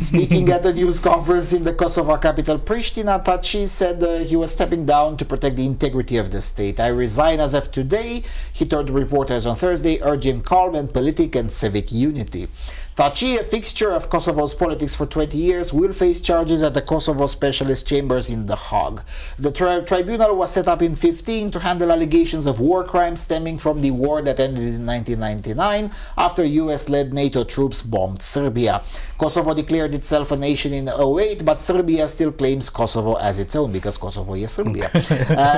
Speaking at a news conference in the Kosovo capital Pristina, Thaçi said he was stepping down to protect the integrity of the state. "I resign as of today," he told reporters on Thursday, urging calm and political and civic unity. Thaçi, a fixture of Kosovo's politics for 20 years, will face charges at the Kosovo Specialist Chambers in The Hague. The tribunal was set up in 2015 to handle allegations of war crimes stemming from the war that ended in 1999 after US-led NATO troops bombed Serbia. Kosovo declared itself a nation in 2008, but Serbia still claims Kosovo as its own because Kosovo is Serbia.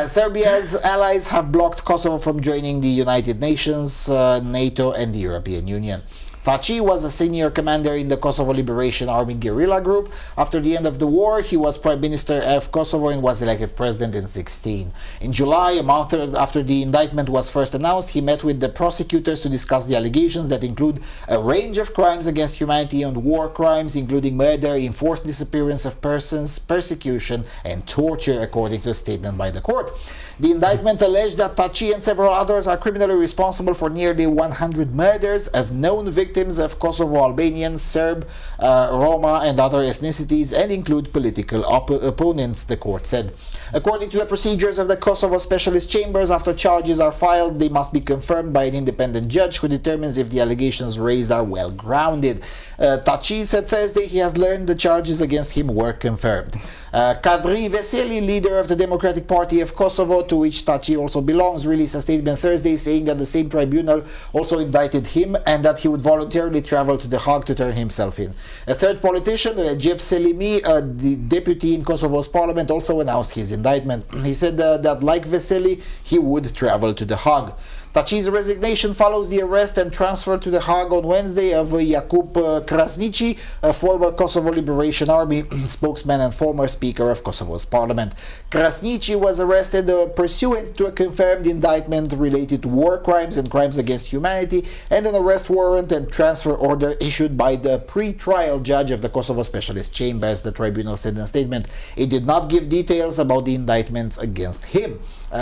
Serbia's allies have blocked Kosovo from joining the United Nations, NATO, and the European Union. Thaçi was a senior commander in the Kosovo Liberation Army guerrilla group. After the end of the war, he was Prime Minister of Kosovo and was elected president in 2016. In July, a month after the indictment was first announced, he met with the prosecutors to discuss the allegations that include a range of crimes against humanity and war crimes, including murder, enforced disappearance of persons, persecution, and torture, according to a statement by the court. The indictment alleged that Thaçi and several others are criminally responsible for nearly 100 murders of known victims of Kosovo Albanians, Serb, Roma, and other ethnicities, and include political opponents, the court said. According to the procedures of the Kosovo Specialist Chambers, after charges are filed, they must be confirmed by an independent judge who determines if the allegations raised are well grounded. Thaçi said Thursday he has learned the charges against him were confirmed. Kadri Veseli, leader of the Democratic Party of Kosovo, to which Thaçi also belongs, released a statement Thursday saying that the same tribunal also indicted him and that he would voluntarily travel to The Hague to turn himself in. A third politician, Jeb Selimi, the deputy in Kosovo's parliament, also announced his indictment. He said that, like Veseli, he would travel to The Hague. Thaçi's resignation follows the arrest and transfer to The Hague on Wednesday of Jakub Krasniqi, a former Kosovo Liberation Army spokesman and former Speaker of Kosovo's parliament. Krasniqi was arrested pursuant to a confirmed indictment related to war crimes and crimes against humanity and an arrest warrant and transfer order issued by the pre-trial judge of the Kosovo Specialist Chambers, the tribunal said in a statement. It did not give details about the indictments against him.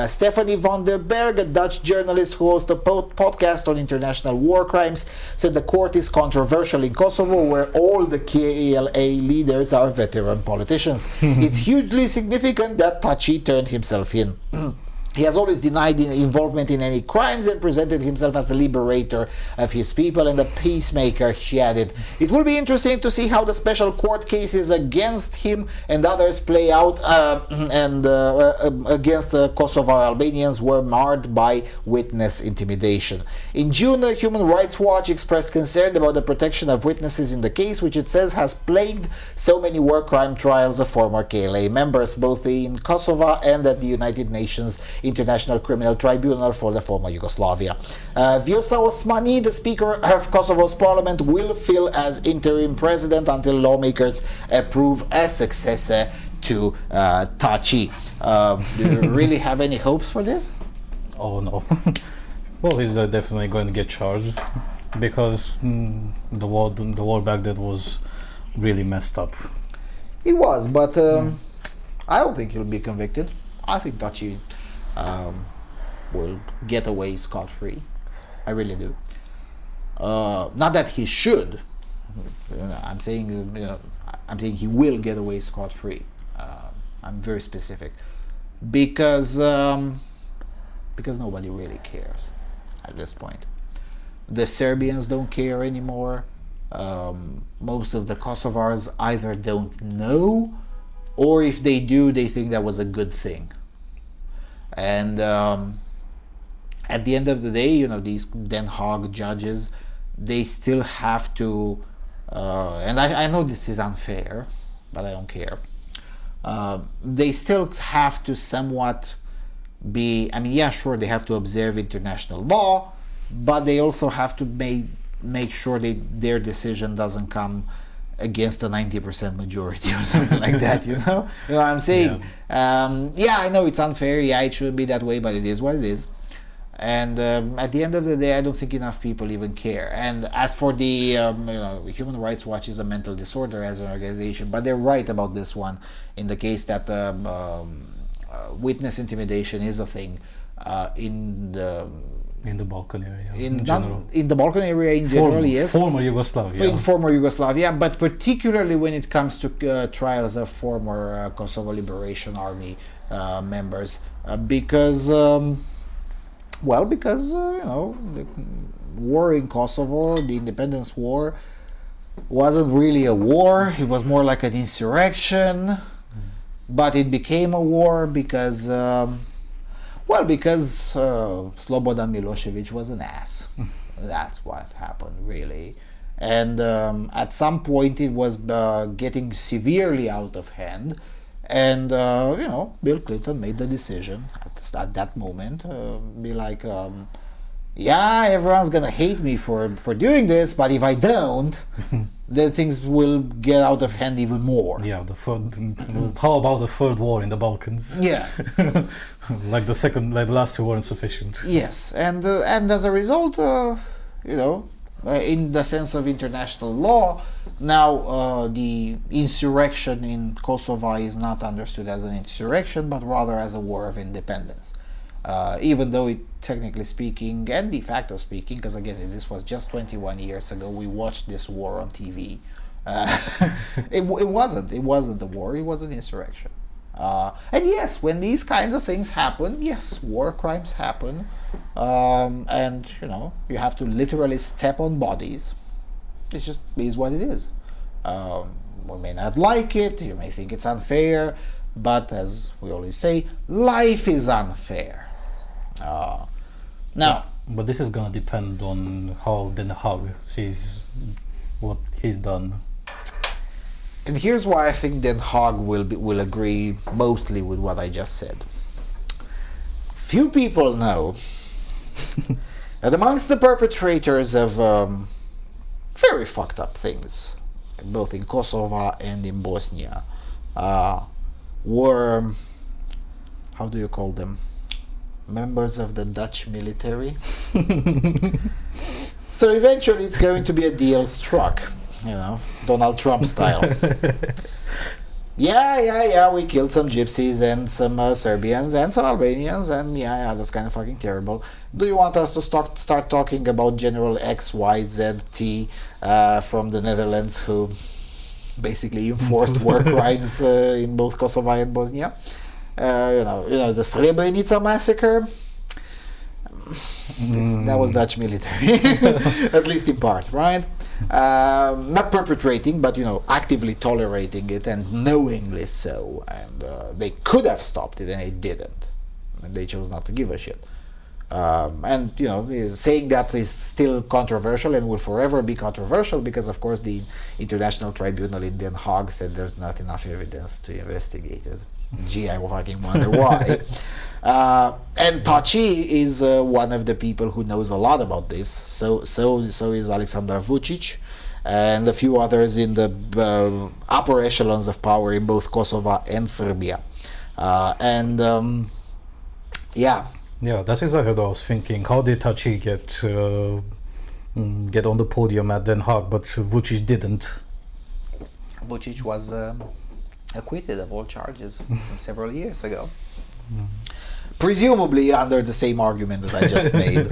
Stephanie van der Berg, a Dutch journalist who hosts a podcast on international war crimes, said the court is controversial in Kosovo, where all the KLA leaders are veteran politicians. It's hugely significant that Thaçi turned himself in. He has always denied involvement in any crimes and presented himself as a liberator of his people and a peacemaker, she added. It will be interesting to see how the special court cases against him and others play out against the Kosovo Albanians were marred by witness intimidation. In June, Human Rights Watch expressed concern about the protection of witnesses in the case, which it says has plagued so many war crime trials of former KLA members, both in Kosovo and at the United Nations International Criminal Tribunal for the former Yugoslavia. Vjosa Osmani, the Speaker of Kosovo's parliament, will fill as interim president until lawmakers approve a successor to Thaçi. Do you really have any hopes for this? Oh no. Well, he's definitely going to get charged because the war back then was really messed up. It was, but I don't think he'll be convicted. I think Thaçi will get away scot-free. I really do. Not that he should. I'm saying he will get away scot-free. I'm very specific because nobody really cares at this point. The Serbians don't care anymore. Most of the Kosovars either don't know, or if they do, they think that was a good thing. And at the end of the day, these Den Haag judges, they still have to, and I know this is unfair, but I don't care. They still have to somewhat be, sure, they have to observe international law, but they also have to make sure that their decision doesn't come against a 90% majority or something like that, you know what I'm saying? Yeah, I know it's unfair, yeah, it shouldn't be that way, but it is what it is. And at the end of the day, I don't think enough people even care. And as for the Human Rights Watch is a mental disorder as an organization, but they're right about this one in the case that witness intimidation is a thing in the Balkan area in general. In the Balkan area in general, yes. Former Yugoslavia. In former Yugoslavia, but particularly when it comes to trials of former Kosovo Liberation Army members, because the war in Kosovo, the independence war, wasn't really a war. It was more like an insurrection, but it became a war because Slobodan Milosevic was an ass. That's what happened, really. And at some point it was getting severely out of hand. And, Bill Clinton made the decision at that moment, be like, yeah, everyone's going to hate me for doing this, but if I don't, then things will get out of hand even more. Yeah, how about the third war in the Balkans? Yeah. like the last two weren't sufficient. Yes, and as a result, in the sense of international law, now the insurrection in Kosovo is not understood as an insurrection, but rather as a war of independence. Even though it, technically speaking and de facto speaking, because again this was just 21 years ago, we watched this war on TV. It wasn't a war, it was an insurrection. And yes, when these kinds of things happen, yes, war crimes happen, and you have to literally step on bodies. It just is what it is. We may not like it, you may think it's unfair, but as we always say, life is unfair. Now, but this is gonna depend on how Den Haag sees what he's done. And here's why I think Den Haag will agree mostly with what I just said. Few people know that amongst the perpetrators of very fucked up things, both in Kosovo and in Bosnia, were, how do you call them? Members of the Dutch military. So eventually it's going to be a deal struck, Donald Trump style. Yeah, we killed some gypsies and some Serbians and some Albanians, and yeah, that's kind of fucking terrible. Do you want us to start talking about General XYZT from the Netherlands, who basically enforced war crimes in both Kosovo and Bosnia? The Srebrenica massacre. That was Dutch military, at least in part, right? Not perpetrating, but actively tolerating it and knowingly so. And they could have stopped it, and they didn't. And they chose not to give a shit. Saying that is still controversial and will forever be controversial because, of course, the International Tribunal in Den Haag said there's not enough evidence to investigate it. Gee, I fucking wonder why. And Taci is one of the people who knows a lot about this. So is Alexander Vucic and a few others in the upper echelons of power in both Kosovo and Serbia. Yeah, that is what I was thinking. How did Taci get on the podium at Den Haag, but Vucic didn't? Vucic was acquitted of all charges several years ago. Presumably under the same argument that I just made.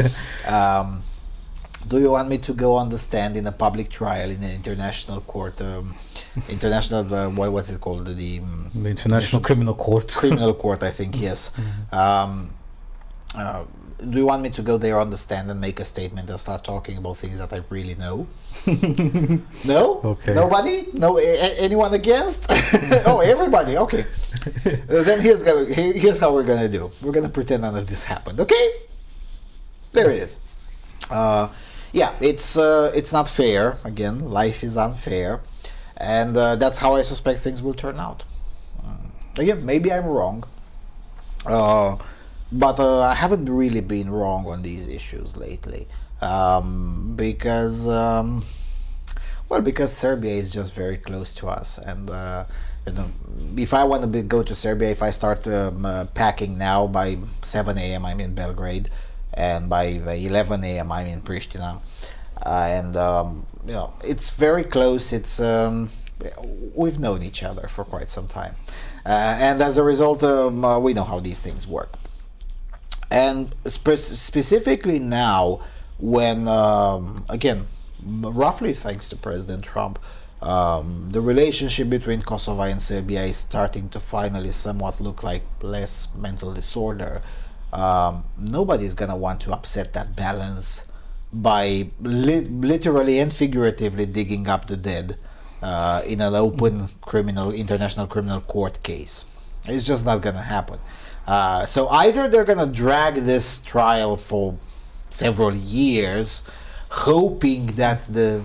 Do you want me to go on the stand in a public trial in an international court? What's it called? The International Criminal Court. Criminal Court, I think, yes. Do you want me to go there on the stand and make a statement and start talking about things that I really know? No? Okay. Nobody? No? Anyone against? Oh, everybody. Okay. Then here's how we're gonna do. We're gonna pretend none of this happened. Okay? There it is. Yeah, it's not fair. Again, life is unfair, and that's how I suspect things will turn out. Again, maybe I'm wrong. but I haven't really been wrong on these issues lately, because well, because Serbia is just very close to us, and you know, if I want to go to Serbia, if I start packing now, by 7 a.m. I'm in Belgrade, and by 11 a.m. I'm in Pristina, and you know, it's very close. It's we've known each other for quite some time, and as a result, we know how these things work. And specifically now, when again, roughly thanks to President Trump, the relationship between Kosovo and Serbia is starting to finally somewhat look like less mental disorder. Nobody's gonna want to upset that balance by literally and figuratively digging up the dead in an open international criminal court case. It's just not gonna happen. So either they're gonna drag this trial for several years, hoping that the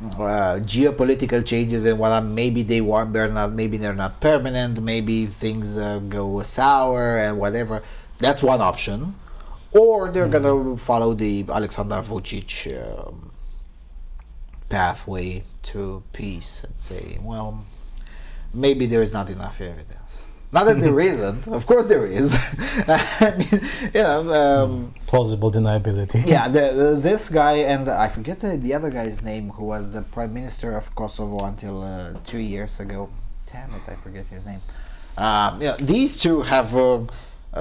geopolitical changes and what maybe they're not permanent, maybe things go sour and whatever. That's one option. Or they're gonna follow the Alexander Vucic pathway to peace and say, well, maybe there is not enough evidence. Not that there isn't. Of course there is. I mean, you know, plausible deniability. Yeah, this guy, and I forget the other guy's name, who was the prime minister of Kosovo until 2 years ago. Damn it, I forget his name. Yeah, these two have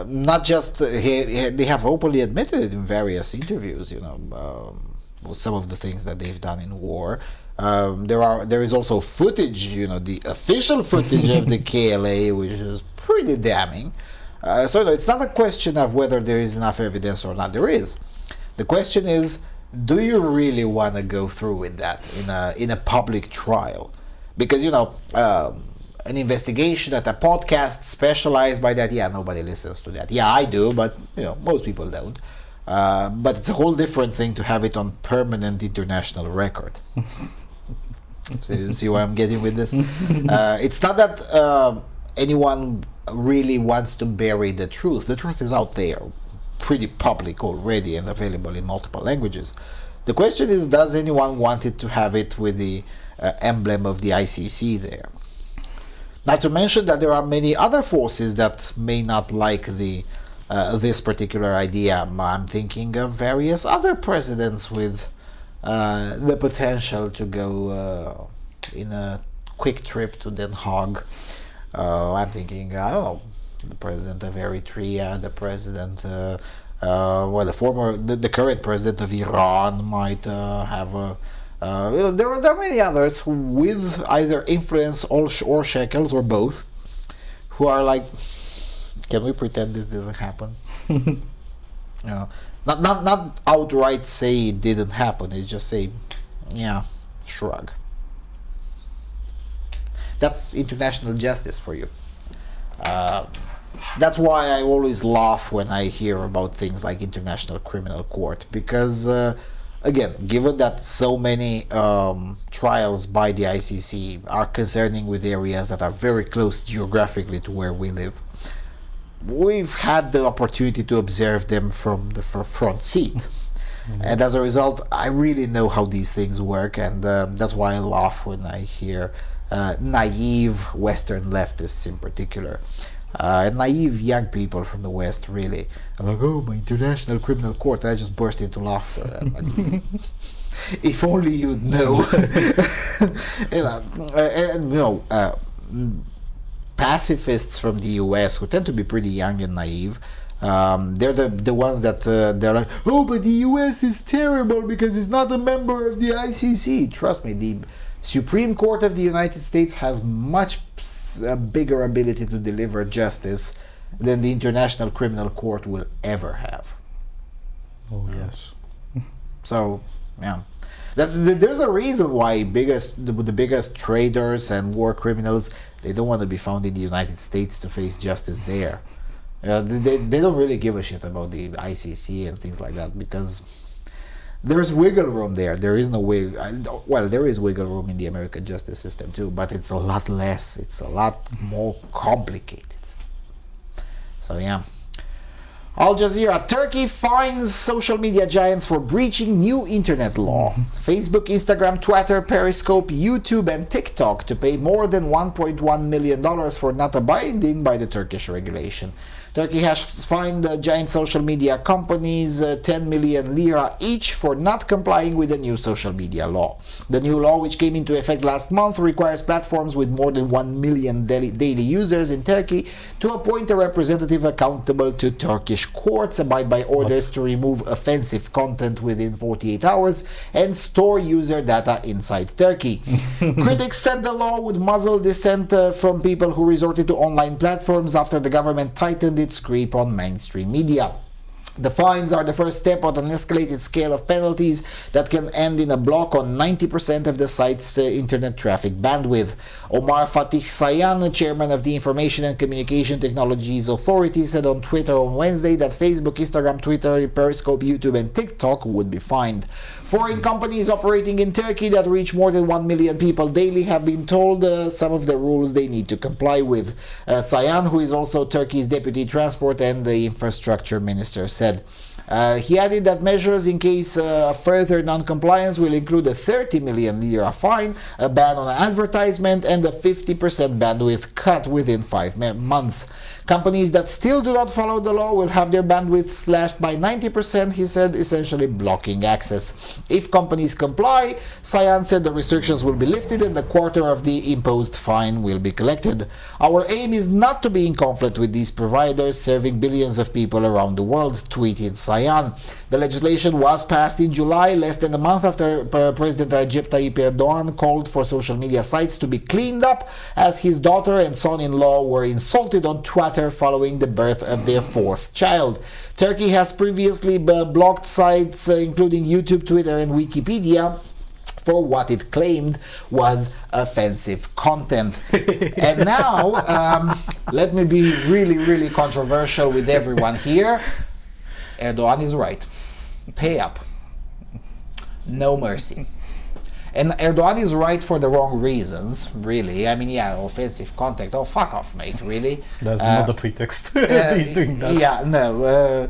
not just they have openly admitted it in various interviews. You know, some of the things that they've done in war. There is also footage, you know, the official footage of the KLA, which is pretty damning. So no, it's not a question of whether there is enough evidence or not. There is. The question is, do you really want to go through with that in a public trial? Because, you know, an investigation at a podcast specialized by that, yeah, nobody listens to that. Yeah, I do, but you know, most people don't. But it's a whole different thing to have it on permanent international record. So you see where I'm getting with this? It's not that anyone really wants to bury the truth. The truth is out there, pretty public already and available in multiple languages. The question is, does anyone want it to have it with the emblem of the ICC there? Not to mention that there are many other forces that may not like this particular idea. I'm thinking of various other presidents with the potential to go in a quick trip to Den Haag. I'm thinking, I don't know, the president of Eritrea, the president, well, the current president of Iran might have a. There are many others with either influence or shekels or both, who are like, can we pretend this doesn't happen? Not outright say it didn't happen. It's just say, yeah, shrug. That's international justice for you. That's why I always laugh when I hear about things like International Criminal Court, because again, given that so many trials by the ICC are concerning with areas that are very close geographically to where we live, we've had the opportunity to observe them from the front seat. And as a result, I really know how these things work, and that's why I laugh when I hear naive Western leftists in particular, naive young people from the West, really, and like, oh, my International Criminal Court. I just burst into laughter. If only you'd know. And you know, pacifists from the US, who tend to be pretty young and naive, they're the ones that they're like, oh, but the US is terrible because it's not a member of the ICC. Trust me, the Supreme Court of the United States has much bigger ability to deliver justice than the International Criminal Court will ever have. Oh, yes. So, yeah. There's a reason why the biggest traders and war criminals, they don't want to be found in the United States to face justice there. They don't really give a shit about the ICC and things like that, because there's wiggle room there. There is no well, there is wiggle room in the American justice system too, but it's a lot less. It's a lot more complicated. So yeah. Al Jazeera, Turkey fines social media giants for breaching new internet law. Facebook, Instagram, Twitter, Periscope, YouTube and TikTok to pay more than $1.1 million for not abiding by the Turkish regulation. Turkey has fined the giant social media companies 10 million lira each for not complying with the new social media law. The new law, which came into effect last month, requires platforms with more than 1 million daily users in Turkey to appoint a representative accountable to Turkish courts, abide by orders to remove offensive content within 48 hours, and store user data inside Turkey. Critics said the law would muzzle dissent from people who resorted to online platforms after the government tightened its grip on mainstream media. The fines are the first step on an escalated scale of penalties that can end in a block on 90% of the site's internet traffic bandwidth. Omar Fatih Sayan, chairman of the Information and Communication Technologies Authority, said on Twitter on Wednesday that Facebook, Instagram, Twitter, Periscope, YouTube and TikTok would be fined. Foreign companies operating in Turkey that reach more than 1 million people daily have been told some of the rules they need to comply with. Sayan, who is also Turkey's deputy transport and the infrastructure minister, said. He added that measures in case further non-compliance will include a 30 million lira fine, a ban on advertisement, and a 50% bandwidth cut within 5 months. Companies that still do not follow the law will have their bandwidth slashed by 90%, he said, essentially blocking access. If companies comply, Sayan said the restrictions will be lifted and a quarter of the imposed fine will be collected. Our aim is not to be in conflict with these providers serving billions of people around the world, tweeted Sayan. The legislation was passed in July, less than a month after President Recep Tayyip Erdogan called for social media sites to be cleaned up as his daughter and son-in-law were insulted on Twitter following the birth of their fourth child. Turkey has previously blocked sites including YouTube, Twitter and Wikipedia for what it claimed was offensive content. And now, let me be really controversial with everyone here. Erdogan is right. Pay up. No mercy. And Erdogan is right for the wrong reasons, really. I mean, yeah, offensive content. Oh, fuck off, mate, really. That's not a pretext. He's doing that. Yeah, no.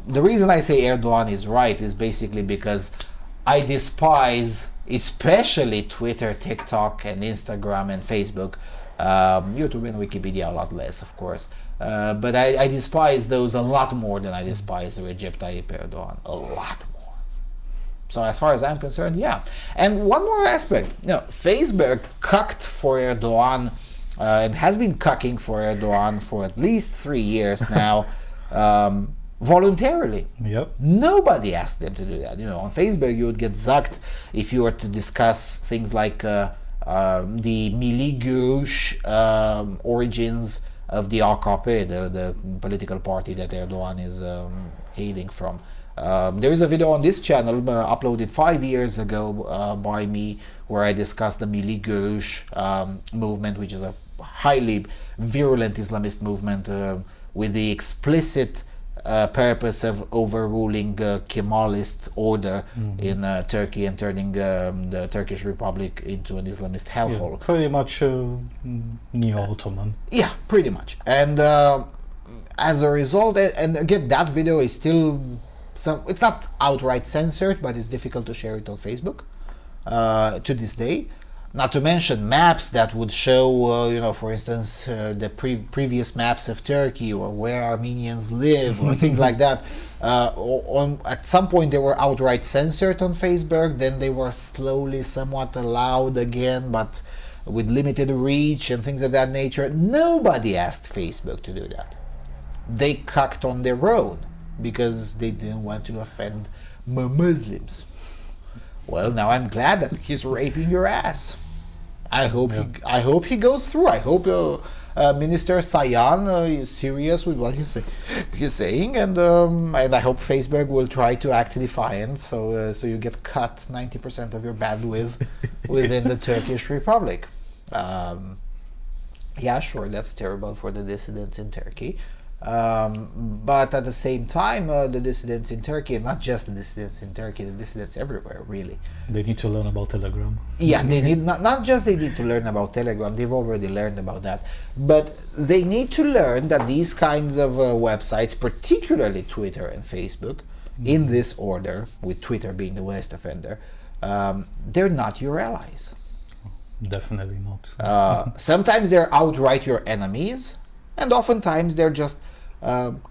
The reason I say Erdogan is right is basically because I despise, especially Twitter, TikTok, and Instagram, and Facebook. YouTube and Wikipedia a lot less, of course. But I despise those a lot more than I despise Recep Tayyip Erdogan. A lot more. So as far as I'm concerned, yeah. And one more aspect. Facebook cucked for Erdogan. It has been cucking for Erdogan for at least 3 years now. Voluntarily. Yep. Nobody asked them to do that. On Facebook you would get zucked if you were to discuss things like the Milli Görüş origins of the AKP, the political party that Erdogan is hailing from. There is a video on this channel uploaded 5 years ago by me where I discussed the Milli Görüş movement, which is a highly virulent Islamist movement with the explicit purpose of overruling Kemalist order in Turkey and turning the Turkish Republic into an Islamist hellhole. Yeah, pretty much neo-Ottoman. Yeah, pretty much. And as a result, and again, that video is still it's not outright censored, but it's difficult to share it on Facebook to this day. Not to mention maps that would show, for instance, the previous maps of Turkey or where Armenians live or things like that. At some point they were outright censored on Facebook, then they were slowly somewhat allowed again, but with limited reach and things of that nature. Nobody asked Facebook to do that. They cucked on their own because they didn't want to offend Muslims. Well, now I'm glad that he's raping your ass. I hope he goes through. I hope Minister Sayan is serious with what he's saying, and I hope Facebook will try to act defiant, so you get cut 90% of your bandwidth within the Turkish Republic. Yeah, sure, that's terrible for the dissidents in Turkey. But at the same time, the dissidents in Turkey, and not just the dissidents in Turkey, the dissidents everywhere, really. They need to learn about Telegram. Yeah, they need not just they need to learn about Telegram, they've already learned about that, but they need to learn that these kinds of websites, particularly Twitter and Facebook, in this order, with Twitter being the worst offender, they're not your allies. Definitely not. Sometimes they're outright your enemies, and oftentimes they're just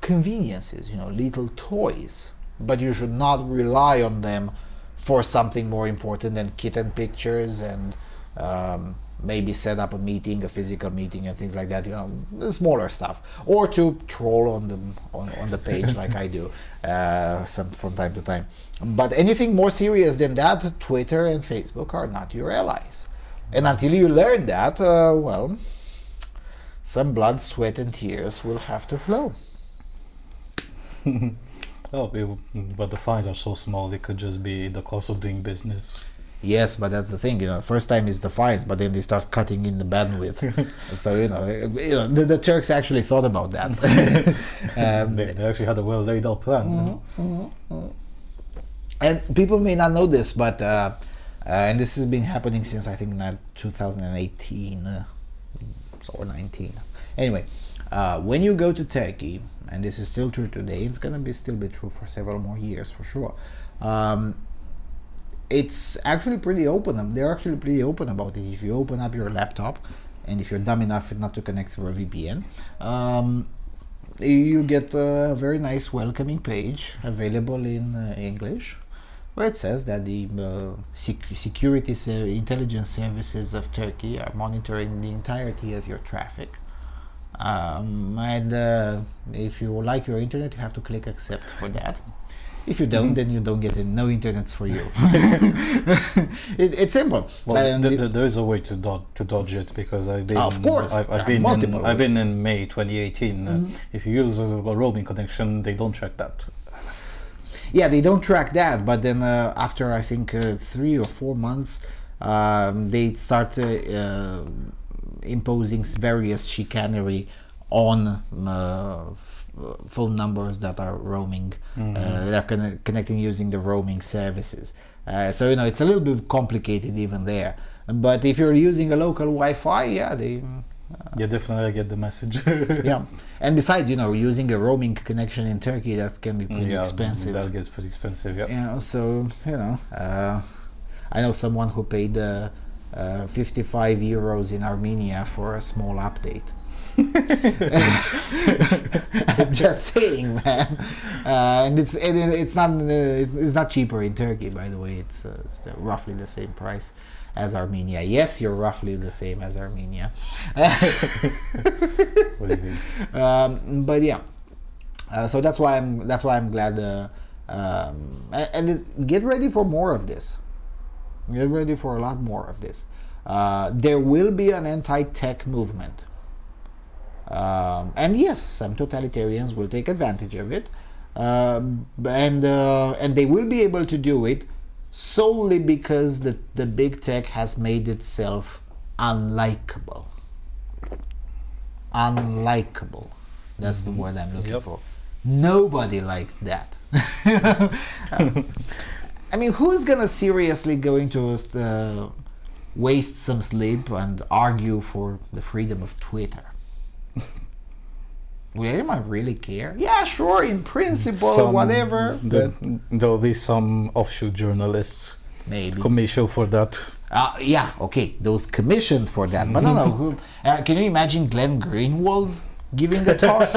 conveniences, little toys. But you should not rely on them for something more important than kitten pictures and maybe set up a physical meeting and things like that, the smaller stuff, or to troll on the page like I do from time to time. But anything more serious than that, Twitter and Facebook are not your allies. And until you learn that, well, some blood, sweat and tears will have to flow. But the fines are so small, they could just be the cost of doing business. Yes, but that's the thing, first time is the fines, but then they start cutting in the bandwidth. So, the Turks actually thought about that. They actually had a well laid out plan. And people may not know this, but, and this has been happening since I think 2018 or 19. Anyway, when you go to Turkey, and this is still true today, it's going to still be true for several more years for sure. It's actually pretty open. They're actually pretty open about it. If you open up your laptop, and if you're dumb enough not to connect through a VPN, you get a very nice welcoming page available in English, where it says that the security intelligence services of Turkey are monitoring the entirety of your traffic. And if you like your internet, you have to click accept for that. If you don't, then you don't get it. No internet's for you. It's simple. Well, there is a way to dodge it, because I've been. Of course, I've been in May 2018. If you use a roaming connection, they don't track that. Yeah, they don't track that. But then after I think 3 or 4 months, they start imposing various chicanery on phone numbers that are roaming, that are connecting using the roaming services. So it's a little bit complicated even there. But if you're using a local Wi-Fi, you definitely get the message. Yeah, and besides, using a roaming connection in Turkey, that can be pretty expensive. That gets pretty expensive. Yeah. So I know someone who paid 55 euros in Armenia for a small update. I'm just saying, man. And it's not cheaper in Turkey, by the way. It's roughly the same price as Armenia. Yes, you're roughly the same as Armenia. What do you mean? But yeah, so that's why I'm glad. And get ready for more of this. Get ready for a lot more of this. There will be an anti-tech movement. And yes, some totalitarians will take advantage of it, and they will be able to do it solely because the big tech has made itself unlikable. Unlikable. That's the word I'm looking for. Nobody liked that. I mean, who's gonna seriously going to waste some sleep and argue for the freedom of Twitter? Will anyone really care? Yeah, sure, in principle, whatever. There'll be some offshoot journalists Maybe commissioned for that. Yeah, okay, those commissioned for that. But no. Can you imagine Glenn Greenwald giving a toss?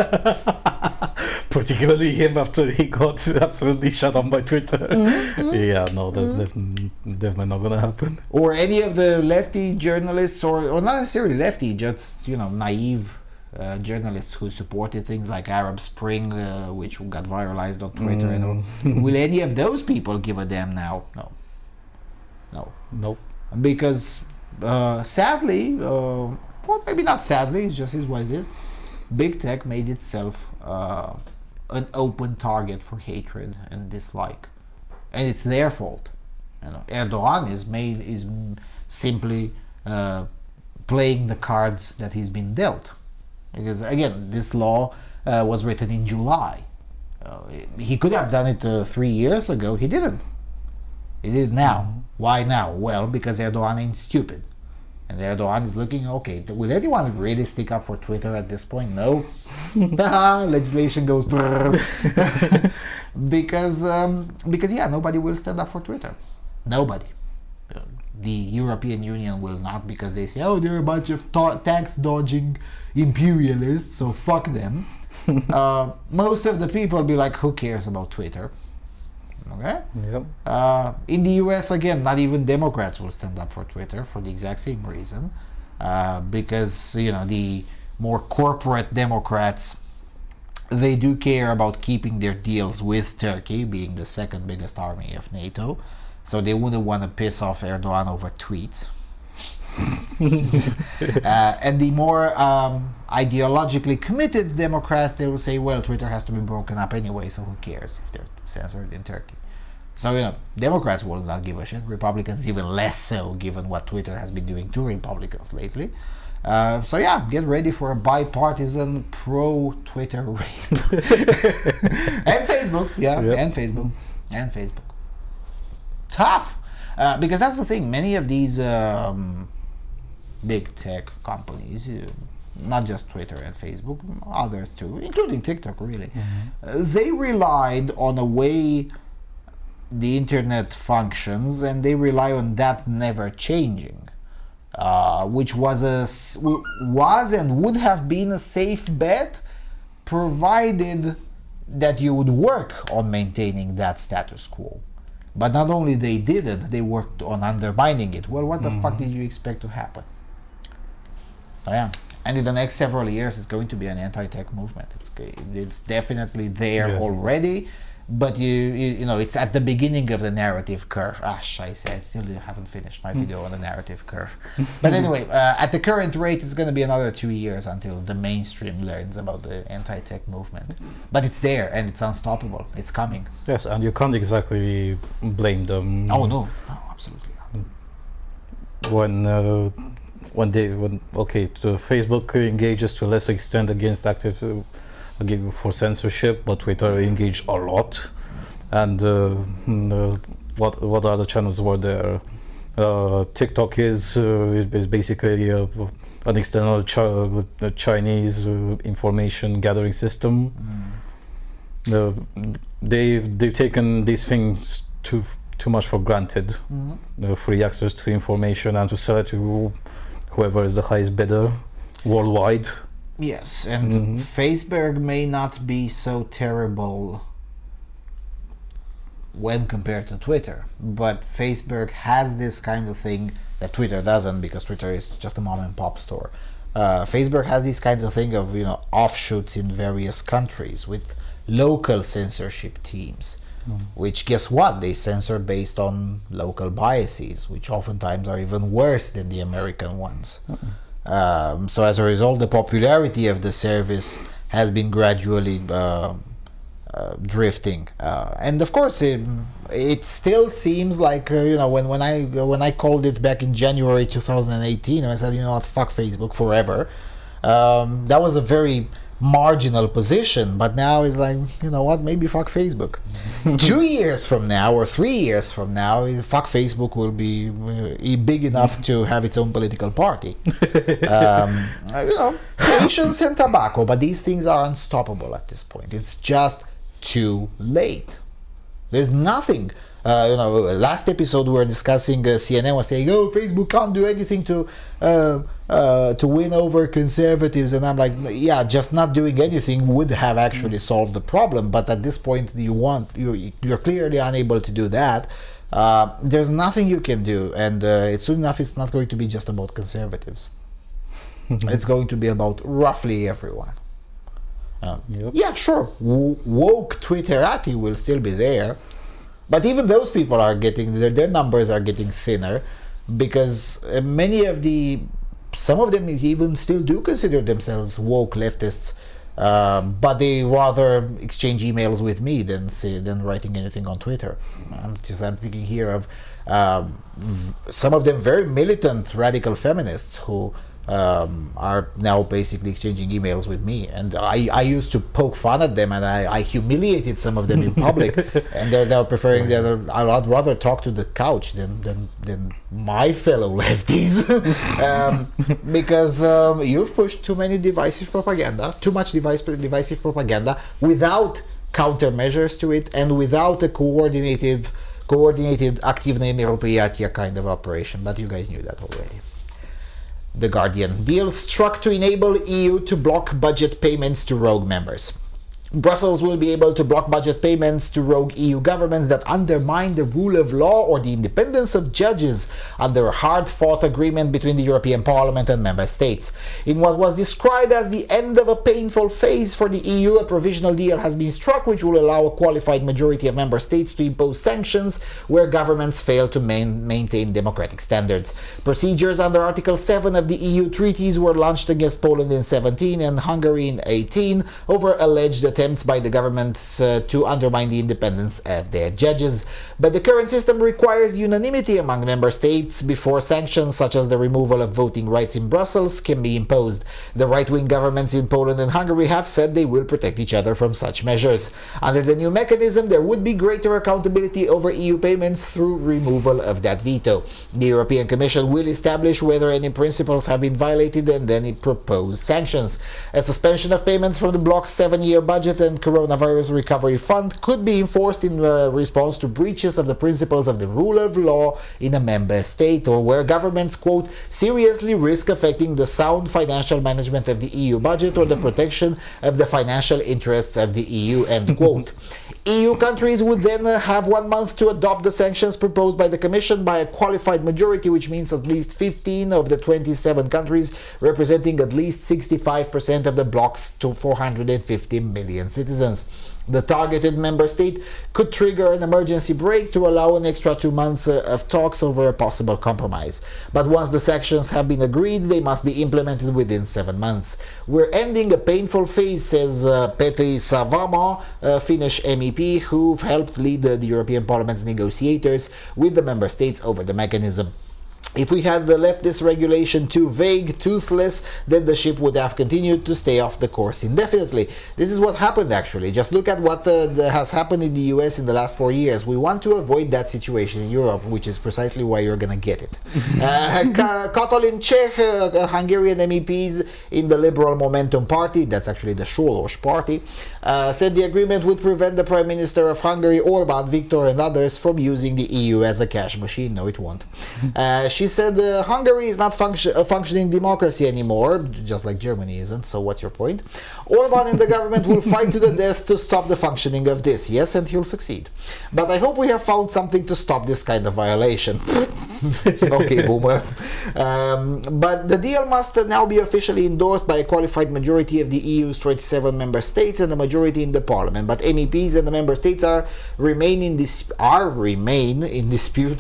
Particularly him after he got absolutely shut down by Twitter. Yeah, no, that's definitely not gonna happen. Or any of the lefty journalists, or not necessarily lefty, just naive journalists who supported things like Arab Spring, which got viralized on Twitter. And all. Will any of those people give a damn now? No. Nope. Because sadly, or maybe not sadly, it just is what it is. Big tech made itself an open target for hatred and dislike, and it's their fault. Erdogan is simply playing the cards that he's been dealt, because again, this law was written in July. He could have done it 3 years ago. He didn't. He did it now. Why now? Well, because Erdogan ain't stupid. And Erdogan is looking, okay, will anyone really stick up for Twitter at this point? No. Legislation goes because yeah, nobody will stand up for Twitter. Nobody. The European Union will not, because they say, oh, they're a bunch of tax dodging imperialists, so fuck them. Most of the people will be like, who cares about Twitter? Okay. Yep. In the US, again, not even Democrats will stand up for Twitter for the exact same reason, because the more corporate Democrats, they do care about keeping their deals with Turkey, being the second biggest army of NATO, so they wouldn't want to piss off Erdogan over tweets. And the more ideologically committed Democrats, they will say, well, Twitter has to be broken up anyway, so who cares if they're censored in Turkey? So, Democrats will not give a shit. Republicans even less so, given what Twitter has been doing to Republicans lately. So yeah, get ready for a bipartisan pro-Twitter rape. And Facebook, and Facebook. Tough. Because that's the thing, many of these big tech companies, not just Twitter and Facebook, others too, including TikTok really, they relied on a way the internet functions, and they rely on that never changing, which was and would have been a safe bet, provided that you would work on maintaining that status quo. But not only they didn't, they worked on undermining it. Well, what the fuck did you expect to happen? Oh, yeah. And in the next several years, it's going to be an anti-tech movement. It's definitely there already. But it's at the beginning of the narrative curve. I still haven't finished my video on the narrative curve. But anyway, at the current rate, it's going to be another 2 years until the mainstream learns about the anti-tech movement. But it's there, and it's unstoppable. It's coming. Yes, and you can't exactly blame them. Oh no, absolutely not. When Facebook engages to a lesser extent against for censorship, but Twitter engaged a lot. And what other channels were there? TikTok is basically an external Chinese information gathering system. They've taken these things too much for granted. Free access to information, and to sell it to whoever is the highest bidder worldwide. Yes, and Facebook may not be so terrible when compared to Twitter, but Facebook has this kind of thing that Twitter doesn't, because Twitter is just a mom and pop store. Facebook has these kinds of thing of offshoots in various countries with local censorship teams, which, guess what, they censor based on local biases, which oftentimes are even worse than the American ones. So as a result, the popularity of the service has been gradually drifting, and of course it still seems like when I called it back in January 2018, I said, what, fuck Facebook forever. That was a very marginal position, but now it's like, what, maybe fuck Facebook. 2 years from now or 3 years from now, fuck Facebook will be big enough to have its own political party. Patience and tobacco, but these things are unstoppable at this point. It's just too late. There's nothing. Last episode we were discussing, CNN was saying, oh, Facebook can't do anything to win over conservatives, and I'm like, yeah, just not doing anything would have actually solved the problem, but at this point you're clearly unable to do that. There's nothing you can do, and soon enough it's not going to be just about conservatives. It's going to be about roughly everyone. Yeah, sure, woke Twitterati will still be there, but even those people are getting, their numbers are getting thinner, because some of them even still do consider themselves woke leftists, but they rather exchange emails with me than writing anything on Twitter. I'm thinking here of some of them very militant radical feminists who are now basically exchanging emails with me, and I used to poke fun at them, and I humiliated some of them in public, and they're now preferring that I'd rather talk to the couch than my fellow lefties, because you've pushed too many divisive propaganda, too much divisive propaganda without countermeasures to it, and without a coordinated activna meropриятия kind of operation. But you guys knew that already. The Guardian. Deal struck to enable EU to block budget payments to rogue members. Brussels will be able to block budget payments to rogue EU governments that undermine the rule of law or the independence of judges under a hard-fought agreement between the European Parliament and member states. In what was described as the end of a painful phase for the EU, a provisional deal has been struck which will allow a qualified majority of member states to impose sanctions where governments fail to maintain democratic standards. Procedures under Article 7 of the EU treaties were launched against Poland in 2017 and Hungary in 2018 over alleged attempts by the governments to undermine the independence of their judges. But the current system requires unanimity among member states before sanctions such as the removal of voting rights in Brussels can be imposed. The right-wing governments in Poland and Hungary have said they will protect each other from such measures. Under the new mechanism, there would be greater accountability over EU payments through removal of that veto. The European Commission will establish whether any principles have been violated and then propose sanctions. A suspension of payments from the bloc's 7-year budget and coronavirus recovery fund could be enforced in response to breaches of the principles of the rule of law in a member state, or where governments, quote, seriously risk affecting the sound financial management of the EU budget or the protection of the financial interests of the EU, end quote. EU countries would then have 1 month to adopt the sanctions proposed by the Commission by a qualified majority, which means at least 15 of the 27 countries, representing at least 65% of the bloc's 450 million citizens. The targeted member state could trigger an emergency break to allow an extra 2 months of talks over a possible compromise. But once the sanctions have been agreed, they must be implemented within 7 months. We're ending a painful phase, says Petri Sarvamaa, a Finnish MEP who helped lead the European Parliament's negotiators with the member states over the mechanism. If we had left this regulation too vague, toothless, then the ship would have continued to stay off the course indefinitely. This is what happened, actually. Just look at what has happened in the US in the last 4 years. We want to avoid that situation in Europe, which is precisely why you're going to get it. Katalin Czech, Hungarian MEPs in the Liberal Momentum Party, that's actually the Soros party, said the agreement would prevent the Prime Minister of Hungary, Orbán Viktor, and others from using the EU as a cash machine. No, it won't. She said Hungary is not a functioning democracy anymore, just like Germany isn't, so what's your point? Orbán and the government will fight to the death to stop the functioning of this, yes, and he'll succeed. But I hope we have found something to stop this kind of violation. Okay, boomer. But the deal must now be officially endorsed by a qualified majority of the EU's 27 member states and a majority in the parliament. But MEPs and the member states remain in dispute,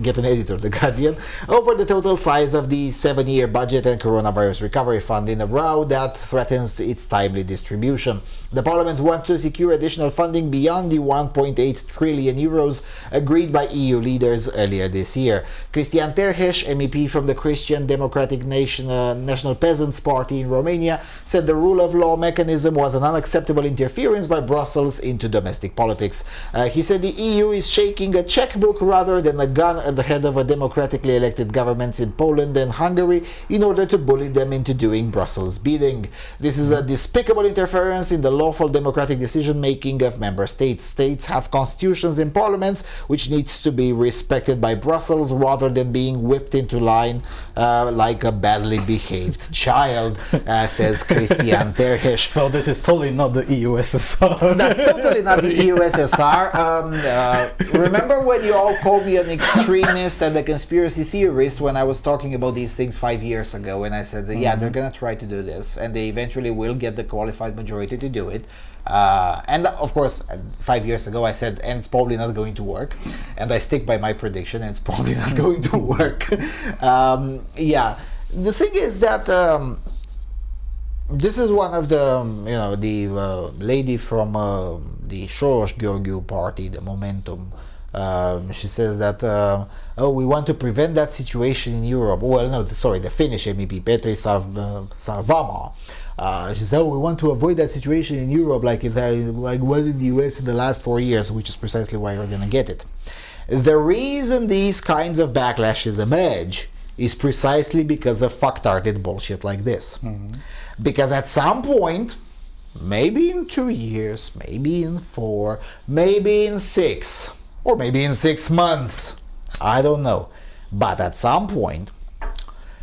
get an editor, The Guardian, over the total size of the 7-year budget and coronavirus recovery fund in a row that threatens its timely distribution. The parliament wants to secure additional funding beyond the 1.8 trillion euros agreed by EU leaders earlier this year. Cristian Terhes, MEP from the Christian Democratic National Peasants Party in Romania, said the rule of law mechanism was an unacceptable interference by Brussels into domestic politics. He said the EU is shaking a checkbook rather than a gun at the head of a democratically elected governments in Poland and Hungary in order to bully them into doing Brussels' bidding. This is a despicable interference in the lawful democratic decision-making of member states. States have constitutions and parliaments which needs to be respected by Brussels rather than being whipped into line like a badly behaved child, says Cristian Terhes. So this is totally not the EU-SSR. That's totally not the EU-SSR. Remember when you all called me an extremist and a conspiracy theorist when I was talking about these things 5 years ago, and I said that, yeah, they're gonna try to do this and they eventually will get the qualified majority to do it, and of course 5 years ago I said, and it's probably not going to work, and I stick by my prediction, and it's probably not going to work. Yeah, the thing is that this is one of the, the lady from the Soros Gheorghiu party, the Momentum She says that, we want to prevent that situation in Europe. Well, no, sorry, the Finnish MEP, Petri Sarvamaa. She said, we want to avoid that situation in Europe like it was in the US in the last 4 years, which is precisely why we're going to get it. The reason these kinds of backlashes emerge is precisely because of fucktarded bullshit like this. Because at some point, maybe in 2 years, maybe in 4, maybe in 6, or maybe in 6 months, I don't know. But at some point,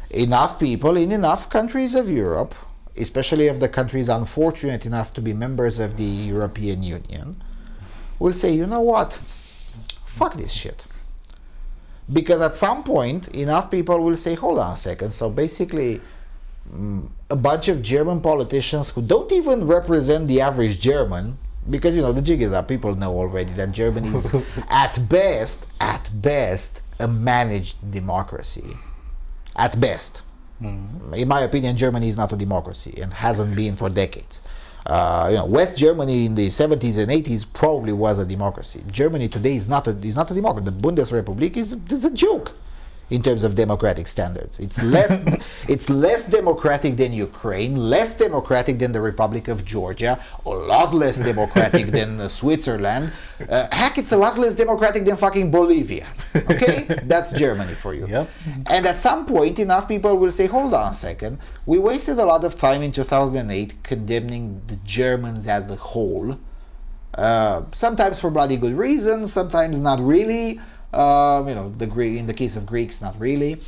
enough people in enough countries of Europe, especially of the countries unfortunate enough to be members of the European Union, will say, you know what, fuck this shit. Because at some point, enough people will say, hold on a second, so basically a bunch of German politicians who don't even represent the average German, because, you know, the jig is up, people know already that Germany is at best, a managed democracy. At best. In my opinion, Germany is not a democracy and hasn't been for decades. West Germany in the 70s and 80s probably was a democracy. Germany today is not a democracy. The Bundesrepublik is a joke in terms of democratic standards. It's less democratic than Ukraine, less democratic than the Republic of Georgia, a lot less democratic than Switzerland. Heck, it's a lot less democratic than fucking Bolivia. Okay? That's Germany for you. Yep. And at some point, enough people will say, hold on a second, we wasted a lot of time in 2008 condemning the Germans as a whole. Sometimes for bloody good reasons, sometimes not really. In the case of Greeks, not really.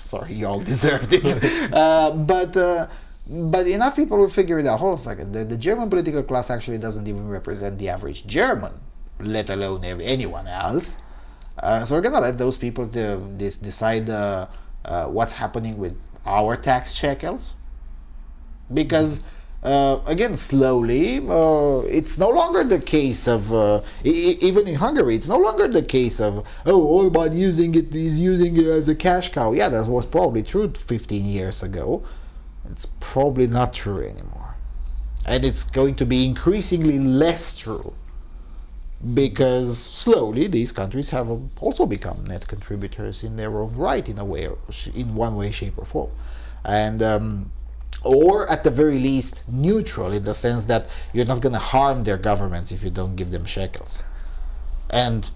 Sorry, you all deserved it. But enough people will figure it out. Hold on a second. The German political class actually doesn't even represent the average German, let alone anyone else. So we're gonna let those people decide what's happening with our tax shekels, because. Again, slowly, it's no longer the case of, even in Hungary, it's no longer the case of, Orban is using it as a cash cow. Yeah, that was probably true 15 years ago. It's probably not true anymore. And it's going to be increasingly less true, because slowly these countries have also become net contributors in their own right, in one way, shape, or form. And or at the very least neutral, in the sense that you're not going to harm their governments if you don't give them shekels. And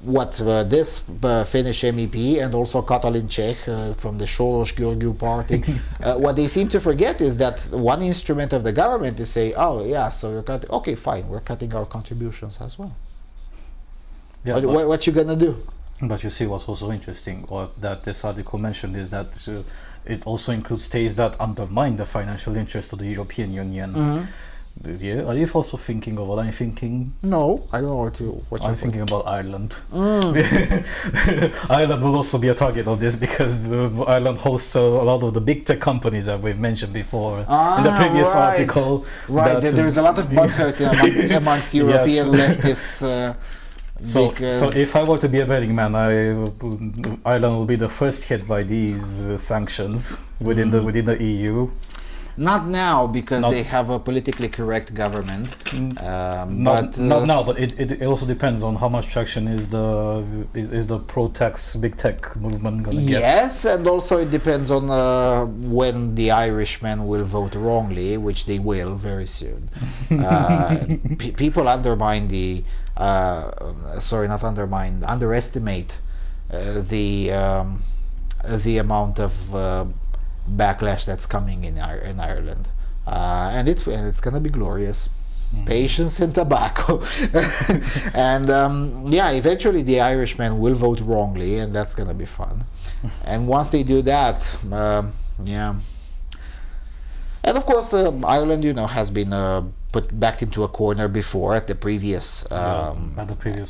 what this Finnish MEP and also Katalin Czech from the Soros György party, what they seem to forget is that one instrument of the government is say, oh yeah, so you're cutting, okay, fine, we're cutting our contributions as well. Yeah, what you gonna do? But you see, what's also interesting, what that this article mentioned, is that it also includes states that undermine the financial interests of the European Union. Are you also thinking of what I'm thinking? No, I don't know what I'm thinking about Ireland. Ireland will also be a target of this, because Ireland hosts a lot of the big tech companies that we've mentioned before in the previous article. Right, there's a lot of butt hurt amongst European leftists. So if I were to be a betting man, Ireland will be the first hit by these sanctions within the EU. Not now, because they have a politically correct government. Not now, but it also depends on how much traction is the pro-tax big tech movement going to get. Yes, and also it depends on when the Irishmen will vote wrongly, which they will very soon. People undermine underestimate the amount of backlash that's coming in Ireland, and it's gonna be glorious. Patience and tobacco. And eventually the Irishmen will vote wrongly, and that's gonna be fun. And once they do that, and of course Ireland, has been put back into a corner before at the previous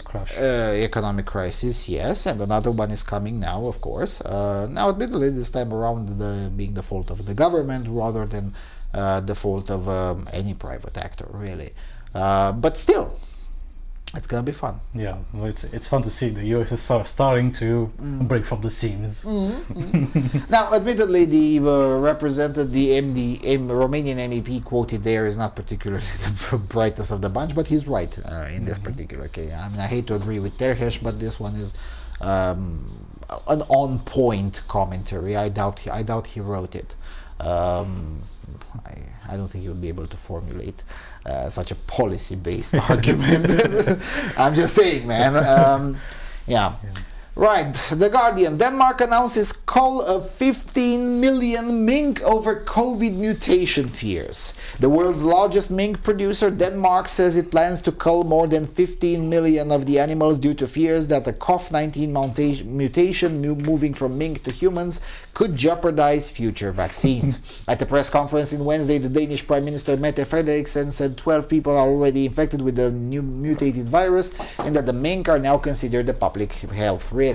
crash, economic crisis. Yes, and another one is coming now, of course. Now, admittedly, this time around, being the fault of the government rather than the fault of any private actor, really. But still, It's gonna be fun. Yeah, well, it's fun to see the USSR starting to break from the seams. Now, admittedly, the Romanian MEP quoted there is not particularly the brightest of the bunch, but he's right in this particular case. I mean, I hate to agree with Terhes, but this one is an on-point commentary. I doubt he wrote it. I don't think he would be able to formulate such a policy-based argument. I'm just saying, man. Yeah. Right, The Guardian. Denmark announces cull of 15 million mink over COVID mutation fears. The world's largest mink producer, Denmark, says it plans to cull more than 15 million of the animals due to fears that the COVID-19 mutation moving from mink to humans could jeopardize future vaccines. At the press conference in Wednesday, the Danish Prime Minister Mette Frederiksen said 12 people are already infected with the new mutated virus and that the mink are now considered a public health risk.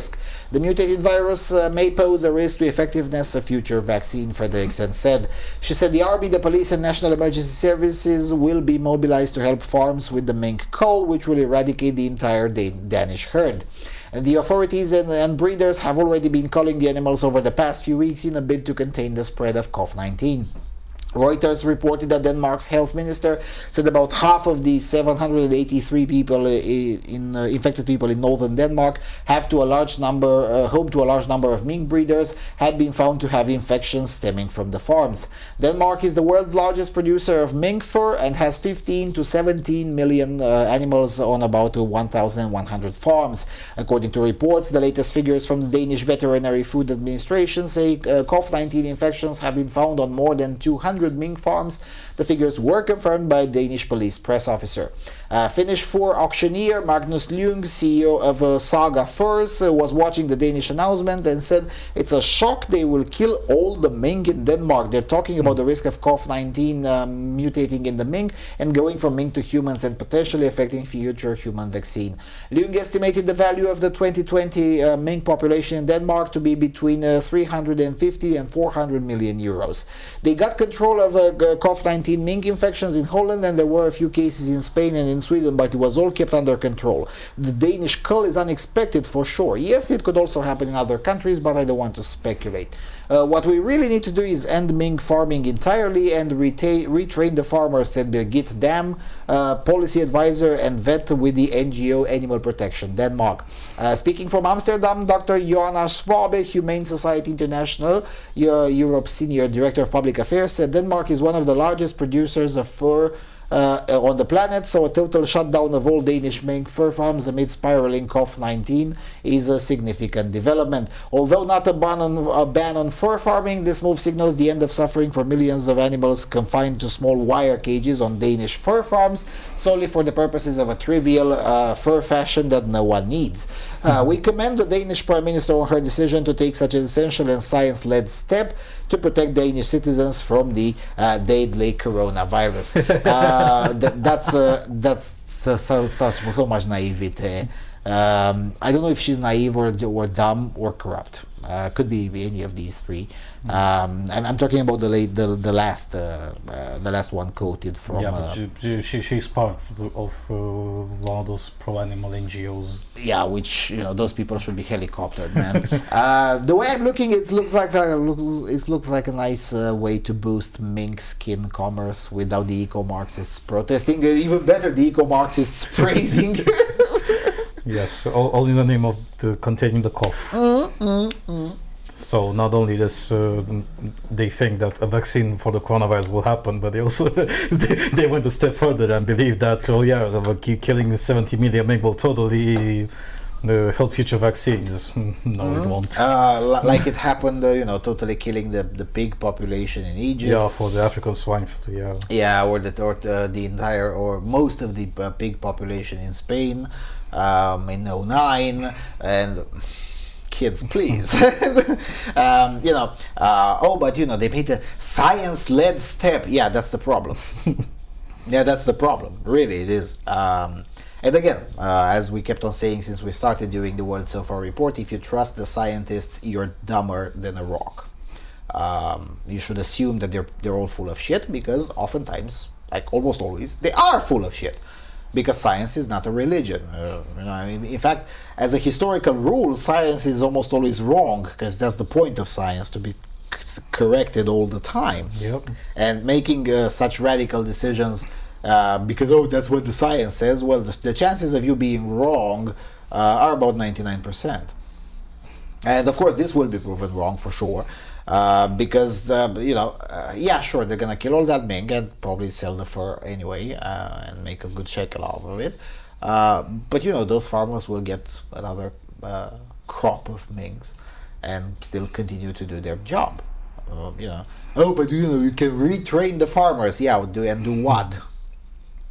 The mutated virus may pose a risk to effectiveness of future vaccine, Frederiksen said. She said the army, the police and national emergency services will be mobilized to help farms with the mink cull, which will eradicate the entire Danish herd. And the authorities and breeders have already been culling the animals over the past few weeks in a bid to contain the spread of COVID-19. Reuters reported that Denmark's health minister said about half of the 783 people infected people in northern Denmark home to a large number of mink breeders had been found to have infections stemming from the farms. Denmark is the world's largest producer of mink fur and has 15 to 17 million animals on about 1,100 farms. According to reports, the latest figures from the Danish Veterinary Food Administration say COVID-19 infections have been found on more than 200 mink farms. The figures were confirmed by a Danish police press officer. Finnish fur auctioneer Magnus Lyung, CEO of Saga Furs, was watching the Danish announcement and said it's a shock they will kill all the mink in Denmark. They're talking about the risk of COVID-19 mutating in the mink and going from mink to humans and potentially affecting future human vaccine. Lyung estimated the value of the 2020 mink population in Denmark to be between 350 and 400 million euros. They got control of COVID-19 mink infections in Holland, and there were a few cases in Spain and in Sweden, but it was all kept under control. The Danish cull is unexpected for sure. Yes, it could also happen in other countries, but I don't want to speculate. What we really need to do is end mink farming entirely and retrain the farmers, said Birgit Dam, policy advisor and vet with the NGO Animal Protection Denmark. Speaking from Amsterdam, Dr. Joanna Schwabe, Humane Society International, Europe's senior director of public affairs, said Denmark is one of the largest producers of fur on the planet, so a total shutdown of all Danish mink fur farms amid spiraling COVID-19 is a significant development. Although not a ban on fur farming, this move signals the end of suffering for millions of animals confined to small wire cages on Danish fur farms solely for the purposes of a trivial fur fashion that no one needs. We commend the Danish Prime Minister on her decision to take such an essential and science-led step to protect Danish citizens from the deadly coronavirus. That's so much naivete. I don't know if she's naive or dumb or corrupt. Could be any of these three. I'm talking about the last one quoted from. Yeah, but she's part of one of those pro-animal NGOs. Yeah, which those people should be helicoptered, man. The way I'm looking, it looks like a nice way to boost mink skin commerce without the eco-Marxists protesting. Even better, the eco-Marxists praising. Yes, all in the name of containing the cough. So not only this, they think that a vaccine for the coronavirus will happen, but they also they went a step further and believe that killing 70 million mink will totally help future vaccines. No, it won't. Like it happened, totally killing the pig population in Egypt. Yeah, for the African swine flu. Yeah. Yeah, or the entire or most of the pig population in Spain in 2009 and. Kids, please. But they made a science-led step. Yeah, that's the problem. Really, it is. And again, as we kept on saying since we started doing the World So Far report, if you trust the scientists, you're dumber than a rock. You should assume that they're all full of shit, because oftentimes, like almost always, they are full of shit. because science is not a religion. In fact, as a historical rule, science is almost always wrong, because that's the point of science, to be corrected all the time. Yep. And making such radical decisions because, oh, that's what the science says, well, the chances of you being wrong are about 99%. And of course, this will be proven wrong for sure. Because yeah, sure, they're gonna kill all that mink and probably sell the fur anyway and make a good shekel out of it. But those farmers will get another crop of minks and still continue to do their job. Oh, but you can retrain the farmers. Yeah, do what?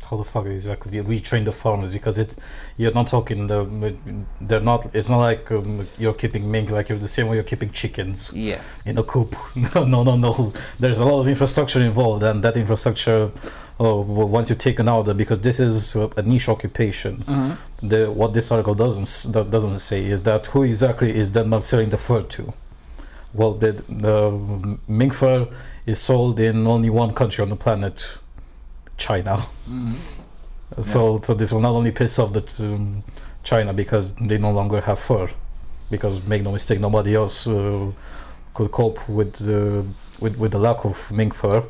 How the fuck exactly you retrain the farmers? Because you're not talking they're not. It's not like you're keeping mink like you're the same way you're keeping chickens. Yeah. In a coop. No. There's a lot of infrastructure involved, and that infrastructure, once you've taken out, because this is a niche occupation. Mm-hmm. What this article doesn't say is that who exactly is Denmark selling the fur to? Well, the mink fur is sold in only one country on the planet. China. Mm-hmm. So this will not only piss off China because they no longer have fur, because make no mistake, nobody else could cope with the lack of mink fur.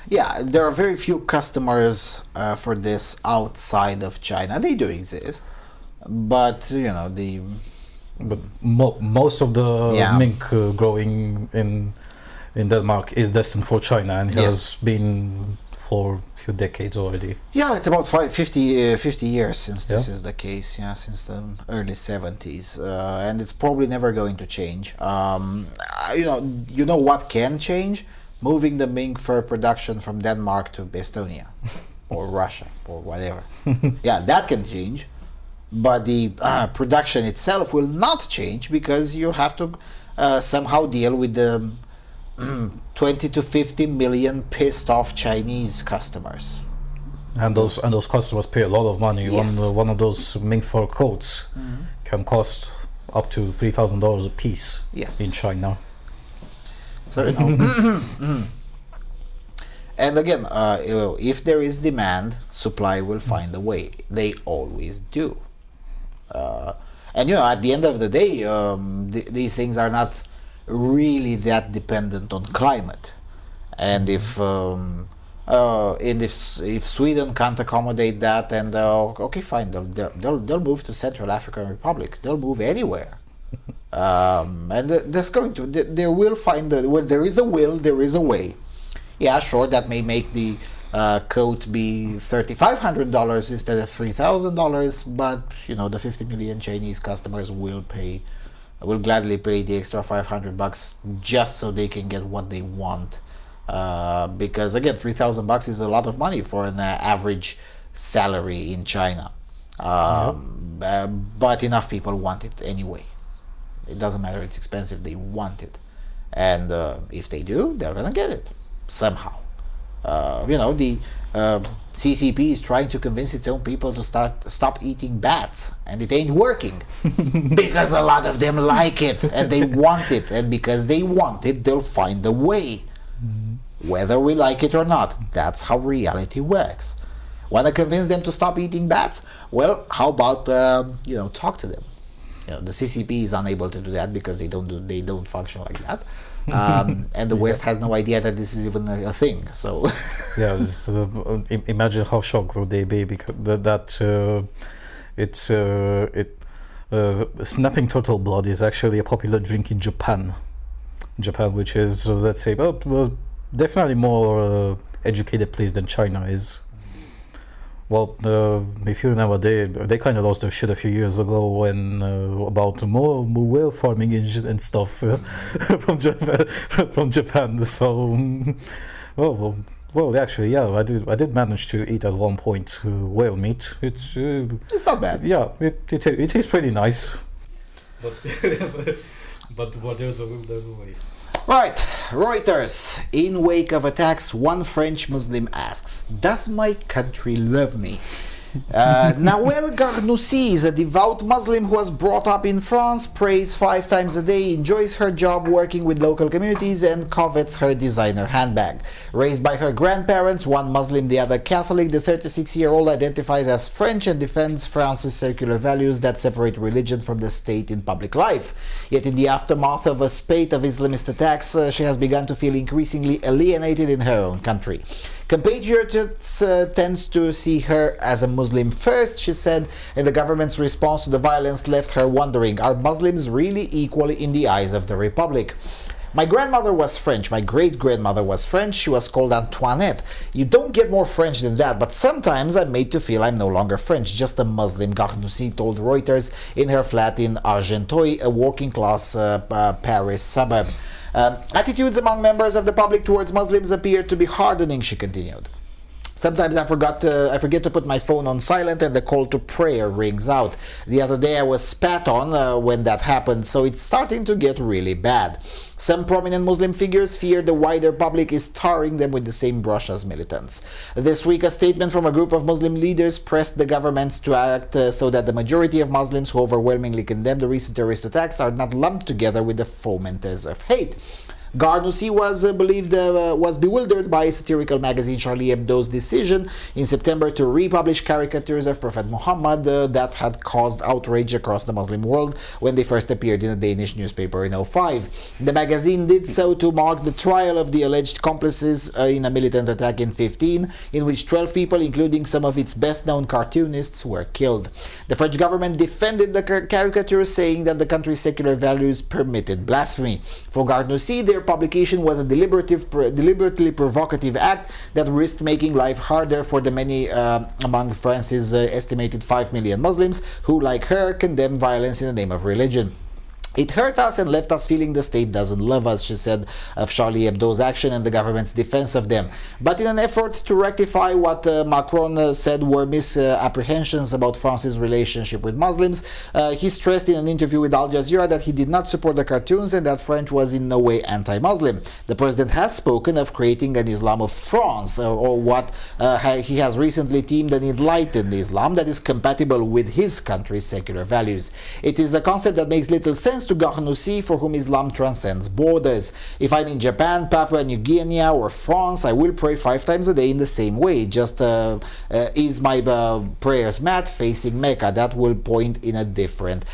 Yeah, there are very few customers for this outside of China. They do exist, but most of the mink growing in Denmark is destined for China, and has been for a few decades already. Yeah, it's about 50 years since this is the case. Yeah, since the early 70s, and it's probably never going to change. What can change? Moving the mink fur production from Denmark to Estonia or Russia or whatever. Yeah, that can change, but the production itself will not change, because you have to somehow deal with the 20 to 50 million pissed off Chinese customers, and those customers pay a lot of money. Yes. One of those mink fur coats can cost up to $3,000 a piece. Yes. In China. So and again, if there is demand, supply will find a way. They always do. And at the end of the day, these things are not really that dependent on climate. And if Sweden can't accommodate that, and okay, fine, they'll move to Central African Republic. They'll move anywhere. And they will find where there is a will, there is a way. Yeah, sure, that may make the coat be $3,500 instead of $3,000, but the 50 million Chinese customers will gladly pay the extra $500 just so they can get what they want. Because again, $3,000 is a lot of money for an average salary in China. But enough people want it anyway. It doesn't matter, it's expensive, they want it. And if they do, they're gonna get it somehow. The CCP is trying to convince its own people to stop eating bats, and it ain't working because a lot of them like it and they want it, and because they want it, they'll find a way, whether we like it or not. That's how reality works. Want to convince them to stop eating bats? Well, how about talk to them? The CCP is unable to do that because they don't function like that. And the West has no idea that this is even a thing. So yeah, imagine how shocked would they be, because snapping turtle blood is actually a popular drink in Japan, which is, let's say, definitely more educated place than China is. Well, if you remember, they kind of lost their shit a few years ago when about more whale farming and stuff from Japan. So, well, actually, yeah, I did manage to eat at one point whale meat. It's not bad. Yeah, it tastes pretty nice. But there's a way. Right, Reuters. In wake of attacks, one French Muslim asks, "Does my country love me?" Nawel Garnoussi is a devout Muslim who was brought up in France, prays 5 times a day, enjoys her job working with local communities, and covets her designer handbag. Raised by her grandparents, one Muslim, the other Catholic, the 36-year-old identifies as French and defends France's secular values that separate religion from the state in public life. Yet in the aftermath of a spate of Islamist attacks, she has begun to feel increasingly alienated in her own country. Compatriots tends to see her as a Muslim first, she said, and the government's response to the violence left her wondering, are Muslims really equal in the eyes of the Republic? My grandmother was French, my great-grandmother was French, she was called Antoinette. You don't get more French than that, but sometimes I'm made to feel I'm no longer French, just a Muslim, Garnoussi told Reuters in her flat in Argenteuil, a working-class Paris suburb. Attitudes among members of the public towards Muslims appear to be hardening, she continued. Sometimes I forget to put my phone on silent and the call to prayer rings out. The other day I was spat on when that happened, so it's starting to get really bad. Some prominent Muslim figures fear the wider public is tarring them with the same brush as militants. This week, a statement from a group of Muslim leaders pressed the governments to act so that the majority of Muslims who overwhelmingly condemn the recent terrorist attacks are not lumped together with the fomenters of hate. Garnoussi was bewildered by satirical magazine Charlie Hebdo's decision in September to republish caricatures of Prophet Muhammad that had caused outrage across the Muslim world when they first appeared in a Danish newspaper in 2005. The magazine did so to mark the trial of the alleged accomplices in a militant attack in 2015, in which 12 people, including some of its best-known cartoonists, were killed. The French government defended the caricatures, saying that the country's secular values permitted blasphemy. For Garnoussi, their publication was a deliberately provocative act that risked making life harder for the many among France's estimated 5 million Muslims who, like her, condemn violence in the name of religion. It hurt us and left us feeling the state doesn't love us, she said of Charlie Hebdo's action and the government's defense of them. But in an effort to rectify what Macron said were misapprehensions about France's relationship with Muslims, he stressed in an interview with Al Jazeera that he did not support the cartoons and that French was in no way anti-Muslim. The president has spoken of creating an Islam of France, or what he has recently termed an enlightened Islam that is compatible with his country's secular values. It is a concept that makes little sense to Garnoussi, for whom Islam transcends borders. If I'm in Japan, Papua New Guinea, or France, I will pray 5 times a day in the same way. Just is my prayers mat facing Mecca? That will point in a different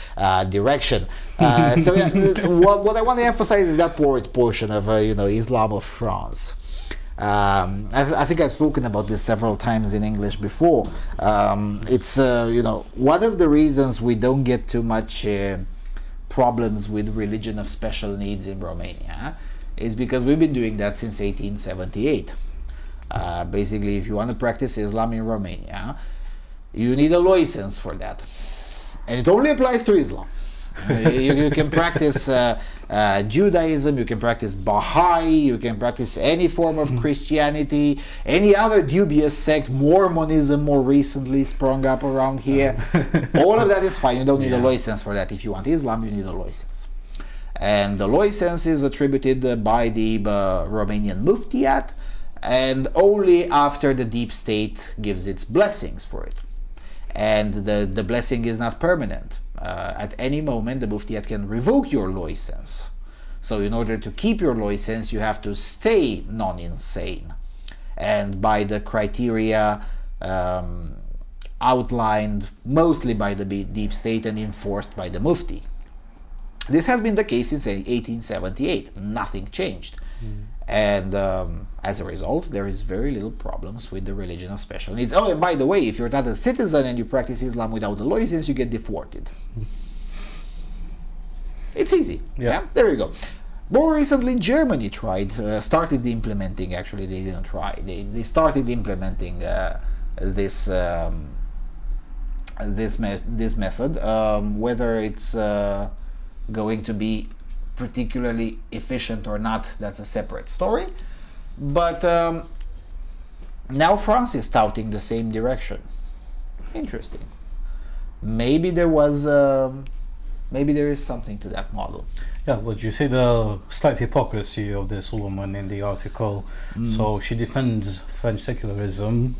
direction. So yeah, what I want to emphasize is that portion of Islam of France. I think I've spoken about this several times in English before. It's one of the reasons we don't get too much problems with religion of special needs in Romania is because we've been doing that since 1878. Basically, if you want to practice Islam in Romania, you need a license for that, and it only applies to Islam. You can practice Judaism, you can practice Baha'i, you can practice any form of Christianity, any other dubious sect, Mormonism more recently sprung up around here. All of that is fine, you don't need a license for that. If you want Islam, you need a license. And the license is attributed by the Romanian Muftiat, and only after the deep state gives its blessings for it. And the blessing is not permanent. At any moment, the Muftiat can revoke your license. So in order to keep your license, you have to stay non-insane. And by the criteria outlined mostly by the deep state and enforced by the Mufti. This has been the case since 1878. Nothing changed. And as a result, there is very little problems with the religion of special needs. Oh, and by the way, if you're not a citizen and you practice Islam without a license, you get deported. It's easy. Yeah, there you go. More recently, Germany started implementing, actually they didn't try, they started implementing this method. Whether it's going to be particularly efficient or not, that's a separate story. But now France is touting the same direction. Interesting. Maybe there is something to that model. Yeah, but you see the slight hypocrisy of this woman in the article. So she defends French secularism,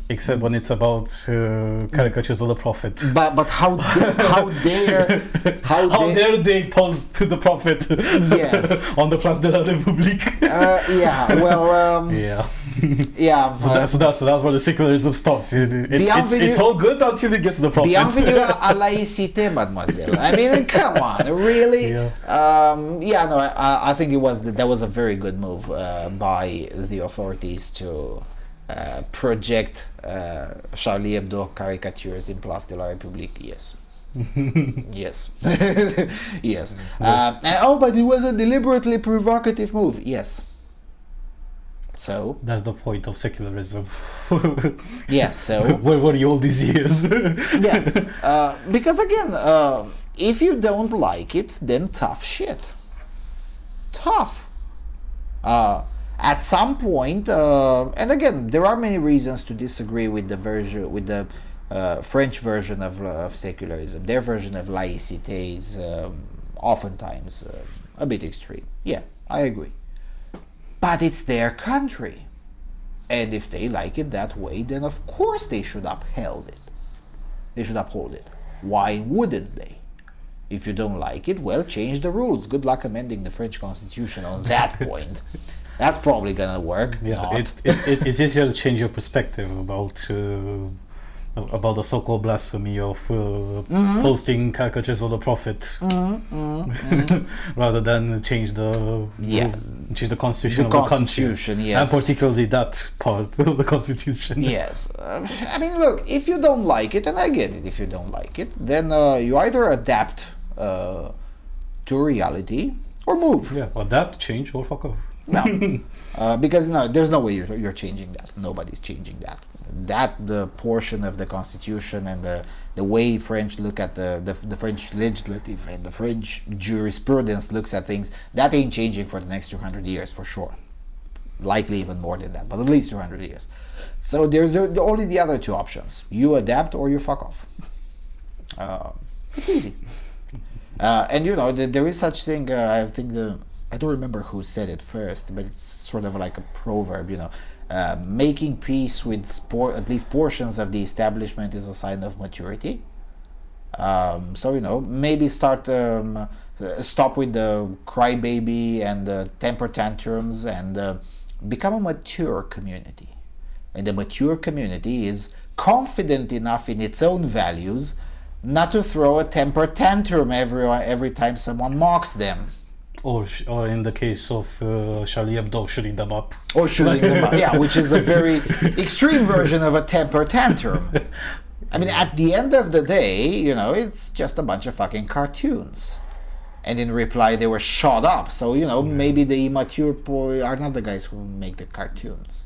Except when it's about caricatures of the prophet. But how dare they post to the prophet? Yes. On the Place de la République. Yeah. Well. Yeah. Yeah. So that's where the secularism stops. It's all good until it gets to the prophet. Bienvenue à laïcité, mademoiselle. I mean, come on, really? Yeah. No, I think that was a very good move by the authorities to project Charlie Hebdo caricatures in Place de la République. Yes. Yes. Yes. But it was a deliberately provocative move. Yes. So that's the point of secularism. Yes. So where were you all these years? Yeah. Because again, if you don't like it, then tough shit. Tough. At some point, and again, there are many reasons to disagree with the French version of secularism. Their version of laïcité is oftentimes a bit extreme. Yeah, I agree. But it's their country, and if they like it that way, then of course they should uphold it. They should uphold it. Why wouldn't they? If you don't like it, well, change the rules. Good luck amending the French Constitution on that point. That's probably gonna work. Yeah, it's easier to change your perspective about the so-called blasphemy of posting caricatures of the prophet, rather than change the constitution of the country, yes. And particularly that part of the constitution. Yes, I mean, look, if you don't like it, and I get it, if you don't like it, then you either adapt to reality or move. Yeah, adapt, change, or fuck off. No, because there's no way you're changing that. Nobody's changing that. The portion of the constitution and the way French look at the French legislative and the French jurisprudence looks at things, that ain't changing for the next 200 years for sure. Likely even more than that, but at least 200 years. So there's only the other two options: you adapt or you fuck off. It's easy. And there is such thing. I think I don't remember who said it first, but it's sort of like a proverb, making peace with at least portions of the establishment is a sign of maturity. So maybe stop with the crybaby and the temper tantrums and become a mature community. And the mature community is confident enough in its own values not to throw a temper tantrum every time someone mocks them. Or in the case of Charlie Hebdo, shooting them up. Or shooting them up, yeah, which is a very extreme version of a temper tantrum. I mean, at the end of the day, it's just a bunch of fucking cartoons. And in reply, they were shot up. So, maybe the immature are not the guys who make the cartoons.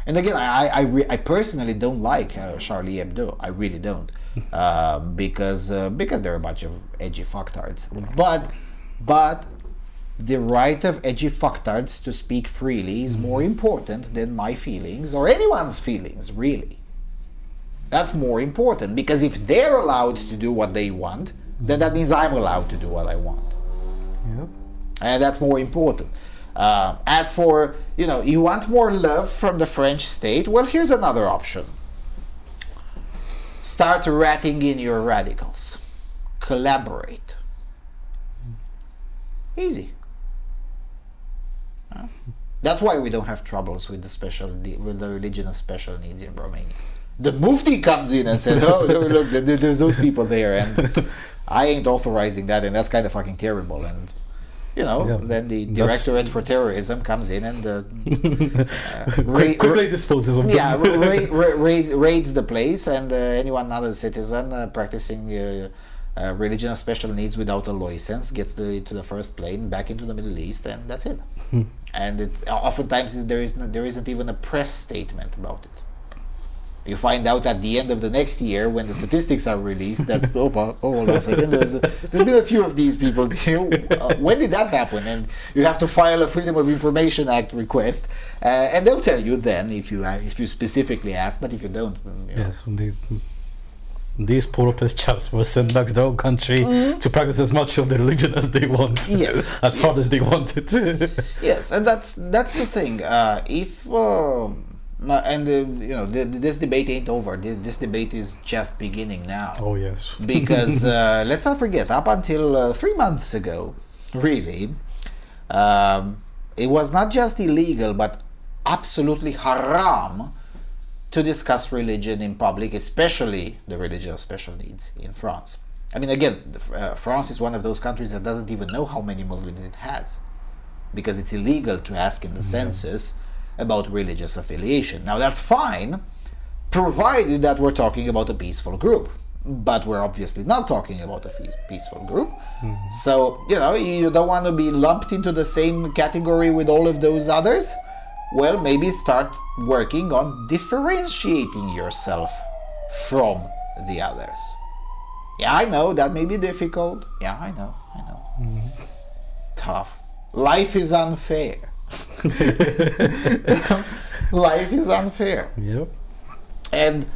And again, I personally don't like Charlie Hebdo. I really don't. Because they're a bunch of edgy fucktards. But the right of edgy fucktards to speak freely is more important than my feelings or anyone's feelings, really. That's more important, because if they're allowed to do what they want, then that means I'm allowed to do what I want. Yep. And that's more important. As for, you want more love from the French state, well, here's another option. Start ratting in your radicals. Collaborate. Easy. That's why we don't have troubles with the religion of special needs in Romania. The Mufti comes in and says, "Oh, look, there's those people there, and I ain't authorizing that, and that's kind of fucking terrible." And then the Directorate for Terrorism comes in and quickly disposes of them. Yeah, raids the place, and anyone not a citizen practicing religion of special needs without a license gets to the first plane back into the Middle East, and that's it. And oftentimes there isn't even a press statement about it. You find out at the end of the next year when the statistics are released that hold on a second, there's been a few of these people here. When did that happen? And you have to file a Freedom of Information Act request, and they'll tell you then if you specifically ask. But if you don't, yes, indeed. These poor oppressed chaps were sent back to their own country to practice as much of their religion as they want, as hard as they wanted. Yes, and that's the thing. If And this debate ain't over. This debate is just beginning now. Oh yes. Because let's not forget, up until 3 months ago, really, it was not just illegal, but absolutely haram to discuss religion in public, especially the religion of special needs in France. I mean, again, France is one of those countries that doesn't even know how many Muslims it has, because it's illegal to ask in the census about religious affiliation. Now that's fine, provided that we're talking about a peaceful group. But we're obviously not talking about a peaceful group. So, you don't want to be lumped into the same category with all of those others. Well, maybe start working on differentiating yourself from the others. Yeah, I know, that may be difficult. Yeah, I know. Tough. Life is unfair. Life is unfair. Yep. And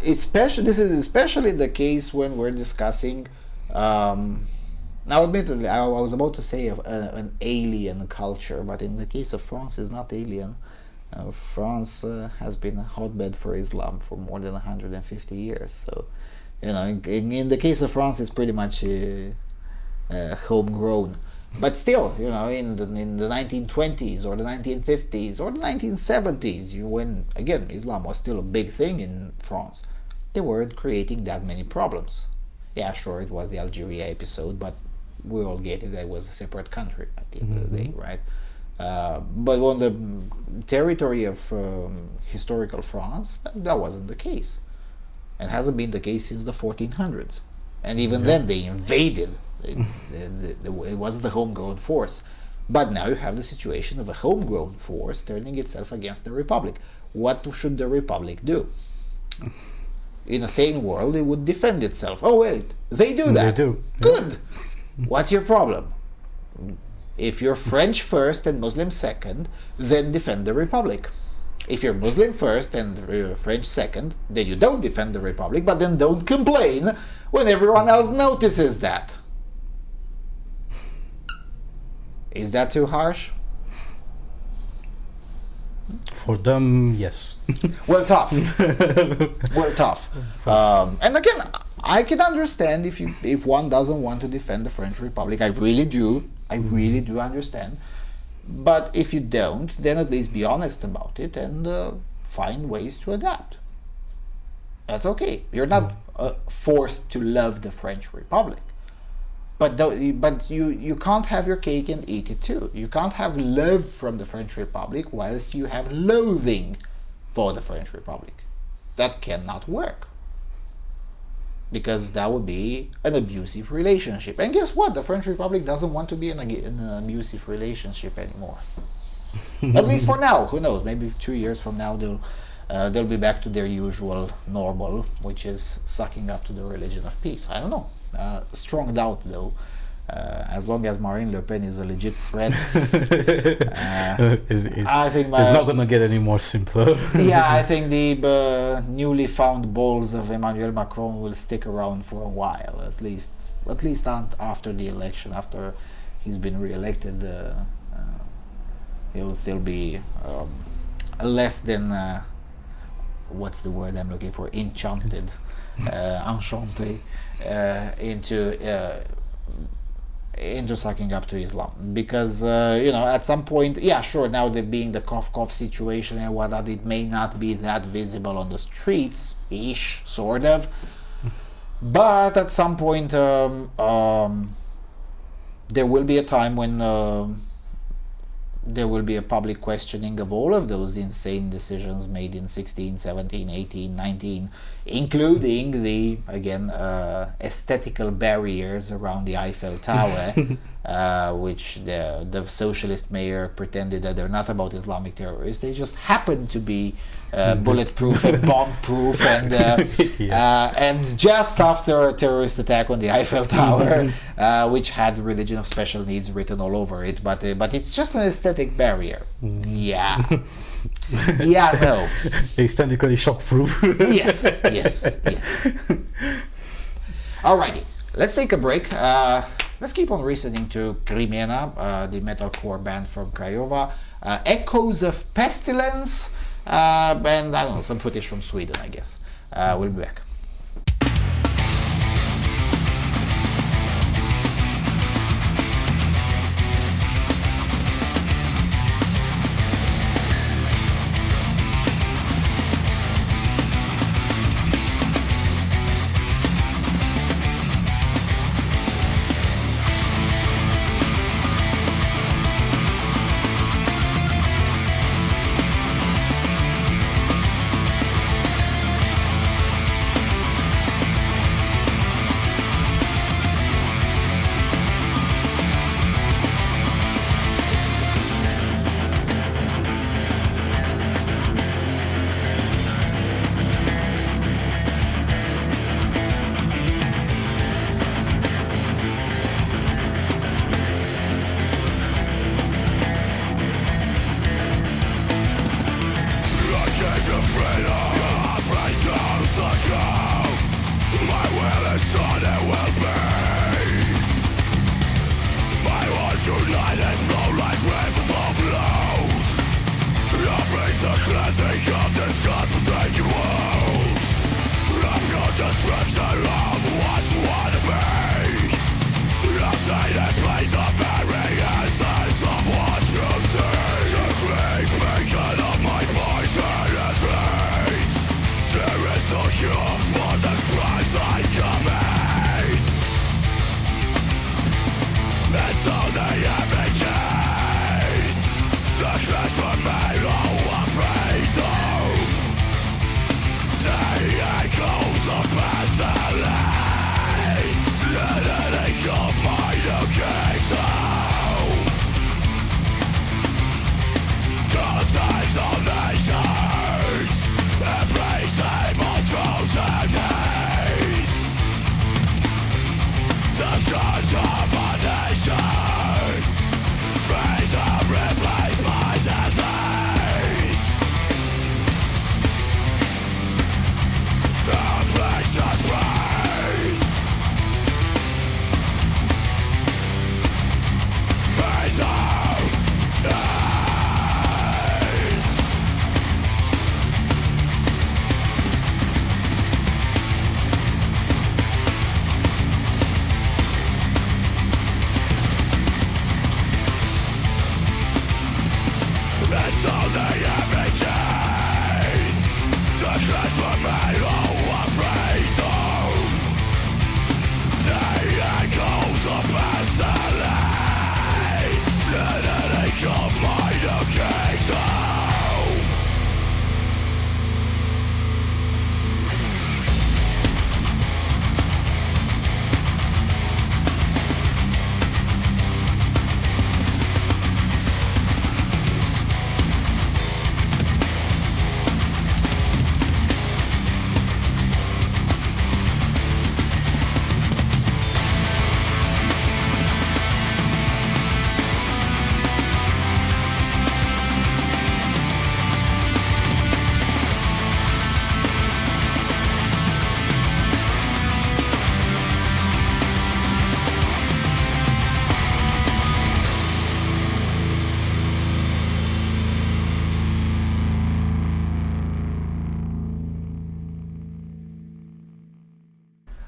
this is especially the case when we're discussing, now admittedly, I was about to say an alien culture, but in the case of France, it's not alien. France has been a hotbed for Islam for more than 150 years. So, in the case of France, it's pretty much homegrown. But still, in the 1920s or the 1950s or the 1970s, when, again, Islam was still a big thing in France, they weren't creating that many problems. Yeah, sure, it was the Algeria episode, but we all get it, it was a separate country at the end of the day, right? But on the territory of historical France, that wasn't the case. And hasn't been the case since the 1400s. And even then, they invaded. It wasn't the homegrown force. But now you have the situation of a homegrown force turning itself against the Republic. What should the Republic do? In a sane world, it would defend itself. Oh wait, they do that. They do. Good. What's your problem? If you're French first and Muslim second, then defend the Republic. If you're Muslim first and French second, then you don't defend the Republic, but then don't complain when everyone else notices that. Is that too harsh? For them, yes. Well, tough. Well, tough. And again, I can understand if one doesn't want to defend the French Republic. I really do. I really do understand. But if you don't, then at least be honest about it and find ways to adapt. That's okay. You're not forced to love the French Republic. But you can't have your cake and eat it too. You can't have love from the French Republic whilst you have loathing for the French Republic. That cannot work. Because that would be an abusive relationship. And guess what? The French Republic doesn't want to be in an abusive relationship anymore. At least for now. Who knows? Maybe 2 years from now they'll be back to their usual normal, which is sucking up to the religion of peace. I don't know. Strong doubt though. As long as Marine Le Pen is a legit threat, I think it's not going to get any more simpler. Yeah, I think the newly found balls of Emmanuel Macron will stick around for a while, at least after the election. After he's been re-elected, he'll still be less than what's the word I'm looking for? Enchanted, enchanté into sucking up to Islam, because at some point, yeah, sure, now there being the cough situation and whatnot, it may not be that visible on the streets ish, sort of, but at some point there will be a time when there will be a public questioning of all of those insane decisions made in 16, 17, 18, 19, including the, again, aesthetical barriers around the Eiffel Tower, which the socialist mayor pretended that they're not about Islamic terrorists. They just happen to be bulletproof and bomb-proof, and and just after a terrorist attack on the Eiffel Tower, which had religion of special needs written all over it, but it's just an aesthetic barrier. Yeah. Yeah, no. Aesthetically shockproof. Yes. Alrighty, let's take a break. Let's keep on listening to Crimena, the metalcore band from Craiova. Echoes of Pestilence. and I don't know, some footage from Sweden, I guess. We'll be back.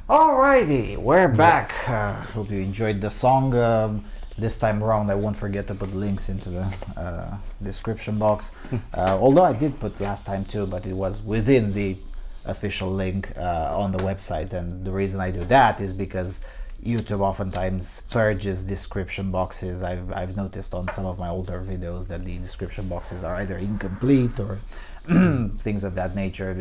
Alrighty, we're back. Hope you enjoyed the song. This time around, I won't forget to put links into the description box. Although I did put last time too, but it was within the official link on the website. And the reason I do that is because YouTube oftentimes purges description boxes. I've noticed on some of my older videos that the description boxes are either incomplete or things of that nature.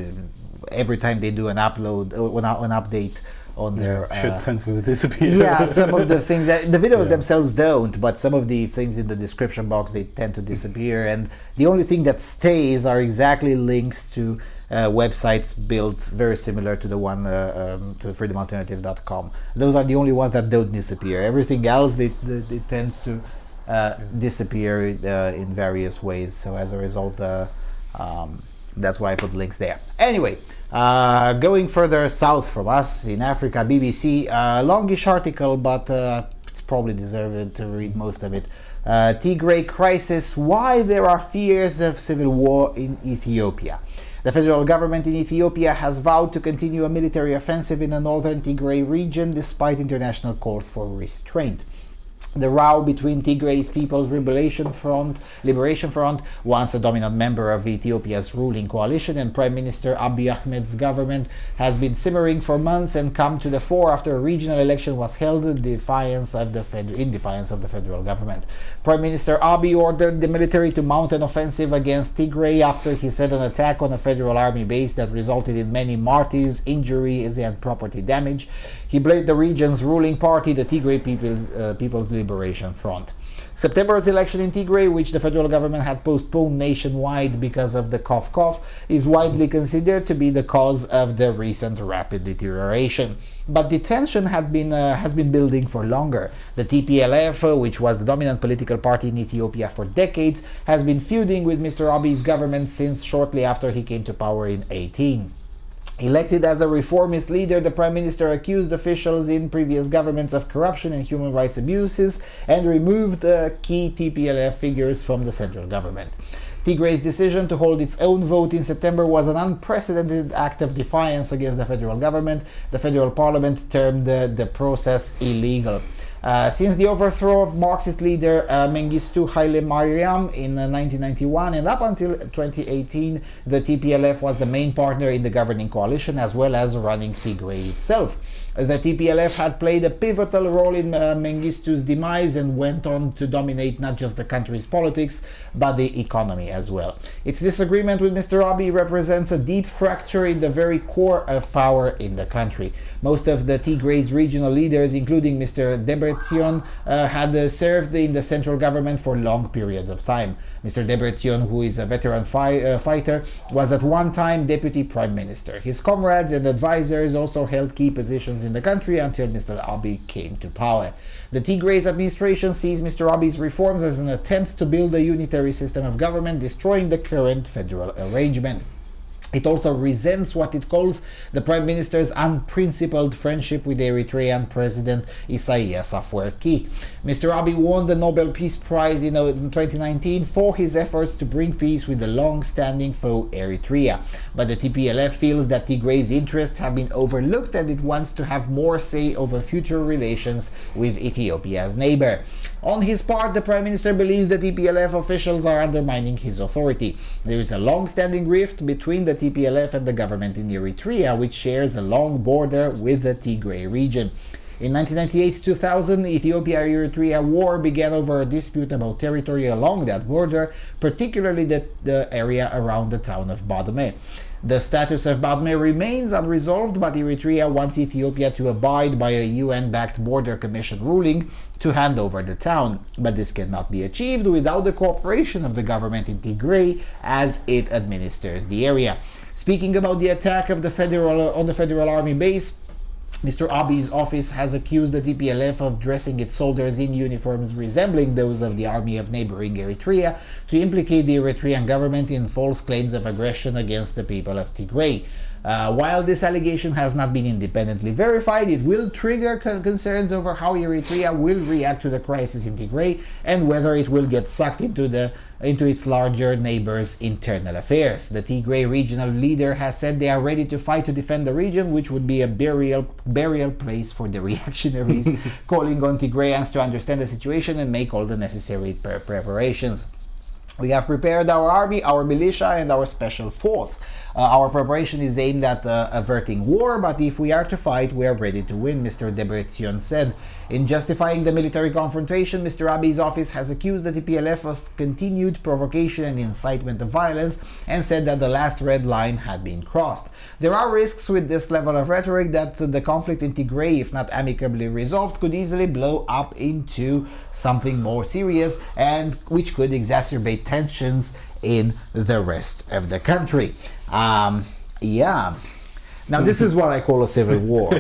Every time they do an upload or an update on their shit tends to disappear. Yeah, some of the things that the videos themselves don't, but some of the things in the description box, they tend to disappear, and the only thing that stays are exactly links to websites built very similar to the one to freedomalternative.com. Those are the only ones that don't disappear. Everything else, it tends to disappear in various ways. So as a result, that's why I put links there. Anyway, going further south from us in Africa, BBC, longish article, but It's probably deserved to read most of it. Tigray crisis, why there are fears of civil war in Ethiopia. The federal government in Ethiopia has vowed to continue a military offensive in the northern Tigray region despite international calls for restraint. The row between Tigray's People's Liberation Front, once a dominant member of Ethiopia's ruling coalition, and Prime Minister Abiy Ahmed's government has been simmering for months and come to the fore after a regional election was held in defiance of the federal government. Prime Minister Abiy ordered the military to mount an offensive against Tigray after he said an attack on a federal army base that resulted in many martyrs, injuries, and property damage. He blamed the region's ruling party, the Tigray People's Liberation Front. September's election in Tigray, which the federal government had postponed nationwide because of the cough, is widely considered to be the cause of the recent rapid deterioration. But the tension has been building for longer. The TPLF, which was the dominant political party in Ethiopia for decades, has been feuding with Mr. Abiy's government since shortly after he came to power in 2018. Elected as a reformist leader, the Prime Minister accused officials in previous governments of corruption and human rights abuses and removed key TPLF figures from the central government. Tigray's decision to hold its own vote in September was an unprecedented act of defiance against the federal government. The federal parliament termed the process illegal. Since the overthrow of Marxist leader Mengistu Haile Mariam in 1991 and up until 2018, the TPLF was the main partner in the governing coalition as well as running Tigray itself. The TPLF had played a pivotal role in Mengistu's demise and went on to dominate not just the country's politics, but the economy as well. Its disagreement with Mr. Abiy represents a deep fracture in the very core of power in the country. Most of the Tigray's regional leaders, including Mr. Debretsion, had served in the central government for long periods of time. Mr. Debretsion, who is a veteran fighter, was at one time deputy prime minister. His comrades and advisors also held key positions in the country until Mr. Abiy came to power. The Tigray's administration sees Mr. Abiy's reforms as an attempt to build a unitary system of government, destroying the current federal arrangement. It also resents what it calls the Prime Minister's unprincipled friendship with the Eritrean President Isaias Afwerki. Mr. Abiy won the Nobel Peace Prize in 2019 for his efforts to bring peace with the long-standing foe Eritrea. But the TPLF feels that Tigray's interests have been overlooked and it wants to have more say over future relations with Ethiopia's neighbor. On his part, the Prime Minister believes the TPLF officials are undermining his authority. There is a long-standing rift between the TPLF and the government in Eritrea, which shares a long border with the Tigray region. In 1998-2000, Ethiopia-Eritrea war began over a dispute about territory along that border, particularly the area around the town of Badme. The status of Badme remains unresolved, but Eritrea wants Ethiopia to abide by a UN-backed border commission ruling to hand over the town. But this cannot be achieved without the cooperation of the government in Tigray as it administers the area. Speaking about the attack of on the federal army base, Mr. Abiy's office has accused the TPLF of dressing its soldiers in uniforms resembling those of the army of neighboring Eritrea to implicate the Eritrean government in false claims of aggression against the people of Tigray. While this allegation has not been independently verified, it will trigger concerns over how Eritrea will react to the crisis in Tigray and whether it will get sucked into its larger neighbor's internal affairs. The Tigray regional leader has said they are ready to fight to defend the region, which would be a burial place for the reactionaries, calling on Tigrayans to understand the situation and make all the necessary preparations. We have prepared our army, our militia, and our special force. Our preparation is aimed at averting war, but if we are to fight, we are ready to win, Mr. Debretsion said. In justifying the military confrontation, Mr. Abiy's office has accused the TPLF of continued provocation and incitement of violence and said that the last red line had been crossed. There are risks with this level of rhetoric that the conflict in Tigray, if not amicably resolved, could easily blow up into something more serious and which could exacerbate tensions in the rest of the country. Now, this is what I call a civil war.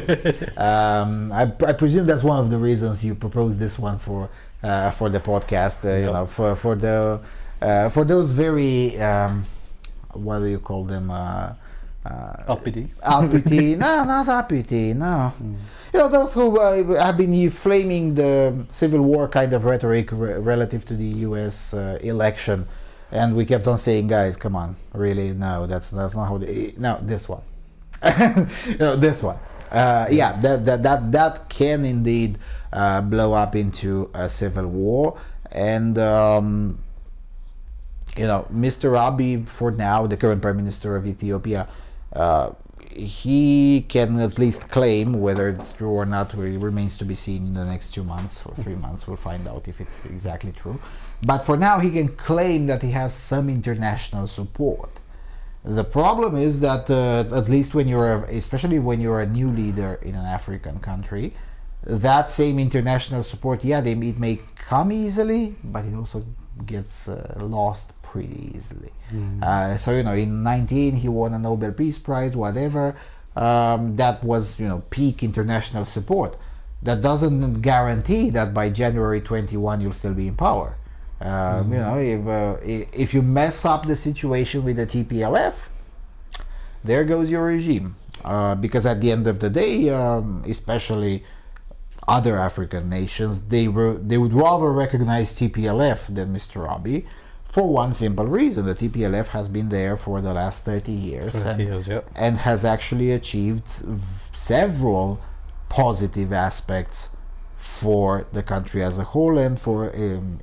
I presume that's one of the reasons you proposed this one for the podcast. You know, for those very what do you call them? Uppity. Uppity, no, not uppity, no. You know, those who have been flaming the Civil War kind of rhetoric relative to the US election, and we kept on saying, guys, come on, really, no, that's not how no, this one. You know, this one. Yeah, that can indeed blow up into a civil war. And you know, Mr. Abiy, for now, the current Prime Minister of Ethiopia, he can at least claim, whether it's true or not, it remains to be seen in the next 2 months or 3 months. We'll find out if it's exactly true. But for now, he can claim that he has some international support. The problem is that at least when especially when you're a new leader in an African country, that same international support, yeah, it may come easily, but it also gets lost pretty easily. So, you know, in 19 he won a Nobel Peace Prize, whatever. That was, you know, peak international support. That doesn't guarantee that by January 21 you'll still be in power. You know, if you mess up the situation with the TPLF, there goes your regime. Because at the end of the day, especially other African nations, they would rather recognize TPLF than Mr. Abiy, for one simple reason: the TPLF has been there for the last 30 years, and has actually achieved several positive aspects for the country as a whole and for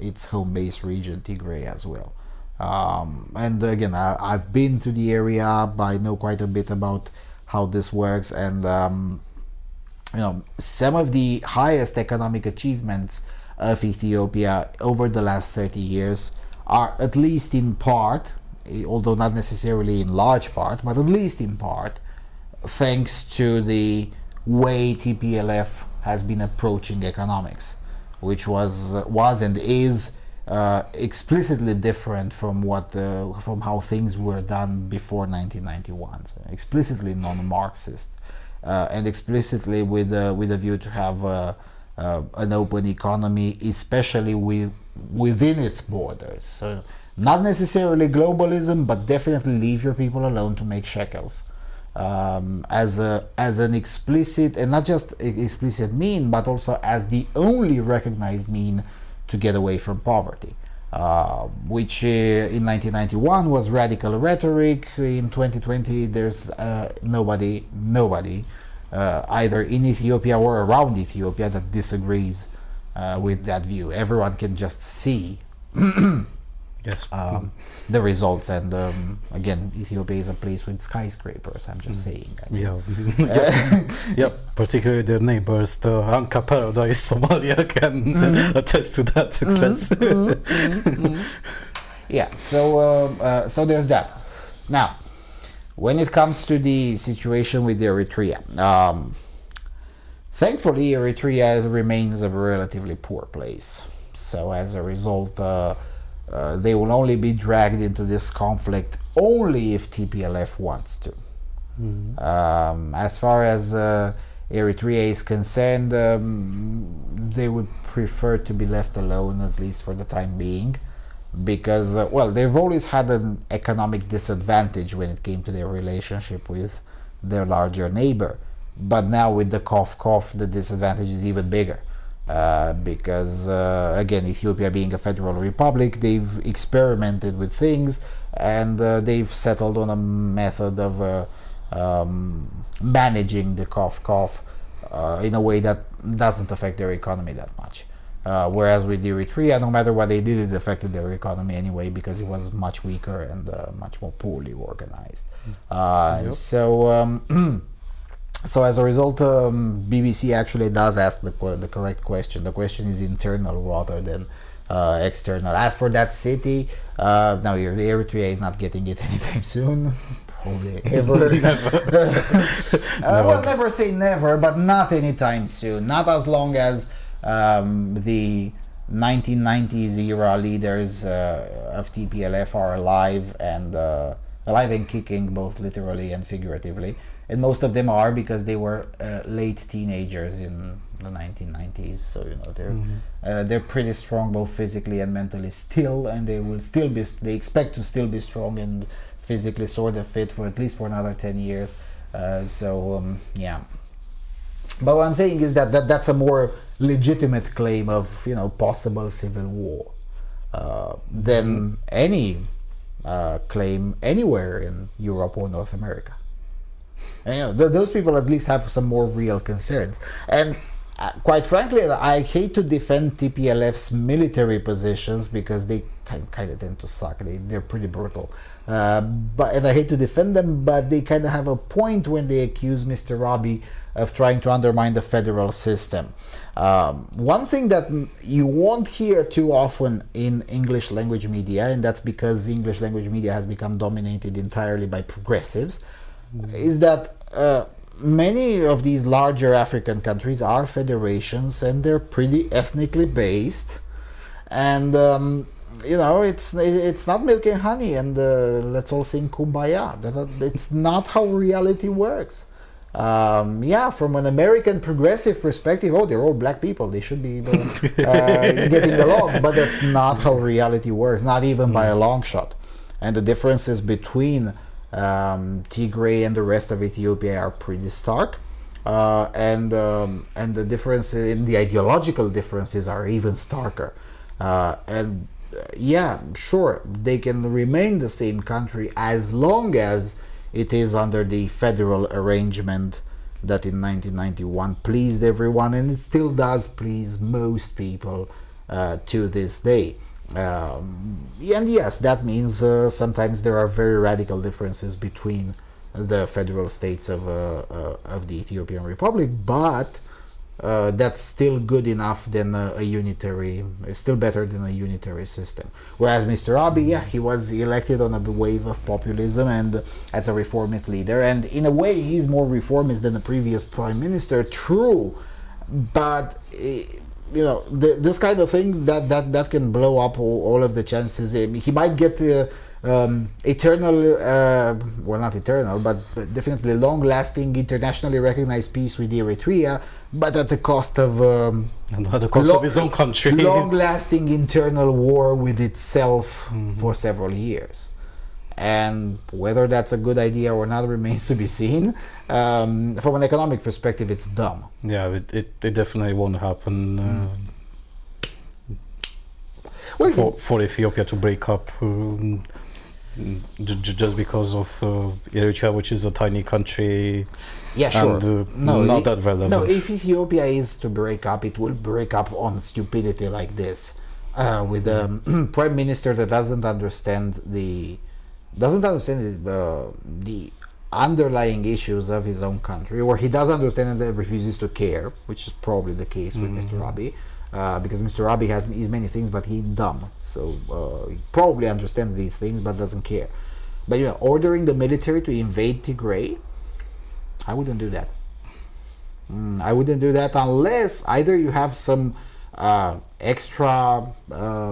its home base region, Tigray, as well. And again, I've been to the area, I know quite a bit about how this works, and you know, some of the highest economic achievements of Ethiopia over the last 30 years are, at least in part, although not necessarily in large part, but at least in part, thanks to the way TPLF has been approaching economics, which was and is explicitly different from how things were done before 1991. So explicitly non-Marxist, and explicitly with a view to have an open economy, especially within its borders. So not necessarily globalism, but definitely leave your people alone to make shekels. As an explicit, and not just explicit mean, but also as the only recognized mean to get away from poverty, which in 1991 was radical rhetoric. In 2020 there's nobody either in Ethiopia or around Ethiopia that disagrees with that view. Everyone can just see the results, and again, Ethiopia is a place with skyscrapers. I'm just saying. I mean. Yeah, particularly their neighbors, the Anka Paradise, Somalia, can attest to that success. Yeah, so there's that. Now, when it comes to the situation with Eritrea, thankfully Eritrea remains a relatively poor place. So as a result, they will only be dragged into this conflict only if TPLF wants to. As far as Eritrea is concerned, they would prefer to be left alone, at least for the time being, because, well, they've always had an economic disadvantage when it came to their relationship with their larger neighbor. But now with the cough, the disadvantage is even bigger. Because again, Ethiopia being a federal republic, they've experimented with things, and they've settled on a method of managing the cough in a way that doesn't affect their economy that much. Whereas with Eritrea, no matter what they did, it affected their economy anyway, because it was much weaker and much more poorly organized. So as a result, BBC actually does ask the correct question. The question is internal rather than external. As for that city, now Eritrea is not getting it anytime soon. Probably ever. Well, never say never, but not anytime soon. Not as long as the 1990s era leaders of TPLF are alive and kicking, both literally and figuratively. And most of them are, because they were late teenagers in the 1990s. So, you know, they're pretty strong both physically and mentally still, and they will still be. They expect to still be strong and physically sort of fit for at least for another 10 years. Yeah. But what I'm saying is that's a more legitimate claim of, you know, possible civil war than any claim anywhere in Europe or North America. And, you know, those people at least have some more real concerns. And quite frankly, I hate to defend TPLF's military positions because they kind of tend to suck. They're pretty brutal. And I hate to defend them, but they kind of have a point when they accuse Mr. Abiy of trying to undermine the federal system. One thing that you won't hear too often in English language media, and that's because English language media has become dominated entirely by progressives, is that many of these larger African countries are federations and they're pretty ethnically based, and you know, it's not milk and honey and let's all sing kumbaya. It's not how reality works. Yeah, from an American progressive perspective, oh, they're all black people, they should be getting along, but that's not how reality works, not even by a long shot. And the differences between Tigray and the rest of Ethiopia are pretty stark, and the difference in the ideological differences are even starker. Yeah, sure, they can remain the same country as long as it is under the federal arrangement that in 1991 pleased everyone, and it still does please most people to this day. And yes, that means sometimes there are very radical differences between the federal states of the Ethiopian Republic, but that's still good enough than a unitary, it's still better than a unitary system. Whereas Mr. Abiy, yeah, he was elected on a wave of populism and as a reformist leader, and in a way he's more reformist than the previous prime minister, true, but you know, this kind of thing that can blow up all of the chances. He might get eternal, well, not eternal, but definitely long-lasting, internationally recognized peace with Eritrea, but at the cost of of his own country. Long-lasting internal war with itself for several years. And whether that's a good idea or not remains to be seen. From an economic perspective, it's dumb. Yeah, it definitely won't happen for Ethiopia to break up just because of Eritrea, which is a tiny country. Yeah, sure. And, not that relevant. No, if Ethiopia is to break up, it will break up on stupidity like this, with a prime minister that doesn't understand the underlying issues of his own country, or he does understand and refuses to care, which is probably the case with Mr. Abiy, because Mr. Abiy is many things, but he's dumb, so he probably understands these things but doesn't care. But you know, ordering the military to invade Tigray, I wouldn't do that. I wouldn't do that unless either you have some extra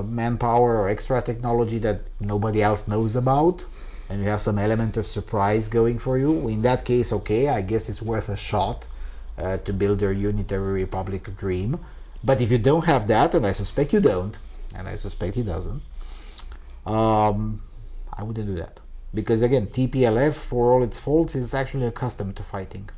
manpower or extra technology that nobody else knows about, and you have some element of surprise going for you. In that case, okay, I guess it's worth a shot to build their unitary republic dream. But if you don't have that, and I suspect you don't, and I suspect he doesn't, I wouldn't do that. Because again, TPLF, for all its faults, is actually accustomed to fighting.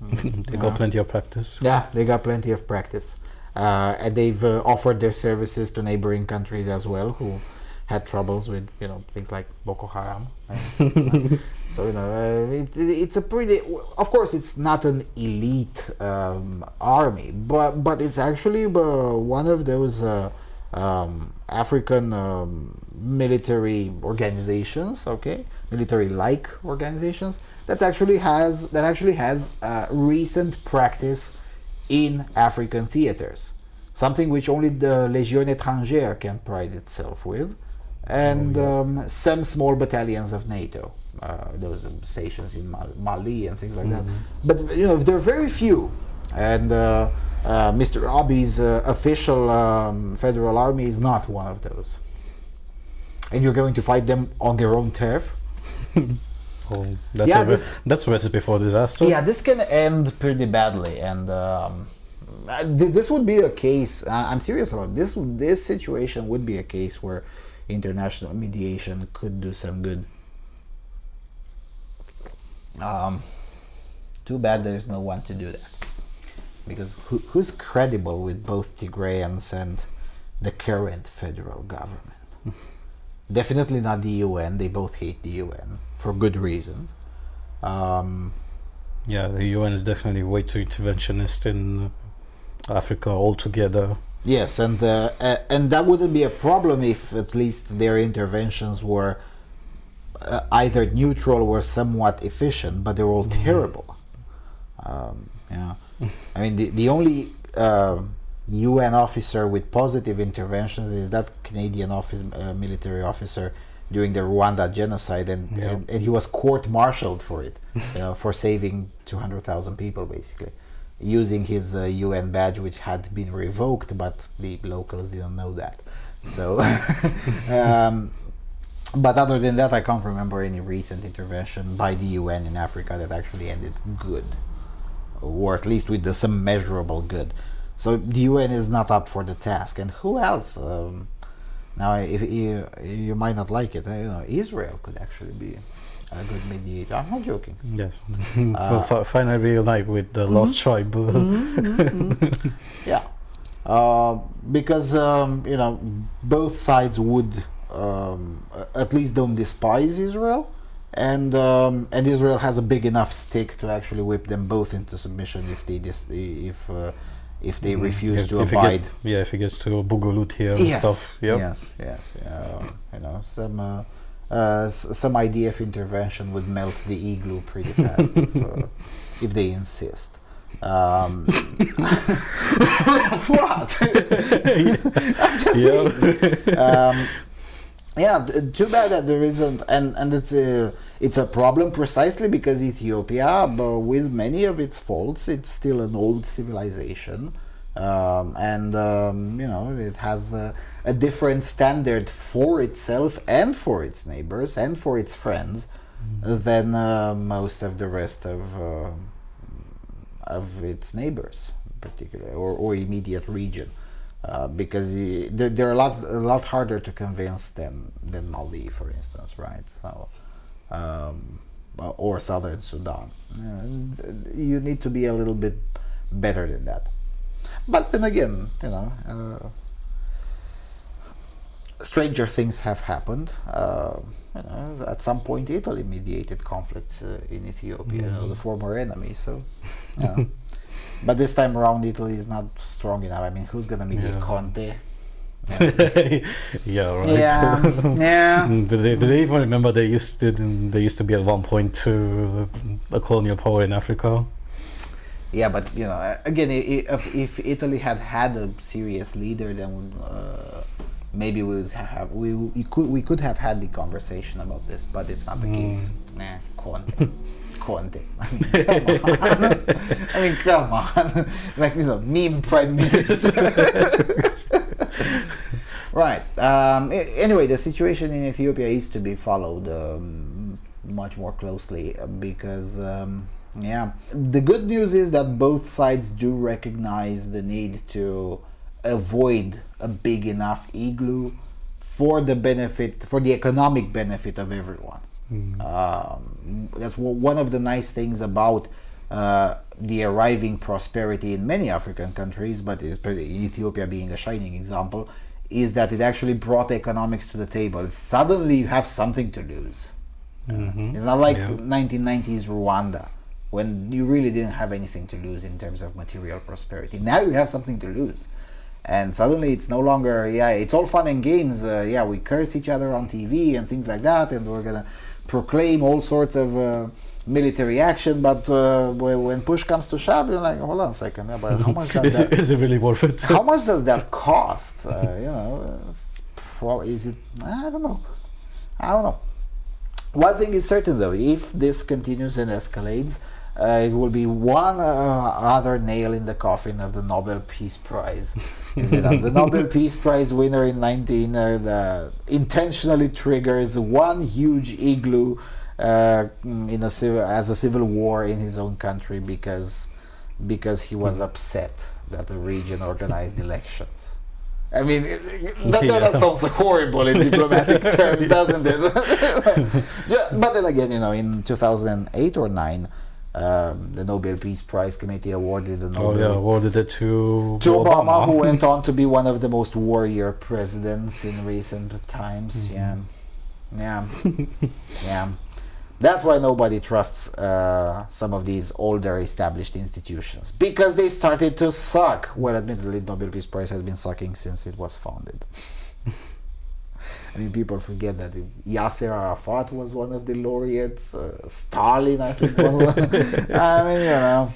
They got plenty of practice. Yeah, they got plenty of practice. And they've offered their services to neighboring countries as well, who had troubles with, you know, things like Boko Haram. So, you know, it's a pretty, of course, it's not an elite army, but it's actually one of those African military organizations, okay, military-like organizations that actually has recent practice in African theaters, something which only the Légion étrangère can pride itself with, and some small battalions of NATO. Those stations in Mali and things like that. But you know, there are very few, and Mr. Abiy's official federal army is not one of those. And you're going to fight them on their own turf? Oh, that's a recipe for disaster. Yeah, this can end pretty badly, and this would be a case. I'm serious about this. This situation would be a case where international mediation could do some good. Too bad there's no one to do that, because who's credible with both Tigrayans and the current federal government? Definitely not the UN. They both hate the UN for good reason. Yeah, the UN is definitely way too interventionist in Africa altogether. Yes, and that wouldn't be a problem if at least their interventions were either neutral or somewhat efficient, but they're all terrible. Yeah, I mean the only UN officer with positive interventions is that Canadian military officer during the Rwanda genocide, and he was court-martialed for it, for saving 200,000 people basically, using his UN badge, which had been revoked, but the locals didn't know that. So, but other than that, I can't remember any recent intervention by the UN in Africa that actually ended good, or at least with some measurable good. So the UN is not up for the task. And who else? Now, if you might not like it, Israel could actually be a good mediator. I'm not joking. Yes. Finally reunite with the lost tribe. Yeah. Because, both sides would at least don't despise Israel. And Israel has a big enough stick to actually whip them both into submission if they refuse to abide. If it gets to Bugulut here and stuff. Yep. Yes. Some IDF intervention would melt the igloo pretty fast if they insist. What? I'm just saying. Too bad that there isn't, and it's a problem precisely because Ethiopia, with many of its faults, it's still an old civilization, it has a different standard for itself and for its neighbors and for its friends than most of the rest of its neighbors, particularly or immediate region. Because they're a lot harder to convince than Maldives, for instance, right? So, or southern Sudan. You need to be a little bit better than that. But then again, stranger things have happened. At some point, Italy mediated conflicts in Ethiopia, the former enemy. So, but this time around, Italy is not strong enough. I mean, who's gonna mediate? Conte? Yeah, right. Yeah. Do they even remember they used to be at one point a colonial power in Africa? Yeah, but again, if Italy had a serious leader, then maybe we could have had the conversation about this. But it's not the case. Conte. I mean, come on. Like, meme prime minister. Right. Anyway, the situation in Ethiopia is to be followed much more closely because, the good news is that both sides do recognize the need to avoid a big enough igloo for the economic benefit of everyone. That's one of the nice things about the arriving prosperity in many African countries, but Ethiopia being a shining example, is that it actually brought economics to the table. Suddenly you have something to lose. It's not like 1990s Rwanda, when you really didn't have anything to lose in terms of material prosperity. Now you have something to lose. And suddenly it's no longer, it's all fun and games. We curse each other on TV and things like that, and we're going to proclaim all sorts of military action, but when push comes to shove, you're like, hold on a second, but how much does is it really worth it? How much does that cost? Is it? I don't know. One thing is certain, though: if this continues and escalates, it will be one other nail in the coffin of the Nobel Peace Prize. The Nobel Peace Prize winner in 19 intentionally triggers one huge igloo as a civil war in his own country because he was upset that the region organized elections. I mean, that sounds like horrible in diplomatic terms, doesn't it? Yeah, but then again, in 2008 or 9, the Nobel Peace Prize Committee awarded the Nobel awarded it to Obama, who went on to be one of the most warrior presidents in recent times. Yeah. That's why nobody trusts some of these older established institutions, because they started to suck. Well, admittedly, the Nobel Peace Prize has been sucking since it was founded. I mean, people forget that Yasser Arafat was one of the laureates. Stalin, I think, was one. I mean,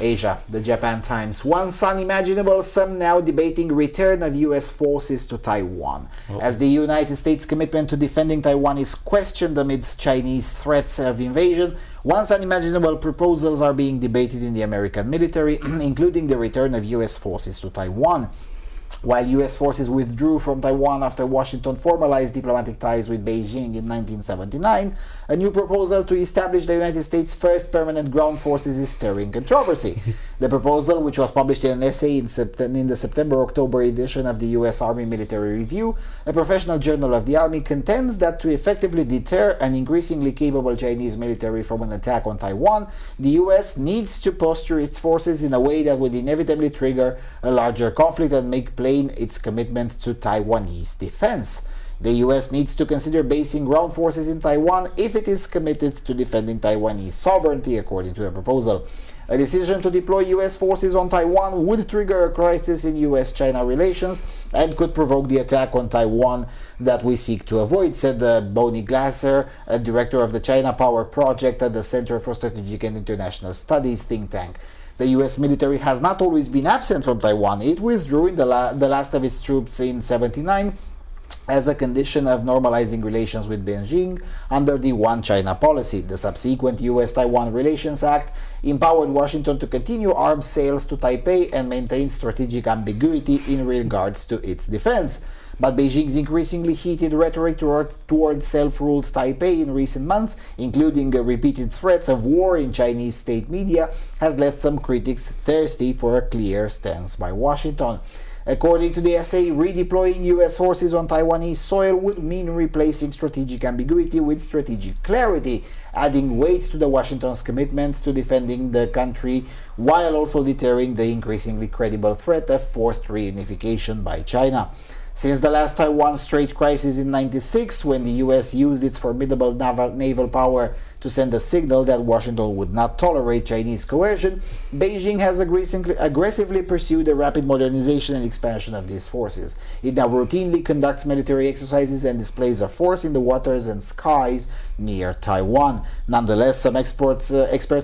Asia, the Japan Times. Once unimaginable, some now debating return of U.S. forces to Taiwan. As the United States' commitment to defending Taiwan is questioned amid Chinese threats of invasion, once unimaginable proposals are being debated in the American military, including the return of U.S. forces to Taiwan. While U.S. forces withdrew from Taiwan after Washington formalized diplomatic ties with Beijing in 1979, a new proposal to establish the United States' first permanent ground forces is stirring controversy. The proposal, which was published in an essay in the September-October edition of the U.S. Army Military Review, a professional journal of the Army, contends that to effectively deter an increasingly capable Chinese military from an attack on Taiwan, the U.S. needs to posture its forces in a way that would inevitably trigger a larger conflict and make plain its commitment to Taiwanese defense. The U.S. needs to consider basing ground forces in Taiwan if it is committed to defending Taiwanese sovereignty, according to the proposal. A decision to deploy U.S. forces on Taiwan would trigger a crisis in U.S.-China relations and could provoke the attack on Taiwan that we seek to avoid, said Bonnie Glasser, a director of the China Power Project at the Center for Strategic and International Studies think tank. The U.S. military has not always been absent from Taiwan. It withdrew in the last of its troops in 1979 as a condition of normalizing relations with Beijing under the One China policy. The subsequent U.S.-Taiwan Relations Act empowered Washington to continue arms sales to Taipei and maintain strategic ambiguity in regards to its defense. But Beijing's increasingly heated rhetoric towards self-ruled Taipei in recent months, including repeated threats of war in Chinese state media, has left some critics thirsty for a clear stance by Washington. According to the essay, redeploying U.S. forces on Taiwanese soil would mean replacing strategic ambiguity with strategic clarity, adding weight to the Washington's commitment to defending the country while also deterring the increasingly credible threat of forced reunification by China. Since the last Taiwan Strait crisis in 1996, when the U.S. used its formidable naval power to send a signal that Washington would not tolerate Chinese coercion, Beijing has aggressively pursued a rapid modernization and expansion of these forces. It now routinely conducts military exercises and displays of force in the waters and skies near Taiwan. Nonetheless, some experts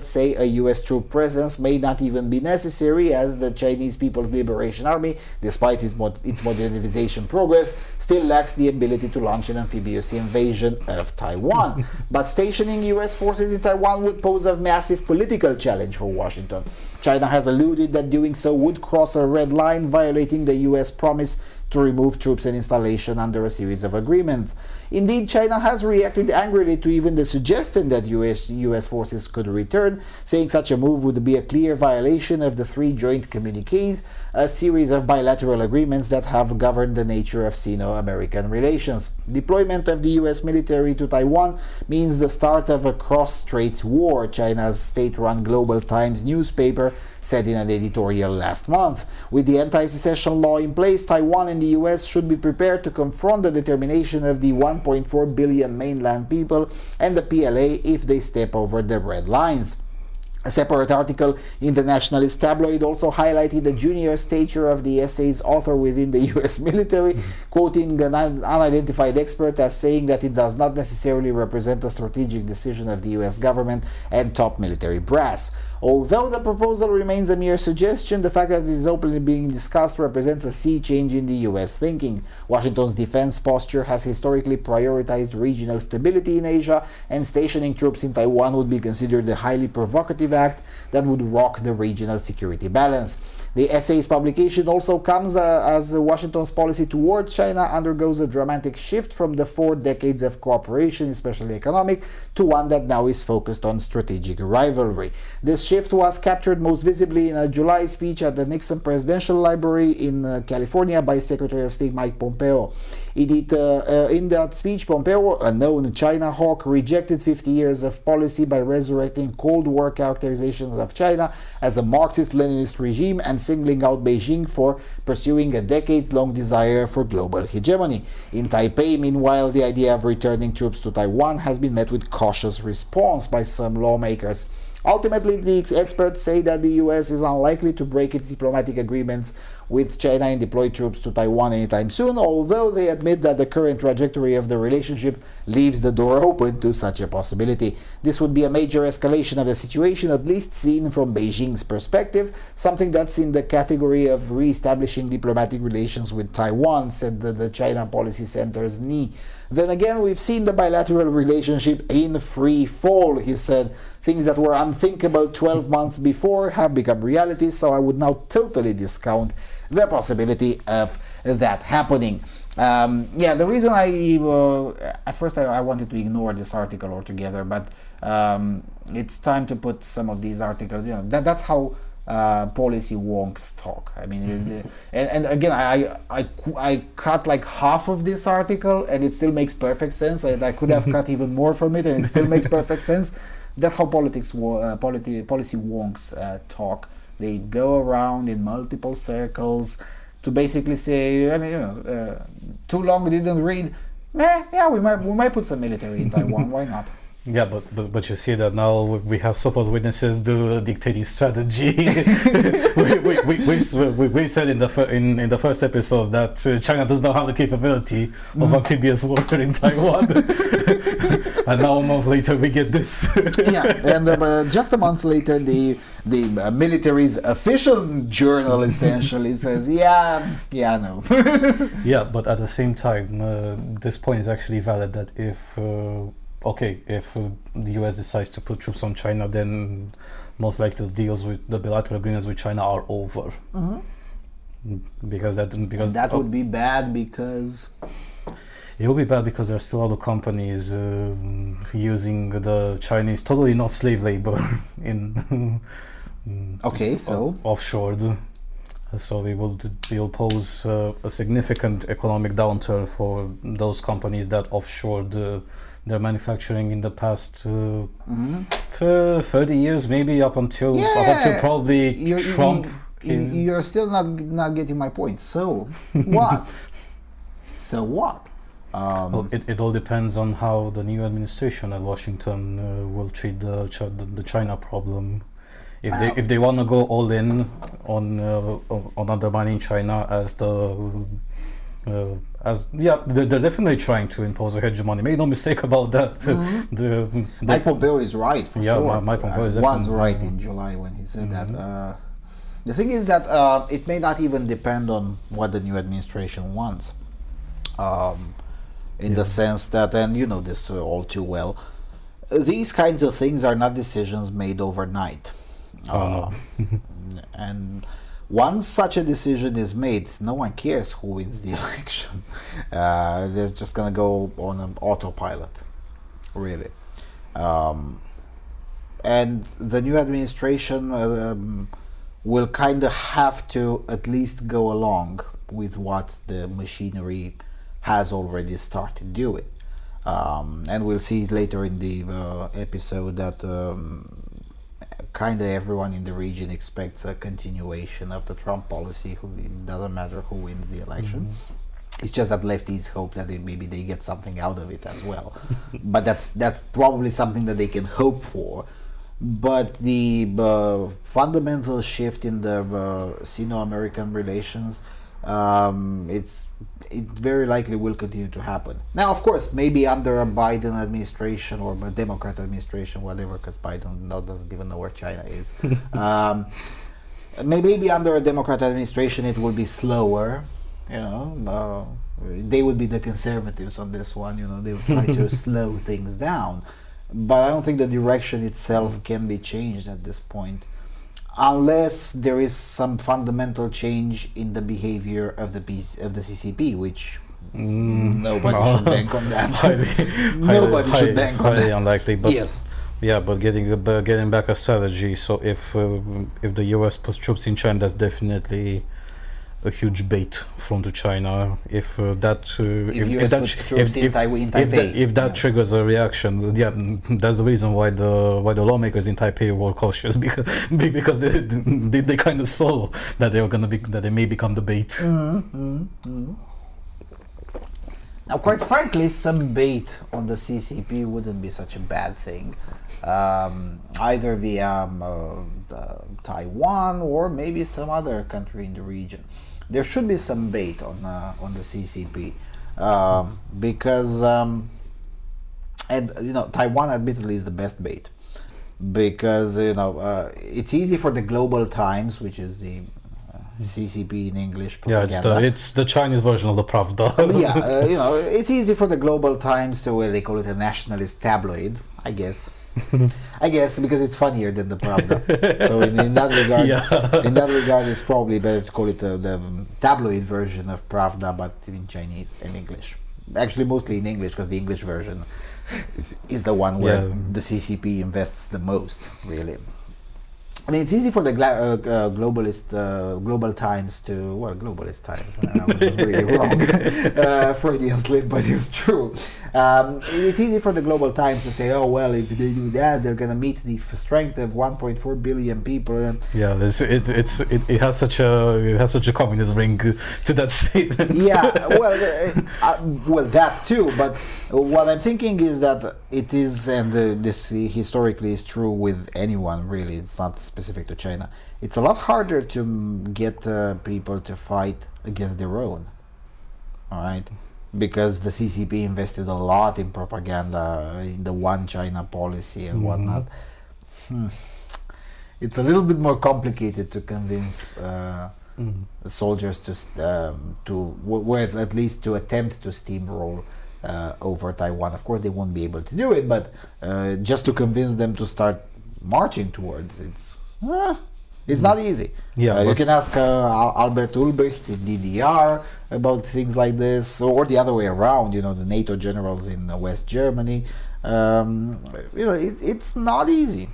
say a U.S. troop presence may not even be necessary, as the Chinese People's Liberation Army, despite its modernization progress, still lacks the ability to launch an amphibious invasion of Taiwan. But stationing U.S. forces in Taiwan would pose a massive political challenge for Washington. China has alluded that doing so would cross a red line, violating the U.S. promise to remove troops and installation under a series of agreements. Indeed, China has reacted angrily to even the suggestion that US forces could return, saying such a move would be a clear violation of the 3 joint communiques, a series of bilateral agreements that have governed the nature of Sino-American relations. Deployment of the US military to Taiwan means the start of a cross-straits war, China's state-run Global Times newspaper said in an editorial last month. With the anti-secession law in place, Taiwan and the US should be prepared to confront the determination of the 1.4 billion mainland people and the PLA if they step over the red lines. A separate article in the Nationalist tabloid also highlighted the junior stature of the essay's author within the US military, quoting an unidentified expert as saying that it does not necessarily represent a strategic decision of the US government and top military brass. Although the proposal remains a mere suggestion, the fact that it is openly being discussed represents a sea change in the US thinking. Washington's defense posture has historically prioritized regional stability in Asia, and stationing troops in Taiwan would be considered a highly provocative act that would rock the regional security balance. The essay's publication also comes as Washington's policy toward China undergoes a dramatic shift from the 4 decades of cooperation, especially economic, to one that now is focused on strategic rivalry. This shift was captured most visibly in a July speech at the Nixon Presidential Library in California by Secretary of State Mike Pompeo. In that speech, Pompeo, a known China hawk, rejected 50 years of policy by resurrecting Cold War characterizations of China as a Marxist-Leninist regime and singling out Beijing for pursuing a decades-long desire for global hegemony. In Taipei, meanwhile, the idea of returning troops to Taiwan has been met with cautious response by some lawmakers. Ultimately, the experts say that the US is unlikely to break its diplomatic agreements with China and deploy troops to Taiwan anytime soon, although they admit that the current trajectory of the relationship leaves the door open to such a possibility. This would be a major escalation of the situation, at least seen from Beijing's perspective, something that's in the category of re-establishing diplomatic relations with Taiwan, said the China Policy Center's Ni. Then again, we've seen the bilateral relationship in free fall, he said. Things that were unthinkable 12 months before have become reality, so I would now totally discount the possibility of that happening. The reason at first I wanted to ignore this article altogether, but it's time to put some of these articles, that's how policy wonks talk. I mean, and again, I cut like half of this article and it still makes perfect sense. I could have cut even more from it and it still makes perfect sense. That's how policy wonks talk. They go around in multiple circles to basically say, too long didn't read. We might put some military in Taiwan. Why not? Yeah, but you see that now we have so-called witnesses do a dictating strategy. we said in the first episodes that China does not have the capability of amphibious warfare in Taiwan, and now a month later we get this. And just a month later, the military's official journal essentially says, no. Yeah, but at the same time, this point is actually valid that if the US decides to put troops on China, then most likely the deals with the bilateral agreements with China are over. Because that would be bad because it will be bad because there are still other companies using the Chinese, totally not slave labor, in offshored. So it will pose a significant economic downturn for those companies that offshored their manufacturing in the past 30 years, maybe up until probably Trump. You're still not getting my point. So what? Well, it all depends on how the new administration at Washington will treat the China problem. If they want to go all in on undermining China they're definitely trying to impose a hegemony. Make no mistake about that. Mike Pompeo is right, for sure. Mike Pompeo was right in July when he said that. The thing is that it may not even depend on what the new administration wants. In the sense that, and you know this all too well, these kinds of things are not decisions made overnight. And once such a decision is made, no one cares who wins the election. They're just going to go on an autopilot, really. And the new administration will kind of have to at least go along with what the machinery has already started doing. And we'll see later in the episode that kind of everyone in the region expects a continuation of the Trump policy. It doesn't matter who wins the election. It's just that lefties hope that maybe they get something out of it as well. But that's probably something that they can hope for. But the fundamental shift in the Sino-American relations, it very likely will continue to happen. Now, of course, maybe under a Biden administration or a Democrat administration, whatever, because Biden now doesn't even know where China is. Maybe under a Democrat administration it will be slower. They would be the conservatives on this one. They would try to slow things down. But I don't think the direction itself can be changed at this point, unless there is some fundamental change in the behavior of the CCP, which nobody should bank on that. Nobody should bank on that. Highly unlikely. But, yes. Yeah, but getting back a strategy. So if the US puts troops in China, that's definitely a huge bait from to China. If that triggers a reaction, yeah, that's the reason why the lawmakers in Taipei were cautious because they kind of saw that they may become the bait. Now, quite frankly, some bait on the CCP wouldn't be such a bad thing. Either via Taiwan or maybe some other country in the region. There should be some bait on the CCP because and Taiwan admittedly is the best bait because it's easy for the Global Times, which is the CCP in English propaganda. Yeah, it's the Chinese version of the Pravda. It's easy for the Global Times to, they call it a nationalist tabloid, I guess. Because it's funnier than the Pravda. So in that regard, it's probably better to call it the tabloid version of Pravda, but in Chinese and English. Actually, mostly in English, because the English version is the one where the CCP invests the most, really. I mean, it's easy for the Global Times to, Globalist Times, I was really wrong, Freudian slip, but it's true. It's easy for the Global Times to say, oh, well, if they do that, they're going to meet the strength of 1.4 billion people. Yeah, it has such a communist ring to that statement. Yeah, well, that too, but what I'm thinking is that it is, and this historically is true with anyone, really, it's not specific to China. It's a lot harder to get people to fight against their own, all right? Because the CCP invested a lot in propaganda, in the one China policy and whatnot. It's a little bit more complicated to convince soldiers to at least to attempt to steamroll over Taiwan. Of course, they won't be able to do it, but just to convince them to start marching towards it's not easy. Yeah, you can ask Albert Ulbricht in DDR about things like this, or the other way around. The NATO generals in West Germany. It's not easy.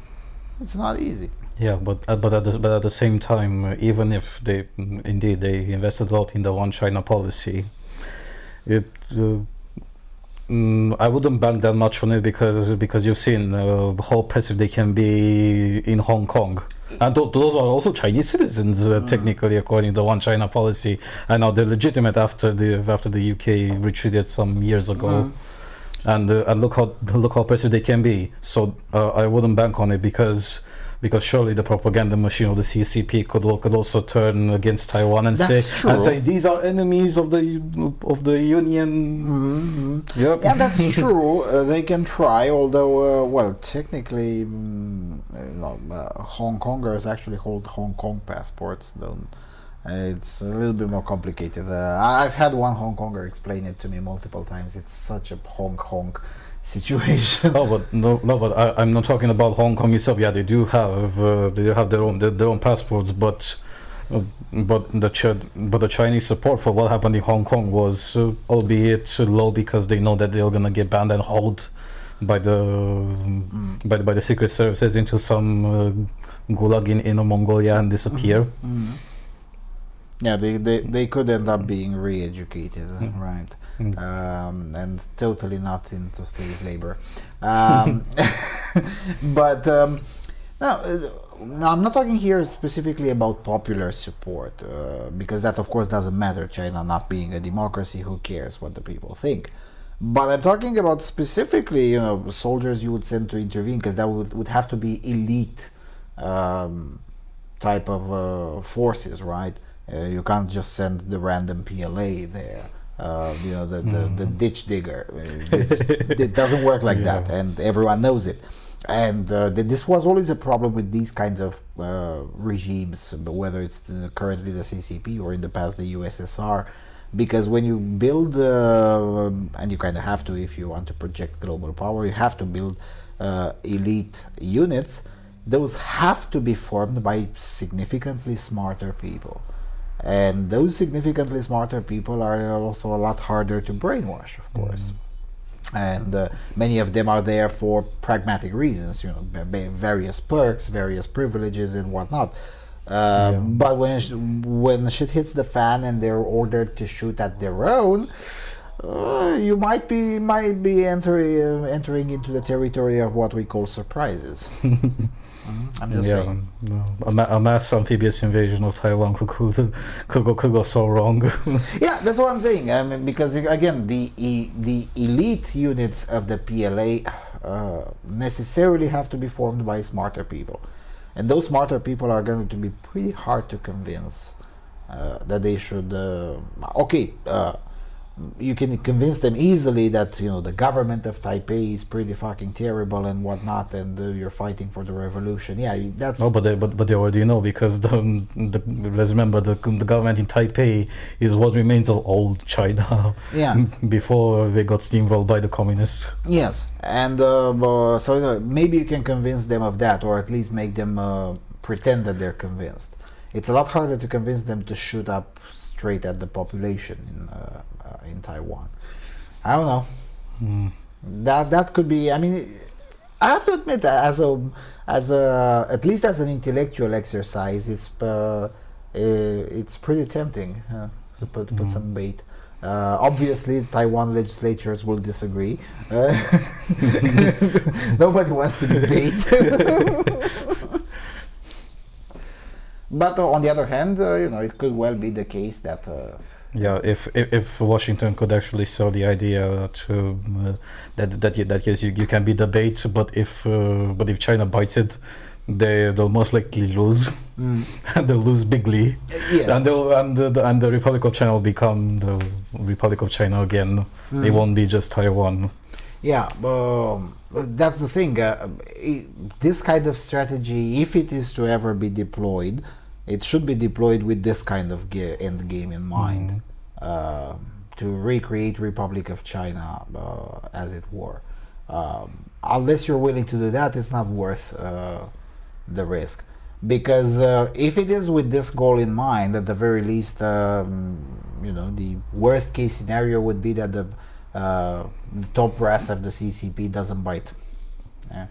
It's not easy. Yeah, but at the same time, even if they invested a lot in the one China policy, I wouldn't bank that much on it because you've seen how oppressive they can be in Hong Kong, and those are also Chinese citizens technically according to the one China policy, and now they're legitimate after the UK retreated some years ago, and look how oppressive they can be. So I wouldn't bank on it because surely the propaganda machine of the CCP could also turn against Taiwan and say these are enemies of the Union. Yep. Yeah, that's true. They can try, although technically, Hong Kongers actually hold Hong Kong passports. It's a little bit more complicated. I've had one Hong Konger explain it to me multiple times. It's such a honk situation. But I'm not talking about Hong Kong itself. Yeah, they do have their own passports, but the Chinese support for what happened in Hong Kong was albeit low because they know that they're gonna get banned and hauled by the secret services into some gulag in Inner Mongolia and disappear. Yeah, they could end up being re-educated, right? And totally not into slave labor. But now I'm not talking here specifically about popular support, because that of course doesn't matter. China not being a democracy, who cares what the people think? But I'm talking about specifically, soldiers you would send to intervene, because that would have to be elite type of forces, right? You can't just send the random PLA there. The ditch digger. It doesn't work like that, and everyone knows it. And this was always a problem with these kinds of regimes, whether it's currently the CCP or in the past the USSR, because when you build, and you kind of have to if you want to project global power, you have to build elite units. Those have to be formed by significantly smarter people. And those significantly smarter people are also a lot harder to brainwash, of course. and many of them are there for pragmatic reasons, various perks, various privileges and whatnot. But when shit hits the fan and they're ordered to shoot at their own, you might be entering into the territory of what we call surprises. I'm just saying. A mass amphibious invasion of Taiwan could go so wrong. Yeah, that's what I'm saying. I mean, because again, the elite units of the PLA necessarily have to be formed by smarter people, and those smarter people are going to be pretty hard to convince that they should. You can convince them easily that the government of Taipei is pretty fucking terrible and whatnot, and you're fighting for the revolution. Yeah, that's. No, but they already know, because let's remember the government in Taipei is what remains of old China. Yeah. Before they got steamrolled by the communists. Yes, and so maybe you can convince them of that, or at least make them pretend that they're convinced. It's a lot harder to convince them to shoot up straight at the population in Taiwan. I don't know. That could be. I mean, I have to admit, as a at least as an intellectual exercise, it's pretty tempting to put some bait. Obviously, the Taiwan legislatures will disagree. Nobody wants to be bait. But on the other hand, it could well be the case that. If Washington could actually sell the idea that yes, you can be the bait, but if China bites it, they'll most likely lose, and they'll lose bigly. Yes. And the Republic of China will become the Republic of China again. It won't be just Taiwan. Yeah, that's the thing. This kind of strategy, if it is to ever be deployed, it should be deployed with this kind of end game in mind, to recreate Republic of China, as it were. Unless you're willing to do that, it's not worth the risk. Because if it is with this goal in mind, at the very least, the worst case scenario would be that the top brass of the CCP doesn't bite. Yeah.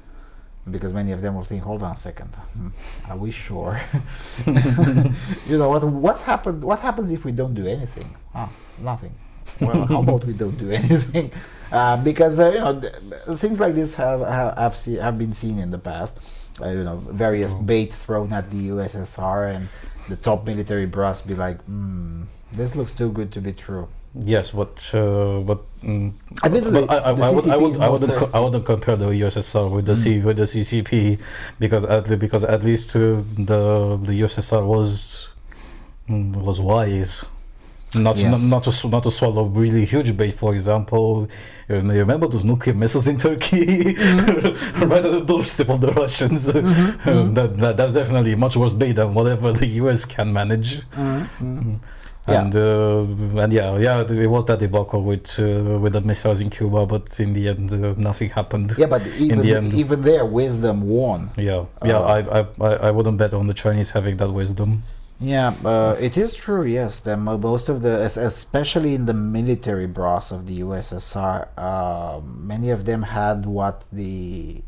Because many of them will think, hold on a second, are we sure? What happens if we don't do anything? Nothing. Well, how about we don't do anything? Because things like this have been seen in the past. Various bait thrown at the USSR, and the top military brass be like, this looks too good to be true. Yes, but admittedly, I wouldn't compare the USSR with the CCP, because at least the USSR was wise, not to swallow really huge bait. For example, you remember those nuclear missiles in Turkey, right at the doorstep of the Russians. That's definitely much worse bait than whatever the US can manage. And it was that debacle with the missiles in Cuba, but in the end nothing happened. Yeah, but even there, wisdom won. I wouldn't bet on the Chinese having that wisdom. Yeah, it is true. Yes, most of especially in the military brass of the USSR, many of them had what the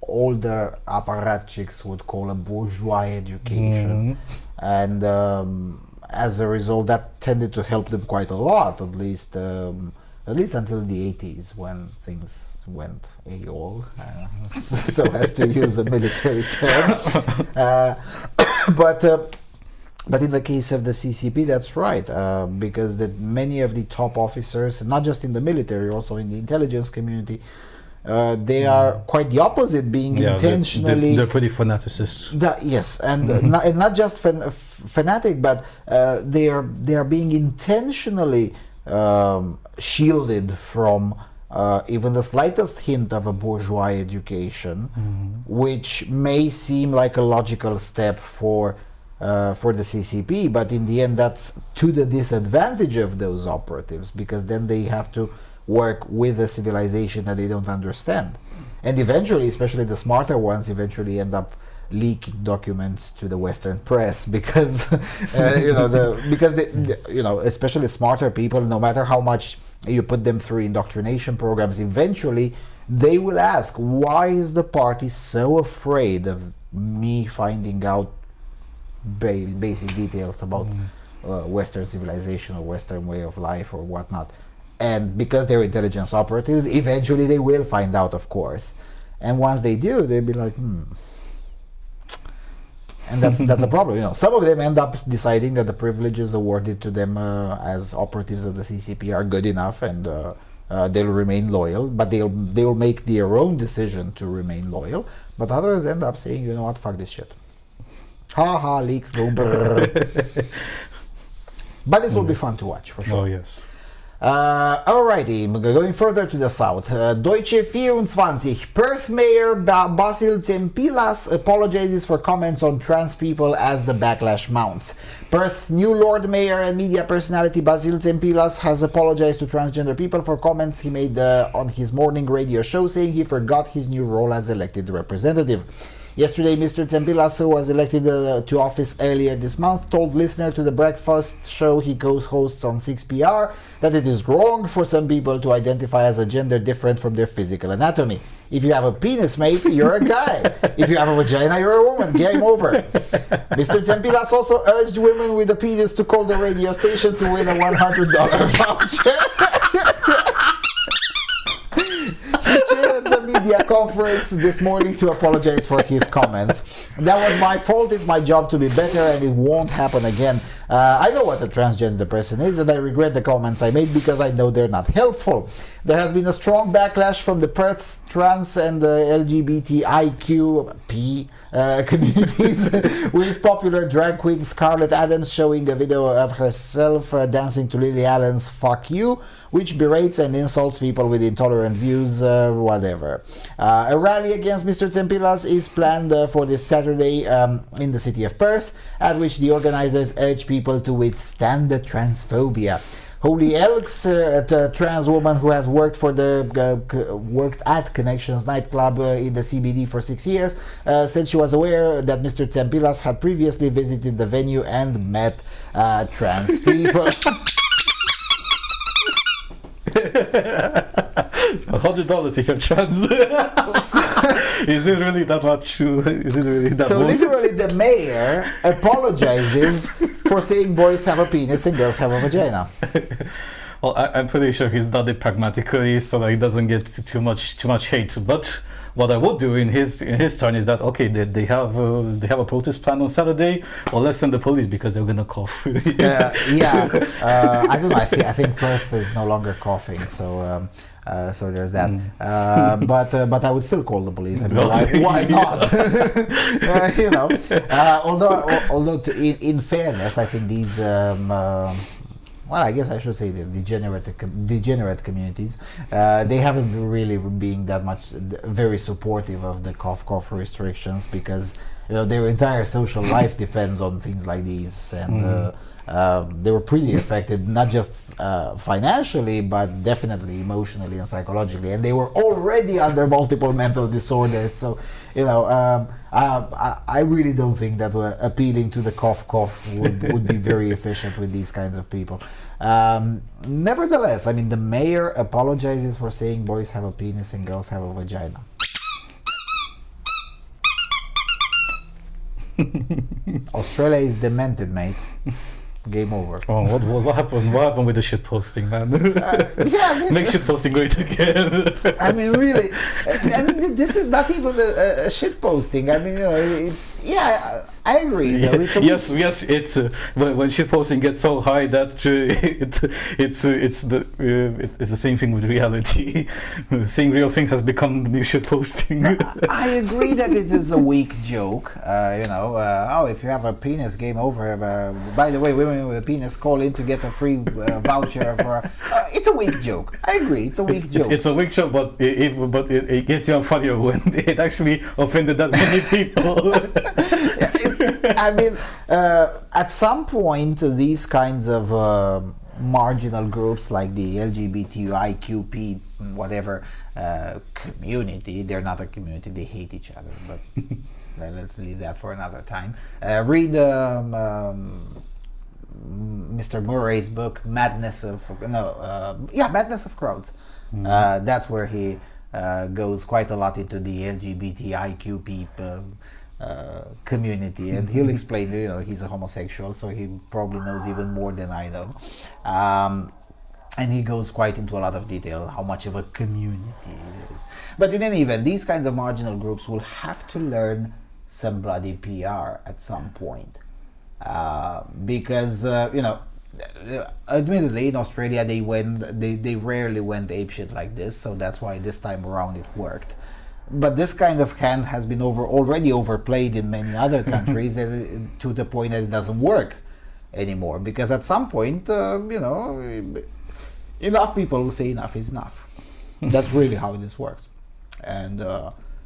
older apparatchiks would call a bourgeois education, and. As a result, that tended to help them quite a lot, at least until the 80s, when things went AWOL, so as to use a military term. But in the case of the CCP, that's right, because many of the top officers, not just in the military, also in the intelligence community, they are quite the opposite, being intentionally. They're pretty fanaticists. Yes, and not just fanatic, but they are being intentionally shielded from even the slightest hint of a bourgeois education, which may seem like a logical step for the CCP, but in the end, that's to the disadvantage of those operatives, because then they have to work with a civilization that they don't understand, and eventually, especially the smarter ones, eventually end up leaking documents to the Western press, because especially smarter people, no matter how much you put them through indoctrination programs, eventually they will ask, why is the party so afraid of me finding out basic details about Western civilization or Western way of life or whatnot? And because they're intelligence operatives, eventually they will find out, of course. And once they do, they'll be like, And that's a problem. You know, some of them end up deciding that the privileges awarded to them as operatives of the CCP are good enough, and they'll remain loyal. But they'll make their own decision to remain loyal. But others end up saying, you know what, fuck this shit. Ha ha, leaks go brrr. But this will be fun to watch for sure. Oh yes. Alrighty, going further to the south. Deutsche 24. Perth Mayor Basil Tsempilas apologizes for comments on trans people as the backlash mounts. Perth's new Lord Mayor and media personality Basil Tsempilas has apologized to transgender people for comments he made on his morning radio show, saying he forgot his new role as elected representative. Yesterday, Mr. Tsempilas, who was elected to office earlier this month, told listeners to the breakfast show he co-hosts on 6PR that it is wrong for some people to identify as a gender different from their physical anatomy. If you have a penis, mate, you're a guy. If you have a vagina, you're a woman. Game over. Mr. Tsempilas also urged women with a penis to call the radio station to win a $100 voucher. He chaired the media conference this morning to apologize for his comments. That was my fault. It's my job to be better, and it won't happen again. I know what a transgender person is, and I regret the comments I made because I know they're not helpful. There has been a strong backlash from the Perth's trans and LGBTIQP communities, with popular drag queen Scarlett Adams showing a video of herself dancing to Lily Allen's Fuck You, which berates and insults people with intolerant views, whatever. A rally against Mr. Tsempilas is planned for this Saturday in the city of Perth, at which the organizers urge people to withstand the transphobia. Holy Elks, a trans woman who has worked for worked at Connections nightclub in the CBD for 6 years, said she was aware that Mr. Tsempilas had previously visited the venue and met trans people. $100 if you're trans. Is it really that much? Is it really that So much? literally the mayor apologizes for saying boys have a penis and girls have a vagina. Well, I'm pretty sure he's done it pragmatically so that he doesn't get too much hate. But what I would do in his turn is that, okay, they have a protest plan on Saturday. Well, let's send the police because they're gonna cough. I don't know. I think Perth is no longer coughing, so there's that. But I would still call the police. I mean, why not? You know. Although in fairness, I think these. Well, I guess I should say the degenerate communities, they haven't really been that much very supportive of the cough restrictions, because their entire social life depends on things like these, and they were pretty affected, not just financially, but definitely emotionally and psychologically, and they were already under multiple mental disorders. So, I really don't think that appealing to the cough would be very efficient with these kinds of people. Nevertheless, I mean, the mayor apologizes for saying boys have a penis and girls have a vagina. Australia is demented, mate. Game over. Oh, what happened? What happened with the shit posting, man? Make shit posting great again. I mean, really, and this is not even a shit posting. I mean, it's I agree. Though. It's it's when shit posting gets so high that it's the same thing with reality. Seeing real things has become the new shit posting. I agree that it is a weak joke. If you have a penis, game over. By the way, women with a penis call in to get a free voucher for. It's a weak joke. I agree. It's a weak joke. It's a weak joke, but it gets you funnier when it actually offended that many people. I mean, at some point, these kinds of marginal groups like the LGBTIQP, whatever community, they're not a community, they hate each other, but let's leave that for another time. Read Mr. Mr. Murray's book, Madness of Crowds. That's where he goes quite a lot into the LGBTIQ people community, and he'll explain, he's a homosexual, so he probably knows even more than I know. And he goes quite into a lot of detail how much of a community it is. But in any event, these kinds of marginal groups will have to learn some bloody PR at some point. Because, admittedly, in Australia, they rarely went apeshit like this, so that's why this time around it worked. But this kind of hand has been already overplayed in many other countries to the point that it doesn't work anymore. Because at some point, enough people will say enough is enough. That's really how this works. And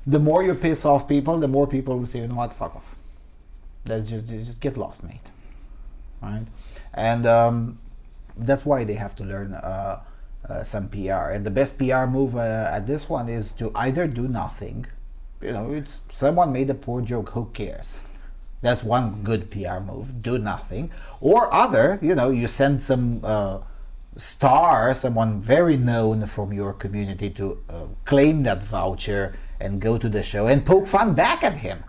the more you piss off people, the more people will say, you know what, fuck off. Let's just get lost, mate. Right? And that's why they have to learn some PR. And the best PR move at this one is to either do nothing. It's someone made a poor joke, who cares? That's one good PR move. Do nothing. Or other, you send some star, someone very known from your community, to claim that voucher and go to the show and poke fun back at him.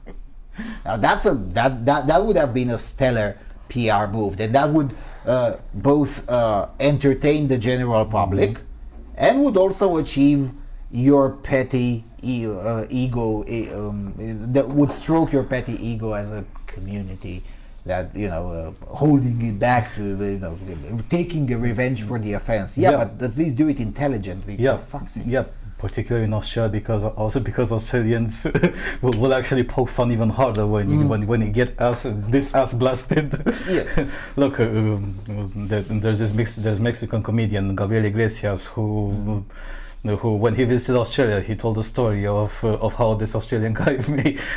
Now that would have been a stellar PR move. Then that would both entertain the general public and would also achieve your petty ego. That would stroke your petty ego as a community. That holding it back to taking a revenge for the offense. But at least do it intelligently. For fuck's sake. Particularly in Australia, because Australians will actually poke fun even harder when you get this ass blasted. Yes. Look, there's Mexican comedian Gabriel Iglesias who when he visited Australia, he told the story of how this Australian guy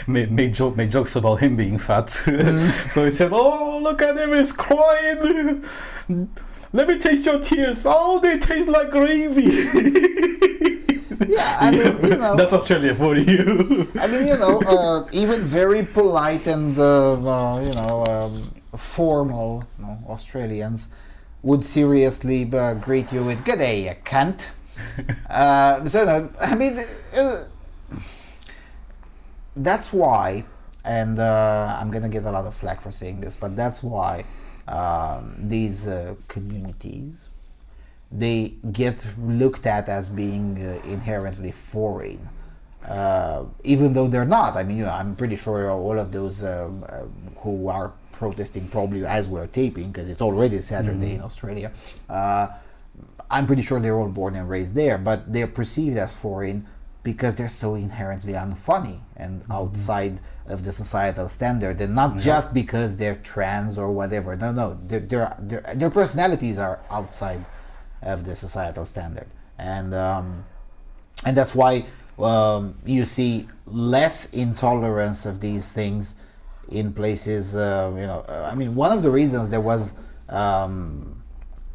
made jokes about him being fat. So he said, "Oh, look at him, he's crying. Let me taste your tears. Oh, they taste like gravy." Yeah, I mean, that's Australia for you. I mean, even very polite and formal Australians would seriously greet you with "G'day, you cunt." That's why, and I'm gonna get a lot of flack for saying this, but that's why these communities, they get looked at as being inherently foreign, even though they're not. I mean, I'm pretty sure all of those who are protesting, probably as we're taping, because it's already Saturday in Australia, I'm pretty sure they're all born and raised there, but they're perceived as foreign because they're so inherently unfunny and outside of the societal standard, and not just because they're trans or whatever. No, their personalities are outside of the societal standard, and that's why you see less intolerance of these things in places. I mean, one of the reasons there was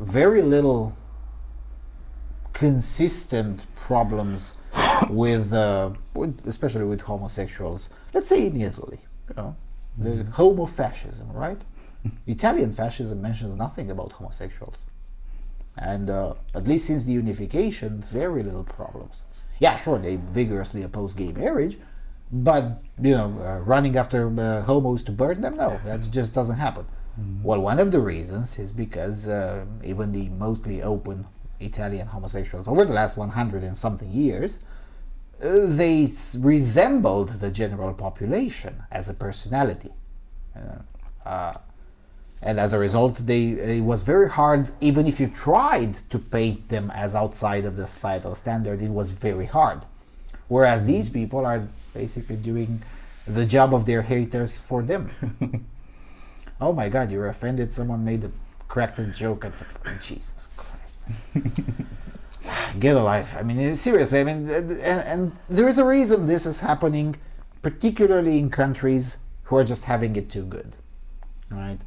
very little consistent problems with especially with homosexuals, let's say in Italy, the homo-fascism, right? Italian fascism mentions nothing about homosexuals. And at least since the unification, very little problems. Yeah, sure, they vigorously oppose gay marriage, but running after homos to burn them, no, that just doesn't happen. Well, one of the reasons is because even the mostly open Italian homosexuals over the last 100 and something years, they resembled the general population as a personality. And as a result, it was very hard, even if you tried to paint them as outside of the societal standard, it was very hard. Whereas these people are basically doing the job of their haters for them. Oh my God, you're offended, someone cracked a joke at the... Jesus Christ. Get a life. I mean, seriously, I mean, and there is a reason this is happening, particularly in countries who are just having it too good, right?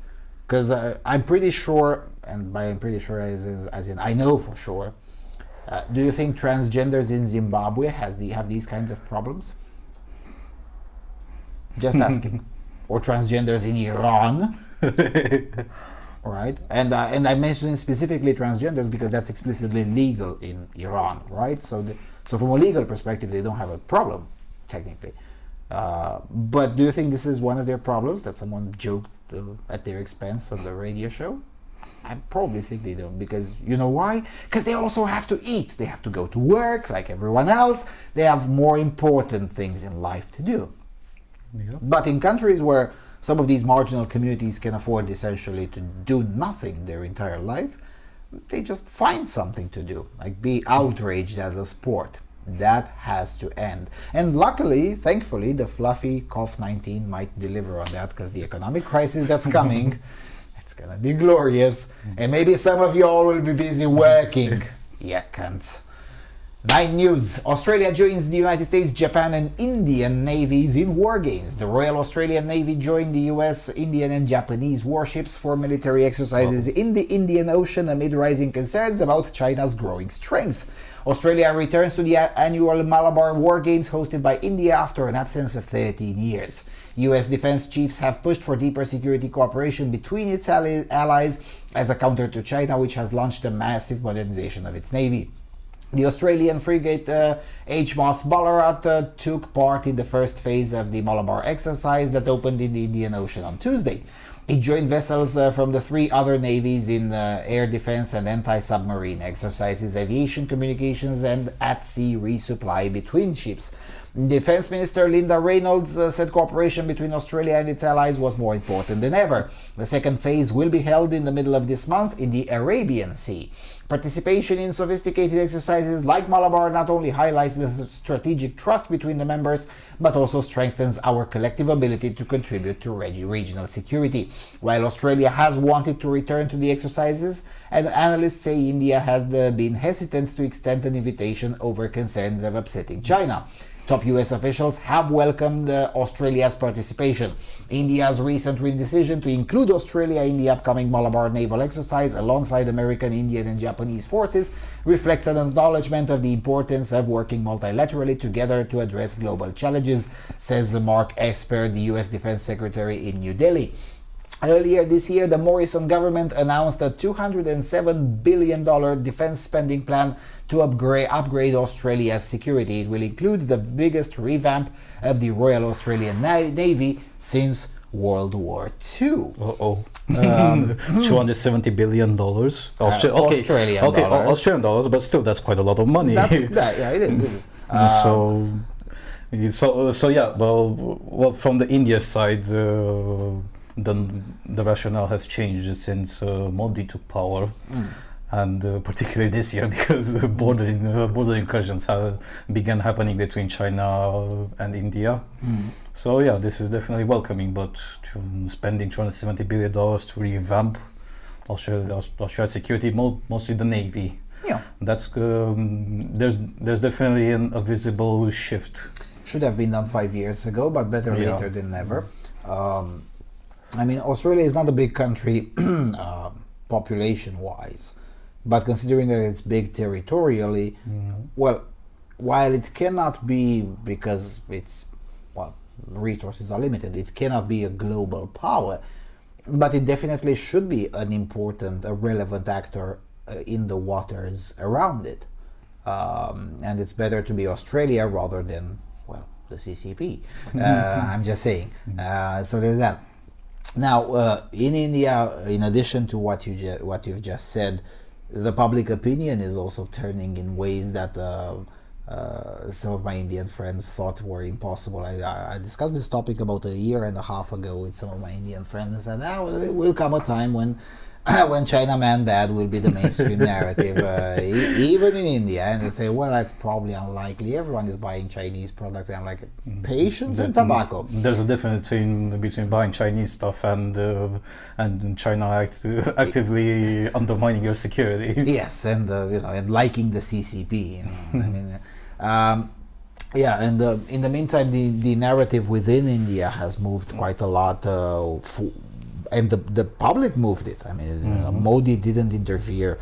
Because I'm pretty sure, and by I'm pretty sure as in I know for sure, do you think transgenders in Zimbabwe have these kinds of problems? Just asking. Or transgenders in Iran? right? And I mentioned specifically transgenders because that's explicitly legal in Iran, right? So from a legal perspective, they don't have a problem, technically. But do you think this is one of their problems, that someone joked at their expense on the radio show? I probably think they don't, because you know why? Because they also have to eat. They have to go to work like everyone else. They have more important things in life to do. Yeah. But in countries where some of these marginal communities can afford essentially to do nothing their entire life, they just find something to do, like be outraged as a sport. That has to end. And luckily, thankfully, the fluffy COF-19 might deliver on that, because the economic crisis that's coming, it's gonna be glorious. And maybe some of you all will be busy working. Yeah, cunts. 9 news. Australia joins the United States, Japan and Indian navies in war games. The Royal Australian Navy joined the US, Indian and Japanese warships for military exercises in the Indian Ocean amid rising concerns about China's growing strength. Australia returns to the annual Malabar War Games hosted by India after an absence of 13 years. US defense chiefs have pushed for deeper security cooperation between its allies as a counter to China, which has launched a massive modernization of its navy. The Australian frigate HMAS Ballarat took part in the first phase of the Malabar exercise that opened in the Indian Ocean on Tuesday. It joined vessels from the 3 other navies in air defense and anti-submarine exercises, aviation communications and at-sea resupply between ships. Defense Minister Linda Reynolds said cooperation between Australia and its allies was more important than ever. The second phase will be held in the middle of this month in the Arabian Sea. Participation in sophisticated exercises like Malabar not only highlights the strategic trust between the members, but also strengthens our collective ability to contribute to regional security. While Australia has wanted to return to the exercises, and analysts say India has been hesitant to extend an invitation over concerns of upsetting China. Top US officials have welcomed Australia's participation. India's recent decision to include Australia in the upcoming Malabar naval exercise alongside American, Indian and Japanese forces reflects an acknowledgement of the importance of working multilaterally together to address global challenges, says Mark Esper, the US Defense Secretary in New Delhi. Earlier this year, the Morrison government announced a $207 billion defense spending plan to upgrade Australia's security. It will include the biggest revamp of the Royal Australian Navy since World War II. $270 billion. Australian dollars. Australian dollars, but still, that's quite a lot of money. Yeah, it is. It is. So yeah. Well, from the India side, the rationale has changed since Modi took power. And particularly this year, because border incursions began happening between China and India. So yeah, this is definitely welcoming, but spending $270 billion to revamp Australia's security, mostly the Navy. Yeah, that's there's definitely a visible shift. Should have been done 5 years ago, but better later than never. I mean, Australia is not a big country population-wise. But considering that it's big territorially, well, while it cannot be, because its resources are limited, it cannot be a global power, but it definitely should be a relevant actor in the waters around it. And it's better to be Australia rather than, the CCP. I'm just saying. So there's that. Now, in India, in addition to what you've just said, the public opinion is also turning in ways that some of my Indian friends thought were impossible. I discussed this topic about a year and a half ago with some of my Indian friends and said, there will come a time when China man bad will be the mainstream narrative, even in India. And they say, well, that's probably unlikely. Everyone is buying Chinese products. And I'm like, patience and tobacco. There's a difference between buying Chinese stuff and China actively undermining your security. Yes, and and liking the CCP. I mean, and in the meantime, the narrative within India has moved quite a lot. And the public moved it. I mean, Modi didn't interfere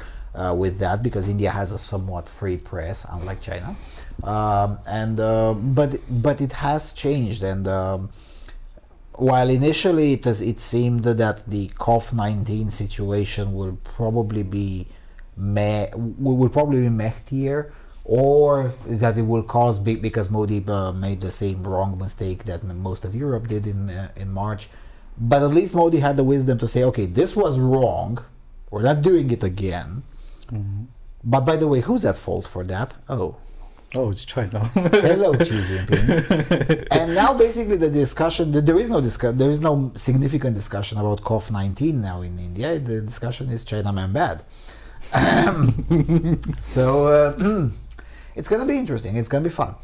with that because India has a somewhat free press, unlike China. But it has changed, and while initially it seemed that the COVID-19 situation will probably be mehtier, or that it will cause because Modi made the same wrong mistake that most of Europe did in March. But at least Modi had the wisdom to say, okay, this was wrong. We're not doing it again. But by the way, who's at fault for that? Oh, it's China. Hello, Xi Jinping. And now basically the discussion, there is no significant discussion about COVID-19 now in India. The discussion is China man bad. So it's going to be interesting. It's going to be fun.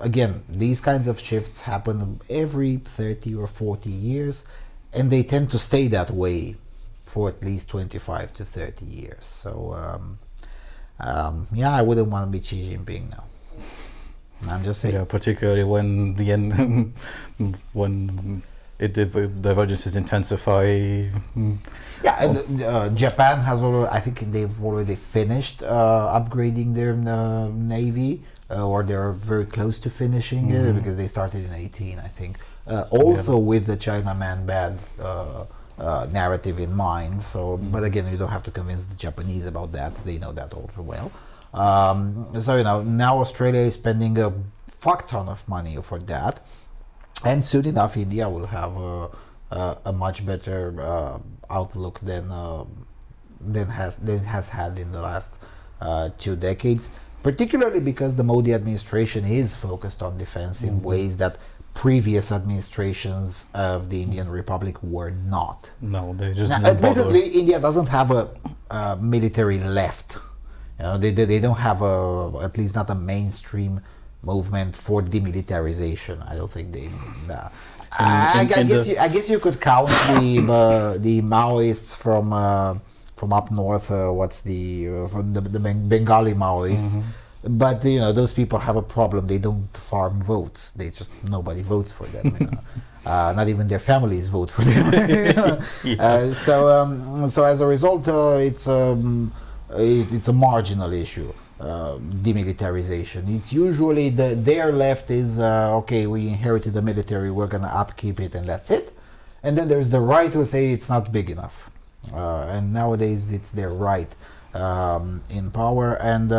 Again, these kinds of shifts happen every 30 or 40 years, and they tend to stay that way for at least 25 to 30 years. So, I wouldn't want to be Xi Jinping now. I'm just saying. Yeah, particularly when when divergences intensify. Yeah, and Japan has already, I think they've already finished upgrading their navy, or they're very close to finishing it, because they started in 18, I think. Also with the China man bad narrative in mind. So, but again, you don't have to convince the Japanese about that. They know that also well. So, now Australia is spending a fuck ton of money for that. And soon enough, India will have a much better outlook than it has had in the last 2 decades, particularly because the Modi administration is focused on defense in ways that previous administrations of the Indian Republic were not. No, they just. Now, admittedly, India doesn't have a military left. They don't have at least not a mainstream movement for demilitarization. I don't think they. I guess you could count the Maoists from up north. From the Bengali Maoists. But those people have a problem. They don't farm votes. Nobody votes for them. Not even their families vote for them. So as a result, it's a marginal issue. Demilitarization. It's usually their left is okay. We inherited the military. We're gonna upkeep it, and that's it. And then there's the right who say it's not big enough. And nowadays it's their right in power. And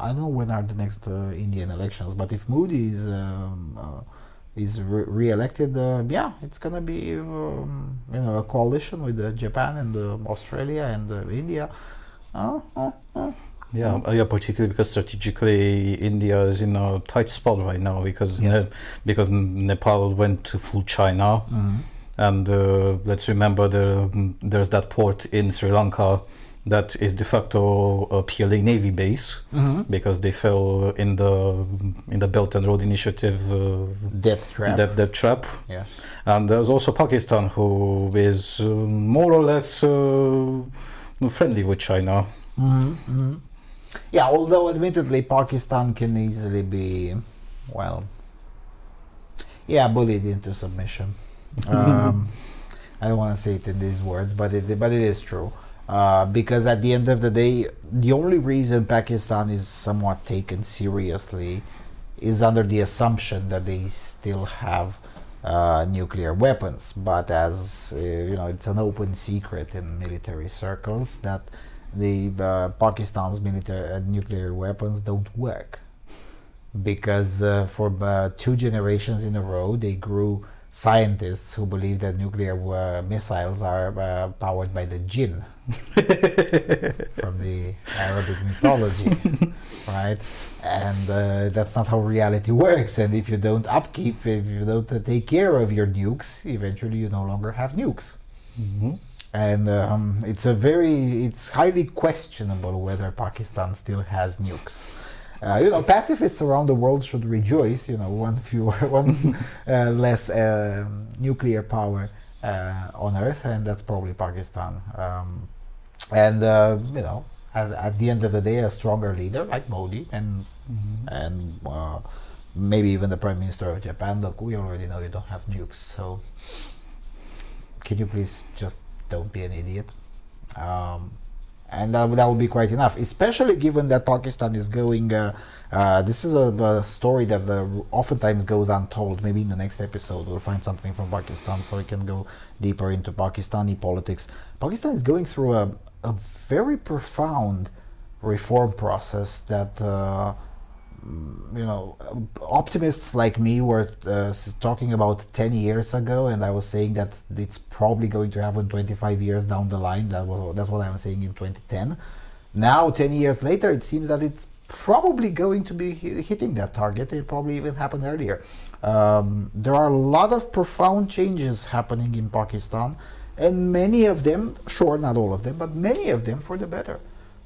I don't know when are the next Indian elections, but if Modi is re-elected, it's gonna be a coalition with Japan and Australia and India. Particularly because strategically India is in a tight spot right now because Nepal went to full China, and let's remember there's that port in Sri Lanka that is de facto a PLA Navy base because they fell in the Belt and Road Initiative death trap. Yes. And there's also Pakistan, who is more or less friendly with China. Yeah, although admittedly Pakistan can easily be, bullied into submission. I don't want to say it in these words, but it is true. Because at the end of the day, the only reason Pakistan is somewhat taken seriously is under the assumption that they still have nuclear weapons. But as it's an open secret in military circles that the Pakistan's nuclear weapons don't work, because for 2 generations in a row they grew scientists who believe that nuclear missiles are powered by the jinn from the Arabic mythology, right? And that's not how reality works. And if you don't if you don't take care of your nukes, eventually you no longer have nukes. And it's highly questionable whether Pakistan still has nukes. Pacifists around the world should rejoice. One less nuclear power on Earth, and that's probably Pakistan. At the end of the day, a stronger leader like Modi and maybe even the Prime Minister of Japan. Look, we already know you don't have nukes, so can you please just don't be an idiot? and that would be quite enough, especially given that Pakistan is going. This is a story that oftentimes goes untold. Maybe in the next episode we'll find something from Pakistan, so we can go deeper into Pakistani politics. Pakistan is going through a very profound reform process that optimists like me were talking about 10 years ago, and I was saying that it's probably going to happen 25 years down the line. That's what I was saying in 2010. Now 10 years later, it seems that it's probably going to be hitting that target. It probably even happened earlier. There are a lot of profound changes happening in Pakistan, and many of them, sure, not all of them, but many of them for the better.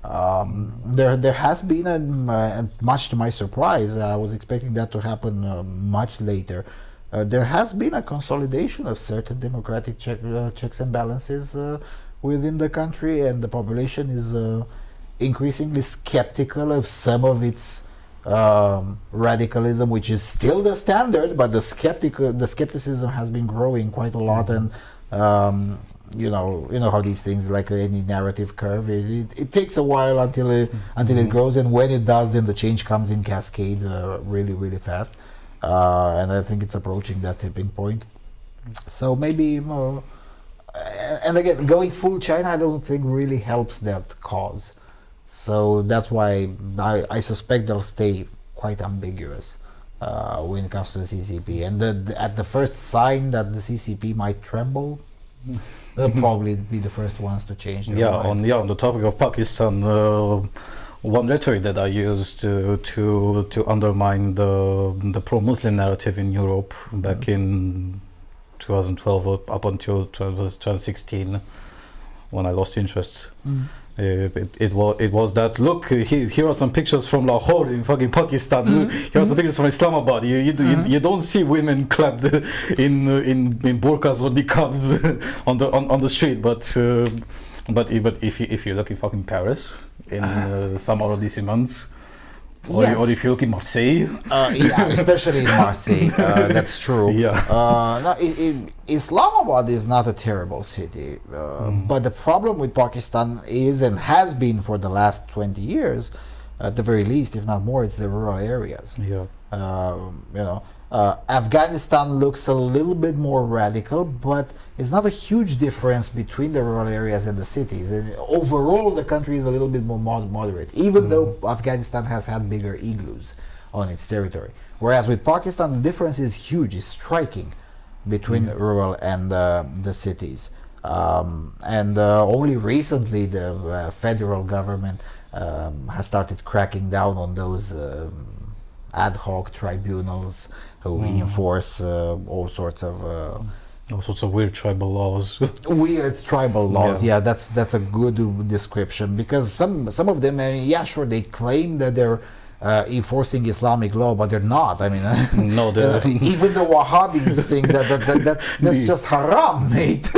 There has been, much to my surprise, I was expecting that to happen much later. There has been a consolidation of certain democratic checks and balances within the country, and the population is increasingly skeptical of some of its radicalism, which is still the standard, but the skepticism has been growing quite a lot, and you know how these things, like any narrative curve, it takes a while until it grows, and when it does, then the change comes in cascade really fast, and I think it's approaching that tipping point. So maybe and again, going full China, I don't think really helps that cause. So that's why I suspect they'll stay quite ambiguous when it comes to the CCP. And at the first sign that the CCP might tremble, they'll probably be the first ones to change their mind. On the topic of Pakistan, one rhetoric that I used to undermine the pro-Muslim narrative in Europe back in 2012 up until 2016, when I lost interest. It was that, look, here are some pictures from Lahore in fucking Pakistan. Here are some pictures from Islamabad. You don't see women clad in burqas or niqabs on the street, but if you look in fucking Paris in summer or these months, or if you look in Marseille, especially in Marseille, that's true. Islamabad is not a terrible city, but the problem with Pakistan is, and has been for the last 20 years, at the very least, if not more, it's the rural areas. Afghanistan looks a little bit more radical, but it's not a huge difference between the rural areas and the cities. And overall, the country is a little bit more moderate, even though Afghanistan has had bigger igloos on its territory. Whereas with Pakistan, the difference is huge, it's striking between rural and the cities. And only recently the federal government has started cracking down on those ad hoc tribunals who enforce all sorts of weird tribal laws. That's a good description, because some of them, sure, they claim that they're enforcing Islamic law, but they're not. I mean, no, even the Wahhabis think that's just haram, mate.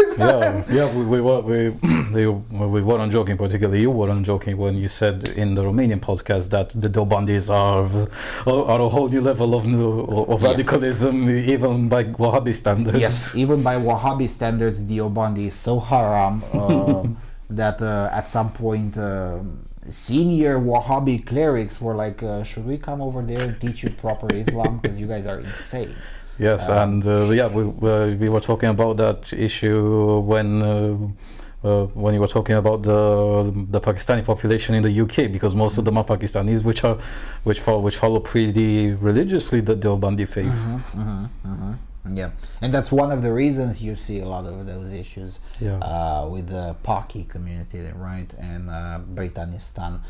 We weren't joking. Particularly, you weren't joking when you said in the Romanian podcast that the Deobandis are a whole new level of radicalism, even by Wahhabi standards. Yes, even by Wahhabi standards, Deobandi is so haram that at some point senior Wahhabi clerics were like, should we come over there and teach you proper Islam, because you guys are insane. Yes, and we were talking about that issue when you were talking about the Pakistani population in the UK, because most of them are Pakistanis, which follow pretty religiously the Deobandi faith. Yeah, and that's one of the reasons you see a lot of those issues with the Paki community, right, and Britanistan.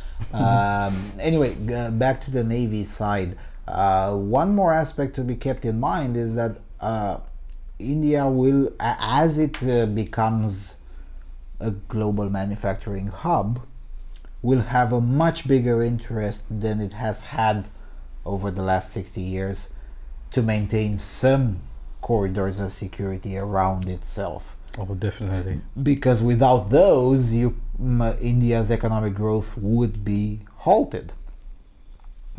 Anyway, back to the Navy side. One more aspect to be kept in mind is that India will, as it becomes a global manufacturing hub, will have a much bigger interest than it has had over the last 60 years to maintain some corridors of security around itself. Oh, definitely. Because without those, India's economic growth would be halted.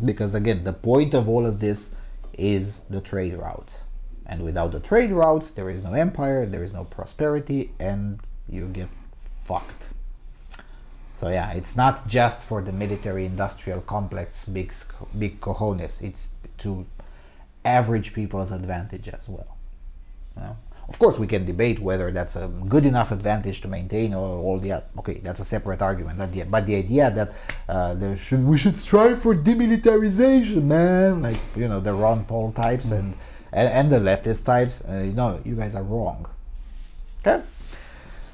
Because again, the point of all of this is the trade routes. And without the trade routes, there is no empire, there is no prosperity, and you get fucked. So yeah, it's not just for the military-industrial complex, big cojones. It's to average people's advantage as well. You know? Of course, we can debate whether that's a good enough advantage to maintain or all the. Okay, that's a separate argument. But the idea that we should strive for demilitarization, man, like the Ron Paul types and the leftist types, you guys are wrong. Okay.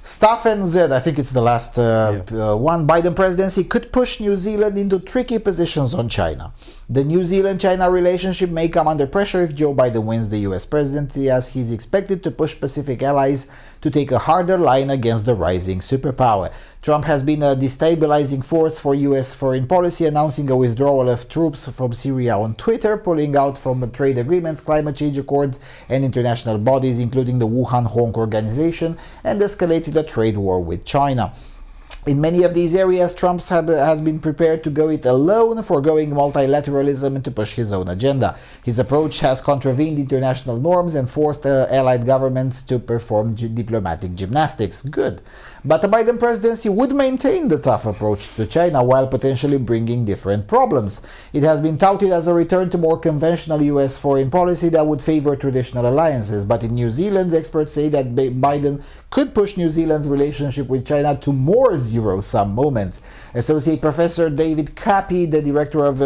Staffen Z, I think it's the last one. Biden presidency could push New Zealand into tricky positions on China. The New Zealand-China relationship may come under pressure if Joe Biden wins the US presidency, as he's expected to push Pacific allies to take a harder line against the rising superpower. Trump has been a destabilizing force for US foreign policy, announcing a withdrawal of troops from Syria on Twitter, pulling out from trade agreements, climate change accords, and international bodies, including the Wuhan Honk Organization, and escalated a trade war with China. In many of these areas, Trump has been prepared to go it alone, foregoing multilateralism and to push his own agenda. His approach has contravened international norms and forced allied governments to perform diplomatic gymnastics. Good. But the Biden presidency would maintain the tough approach to China while potentially bringing different problems. It has been touted as a return to more conventional US foreign policy that would favor traditional alliances. But in New Zealand, experts say that Biden could push New Zealand's relationship with China to more zero-sum moments. Associate Professor David Cappy, the director of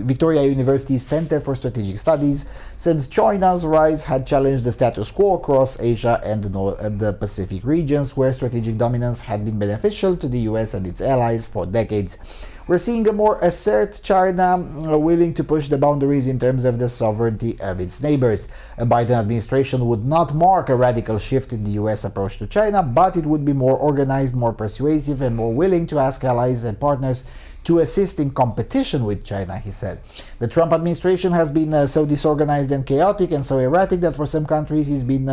Victoria University's Center for Strategic Studies, said China's rise had challenged the status quo across Asia and the Pacific regions, where strategic dominance had been beneficial to the US and its allies for decades. We're seeing a more assert China willing to push the boundaries in terms of the sovereignty of its neighbors. A Biden administration would not mark a radical shift in the US approach to China, but it would be more organized, more persuasive, and more willing to ask allies and partners to assist in competition with China, he said. The Trump administration has been so disorganized and chaotic and so erratic that for some countries it's been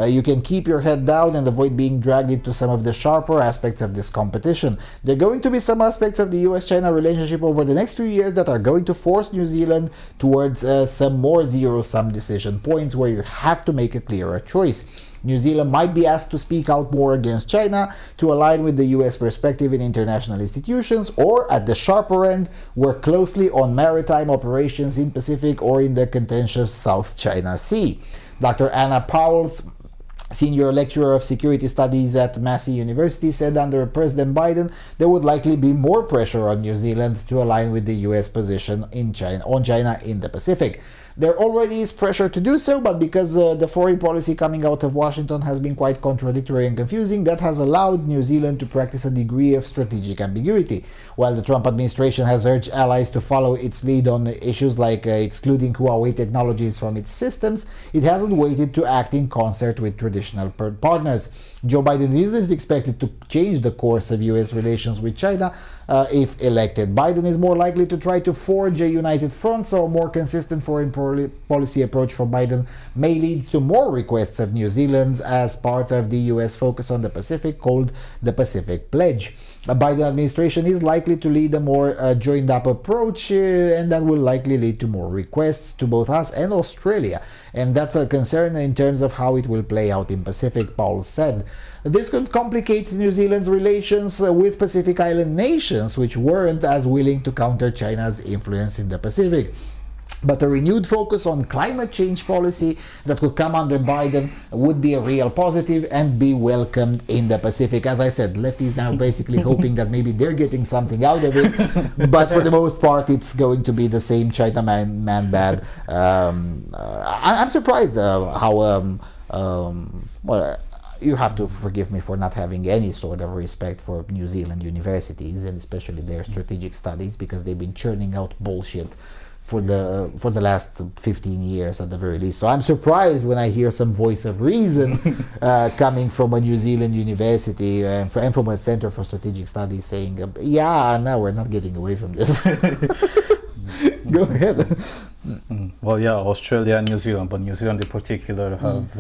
you can keep your head down and avoid being dragged into some of the sharper aspects of this competition. There are going to be some aspects of the US-China relationship over the next few years that are going to force New Zealand towards some more zero-sum decision points where you have to make a clearer choice. New Zealand might be asked to speak out more against China to align with the US perspective in international institutions, or at the sharper end, work closely on maritime operations in Pacific or in the contentious South China Sea. Dr. Anna Powell's senior lecturer of security studies at Massey University, said under President Biden there would likely be more pressure on New Zealand to align with the US position on China in the Pacific. There already is pressure to do so, but because the foreign policy coming out of Washington has been quite contradictory and confusing, that has allowed New Zealand to practice a degree of strategic ambiguity. While the Trump administration has urged allies to follow its lead on issues like excluding Huawei technologies from its systems, it hasn't waited to act in concert with traditional partners. Joe Biden isn't expected to change the course of US relations with China if elected. Biden is more likely to try to forge a united front, so a more consistent foreign policy approach from Biden may lead to more requests of New Zealand as part of the US focus on the Pacific, called the Pacific Pledge. The Biden administration is likely to lead a more joined-up approach, and that will likely lead to more requests to both us and Australia. And that's a concern in terms of how it will play out in Pacific, Paul said. This could complicate New Zealand's relations with Pacific Island nations, which weren't as willing to counter China's influence in the Pacific. But a renewed focus on climate change policy that could come under Biden would be a real positive and be welcomed in the Pacific. As I said, lefties now basically hoping that maybe they're getting something out of it, but for the most part it's going to be the same China man bad. I'm surprised how you have to forgive me for not having any sort of respect for New Zealand universities, and especially their strategic studies, because they've been churning out bullshit for the last 15 years at the very least. So I'm surprised when I hear some voice of reason coming from a New Zealand university and from a Center for Strategic Studies saying, yeah, no, we're not getting away from this. Go ahead. Well, yeah, Australia and New Zealand, but New Zealand in particular have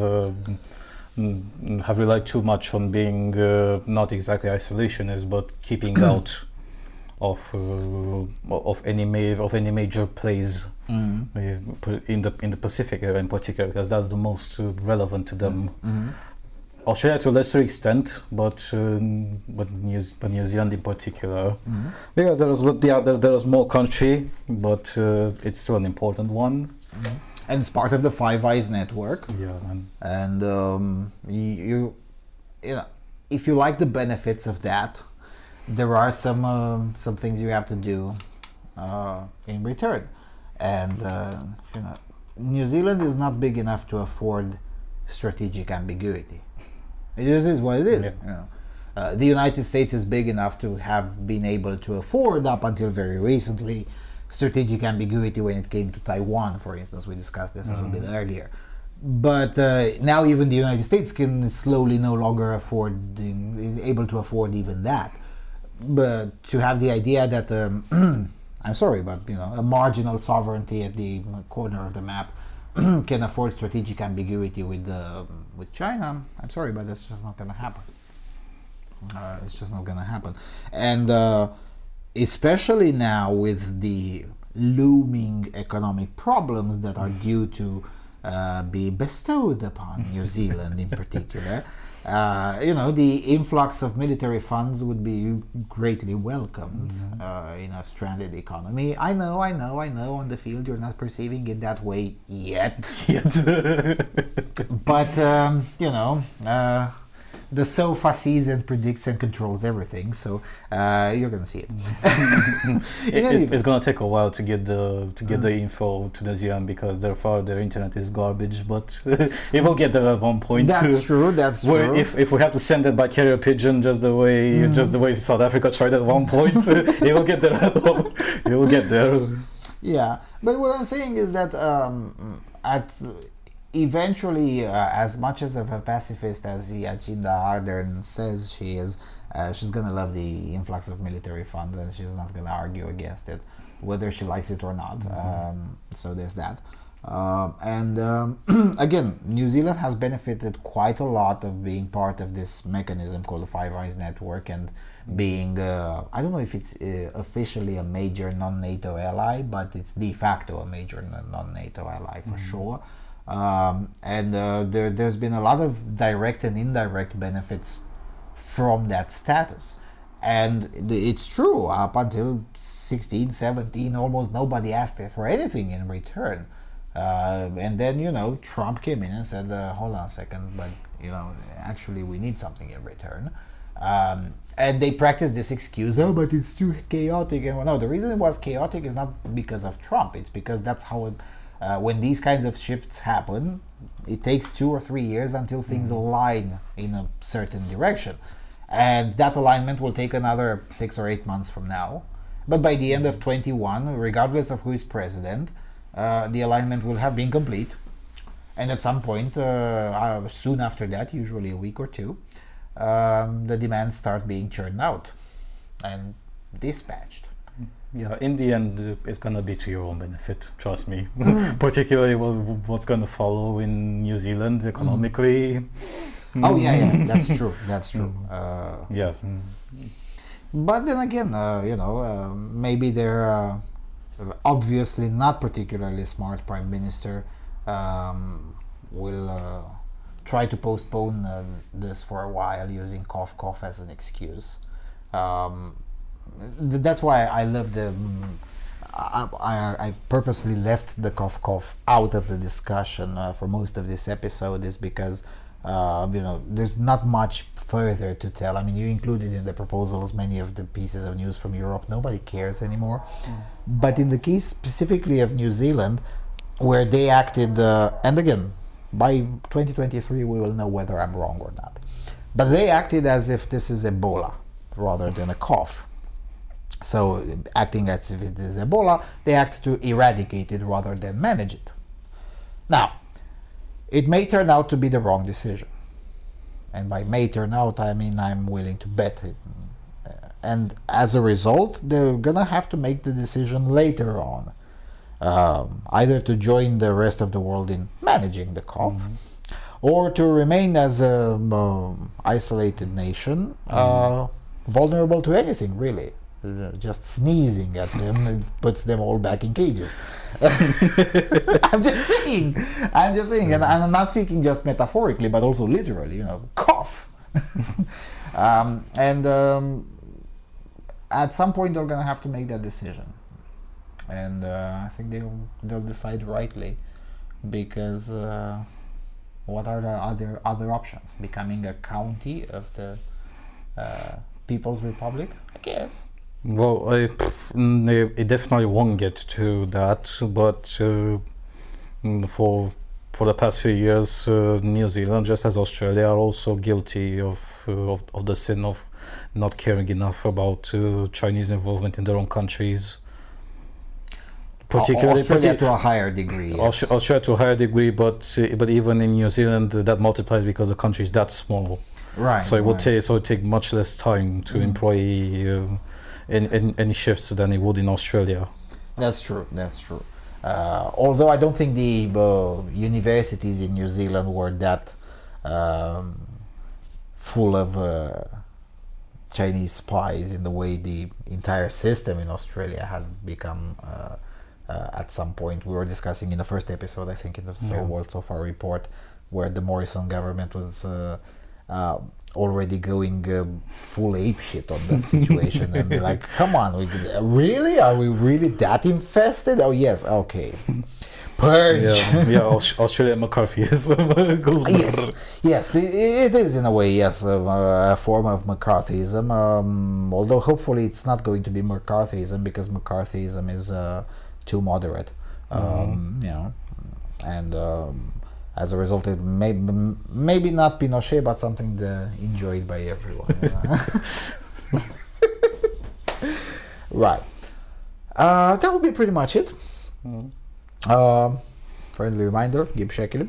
relied too much on being not exactly isolationist, but keeping out of any major plays in the Pacific area in particular, because that's the most relevant to them. Australia to a lesser extent, but New Zealand in particular, because there was more country, but it's still an important one. And it's part of the Five Eyes network. Yeah, and you know, if you like the benefits of that, there are some things you have to do in return. And you know, New Zealand is not big enough to afford strategic ambiguity. It is what it is. Yeah. You know. The United States is big enough to have been able to afford, up until very recently, strategic ambiguity when it came to Taiwan, for instance. We discussed this a little bit earlier. But now even the United States can slowly no longer able to afford even that. But to have the idea that I'm sorry, but you know, a marginal sovereignty at the corner of the map can afford strategic ambiguity with China, I'm sorry, but that's just not going to happen. It's just not going to happen. And especially now with the looming economic problems that are due to be bestowed upon New Zealand in particular, you know, the influx of military funds would be greatly welcomed in a stranded economy. I know, on the field you're not perceiving it that way yet. But, you know, the SOFA sees and predicts and controls everything, so you're going to see it. It's going to take a while to get the info to New Zealand, because their internet is garbage, but it will get there at one point. That's true. If we have to send it by carrier pigeon, just the way South Africa tried at one point, it will get there. It will get there. Yeah, but what I'm saying is that eventually, as much as of a pacifist as Jacinda Ardern says she is, she's going to love the influx of military funds, and she's not going to argue against it, whether she likes it or not. So there's that. Again, New Zealand has benefited quite a lot of being part of this mechanism called the Five Eyes network, and being, I don't know if it's officially a major non-NATO ally, but it's de facto a major non-NATO ally for sure. There's been a lot of direct and indirect benefits from that status. And it's true, up until 16, 17, almost nobody asked for anything in return. And then, you know, Trump came in and said, hold on a second, but, you know, actually we need something in return. And they practiced this excuse, oh, but it's too chaotic. And no, the reason it was chaotic is not because of Trump, it's because that's how it... when these kinds of shifts happen, it takes 2 or 3 years until things align in a certain direction. And that alignment will take another 6 or 8 months from now. But by the end of 21, regardless of who is president, the alignment will have been complete. And at some point, soon after that, usually a week or two, the demands start being churned out and dispatched. Yeah, in the end, it's gonna be to your own benefit. Trust me. Particularly what's gonna follow in New Zealand economically. Oh yeah, that's true. That's true. Yes. But then again, you know, maybe they're obviously not particularly smart prime minister will try to postpone this for a while, using cough cough as an excuse. That's why I love the. I purposely left the cough cough out of the discussion for most of this episode, is because you know, there's not much further to tell. I mean, you included in the proposals many of the pieces of news from Europe. Nobody cares anymore. But in the case specifically of New Zealand, where they acted, and again, by 2023 we will know whether I'm wrong or not. But they acted as if this is Ebola rather than a cough. So, acting as if it is Ebola, they act to eradicate it rather than manage it. Now, it may turn out to be the wrong decision. And by may turn out, I mean I'm willing to bet it. And as a result, they're gonna have to make the decision later on. Either to join the rest of the world in managing the cough, or to remain as an isolated nation, vulnerable to anything, really. just sneezing at them, it puts them all back in cages. I'm just saying, and I'm not speaking just metaphorically, but also literally. Cough. At some point they're gonna have to make that decision, and I think they'll decide rightly, because what are the other options? Becoming a county of the People's Republic, I guess. Well, it definitely won't get to that, but for the past few years, New Zealand, just as Australia, are also guilty of the sin of not caring enough about Chinese involvement in their own countries. Australia to a higher degree. Yes. Australia to a higher degree, but even in New Zealand, that multiplies because the country is that small. Right. So it would take much less time to employ any shifts than it would in Australia. That's true. Although I don't think the universities in New Zealand were that full of Chinese spies in the way the entire system in Australia had become at some point. We were discussing in the first episode, I think, in the World So Far report, where the Morrison government was already going full apeshit on that situation and be like, come on, really? Are we really that infested? Oh yes, okay. Purge. Australian McCarthyism goes. Yes, it is in a way, yes, a form of McCarthyism, although hopefully it's not going to be McCarthyism, because McCarthyism is too moderate, and as a result, it maybe not Pinochet, but something enjoyed by everyone. Right. That would be pretty much it. Friendly reminder: give shekelim.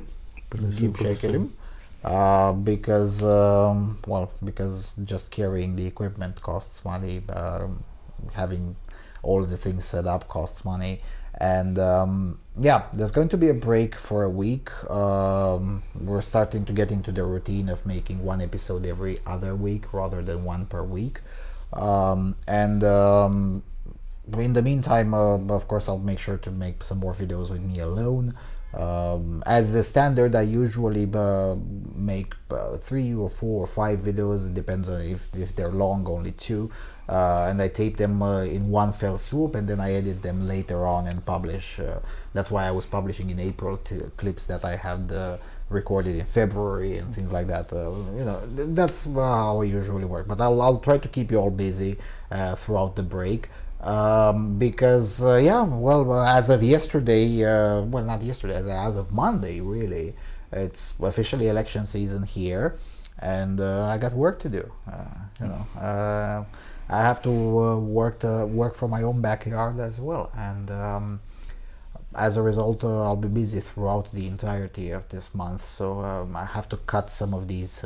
Because just carrying the equipment costs money. Having all the things set up costs money. And there's going to be a break for a week. We're starting to get into the routine of making one episode every other week rather than one per week. In the meantime, of course, I'll make sure to make some more videos with me alone. As a standard, I usually make 3 or 4 or 5 videos. It depends on if they're long, only 2. And I tape them in one fell swoop, and then I edit them later on and publish. That's why I was publishing in April clips that I had recorded in February and things like that. That's how I usually work. But I'll try to keep you all busy throughout the break. Because as of yesterday, not yesterday, as of Monday, really, it's officially election season here, and I got work to do. I have to work from my own backyard as well, and as a result, I'll be busy throughout the entirety of this month. So I have to cut some of these.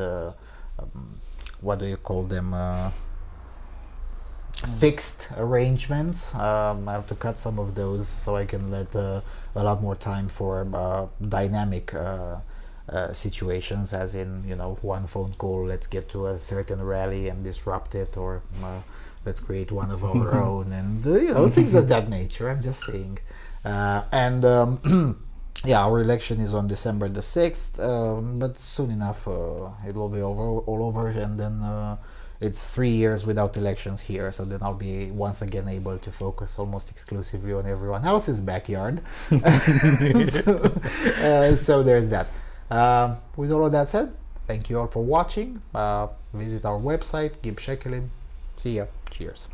What do you call them? Fixed arrangements. I have to cut some of those so I can let a lot more time for dynamic situations, as in one phone call, let's get to a certain rally and disrupt it, or let's create one of our own, and things of that nature. I'm just saying. Our election is on December the 6th, but soon enough it will be all over, and then it's 3 years without elections here, so then I'll be once again able to focus almost exclusively on everyone else's backyard. So there's that. With all of that said, thank you all for watching. Visit our website, give shekelim. See ya. Cheers.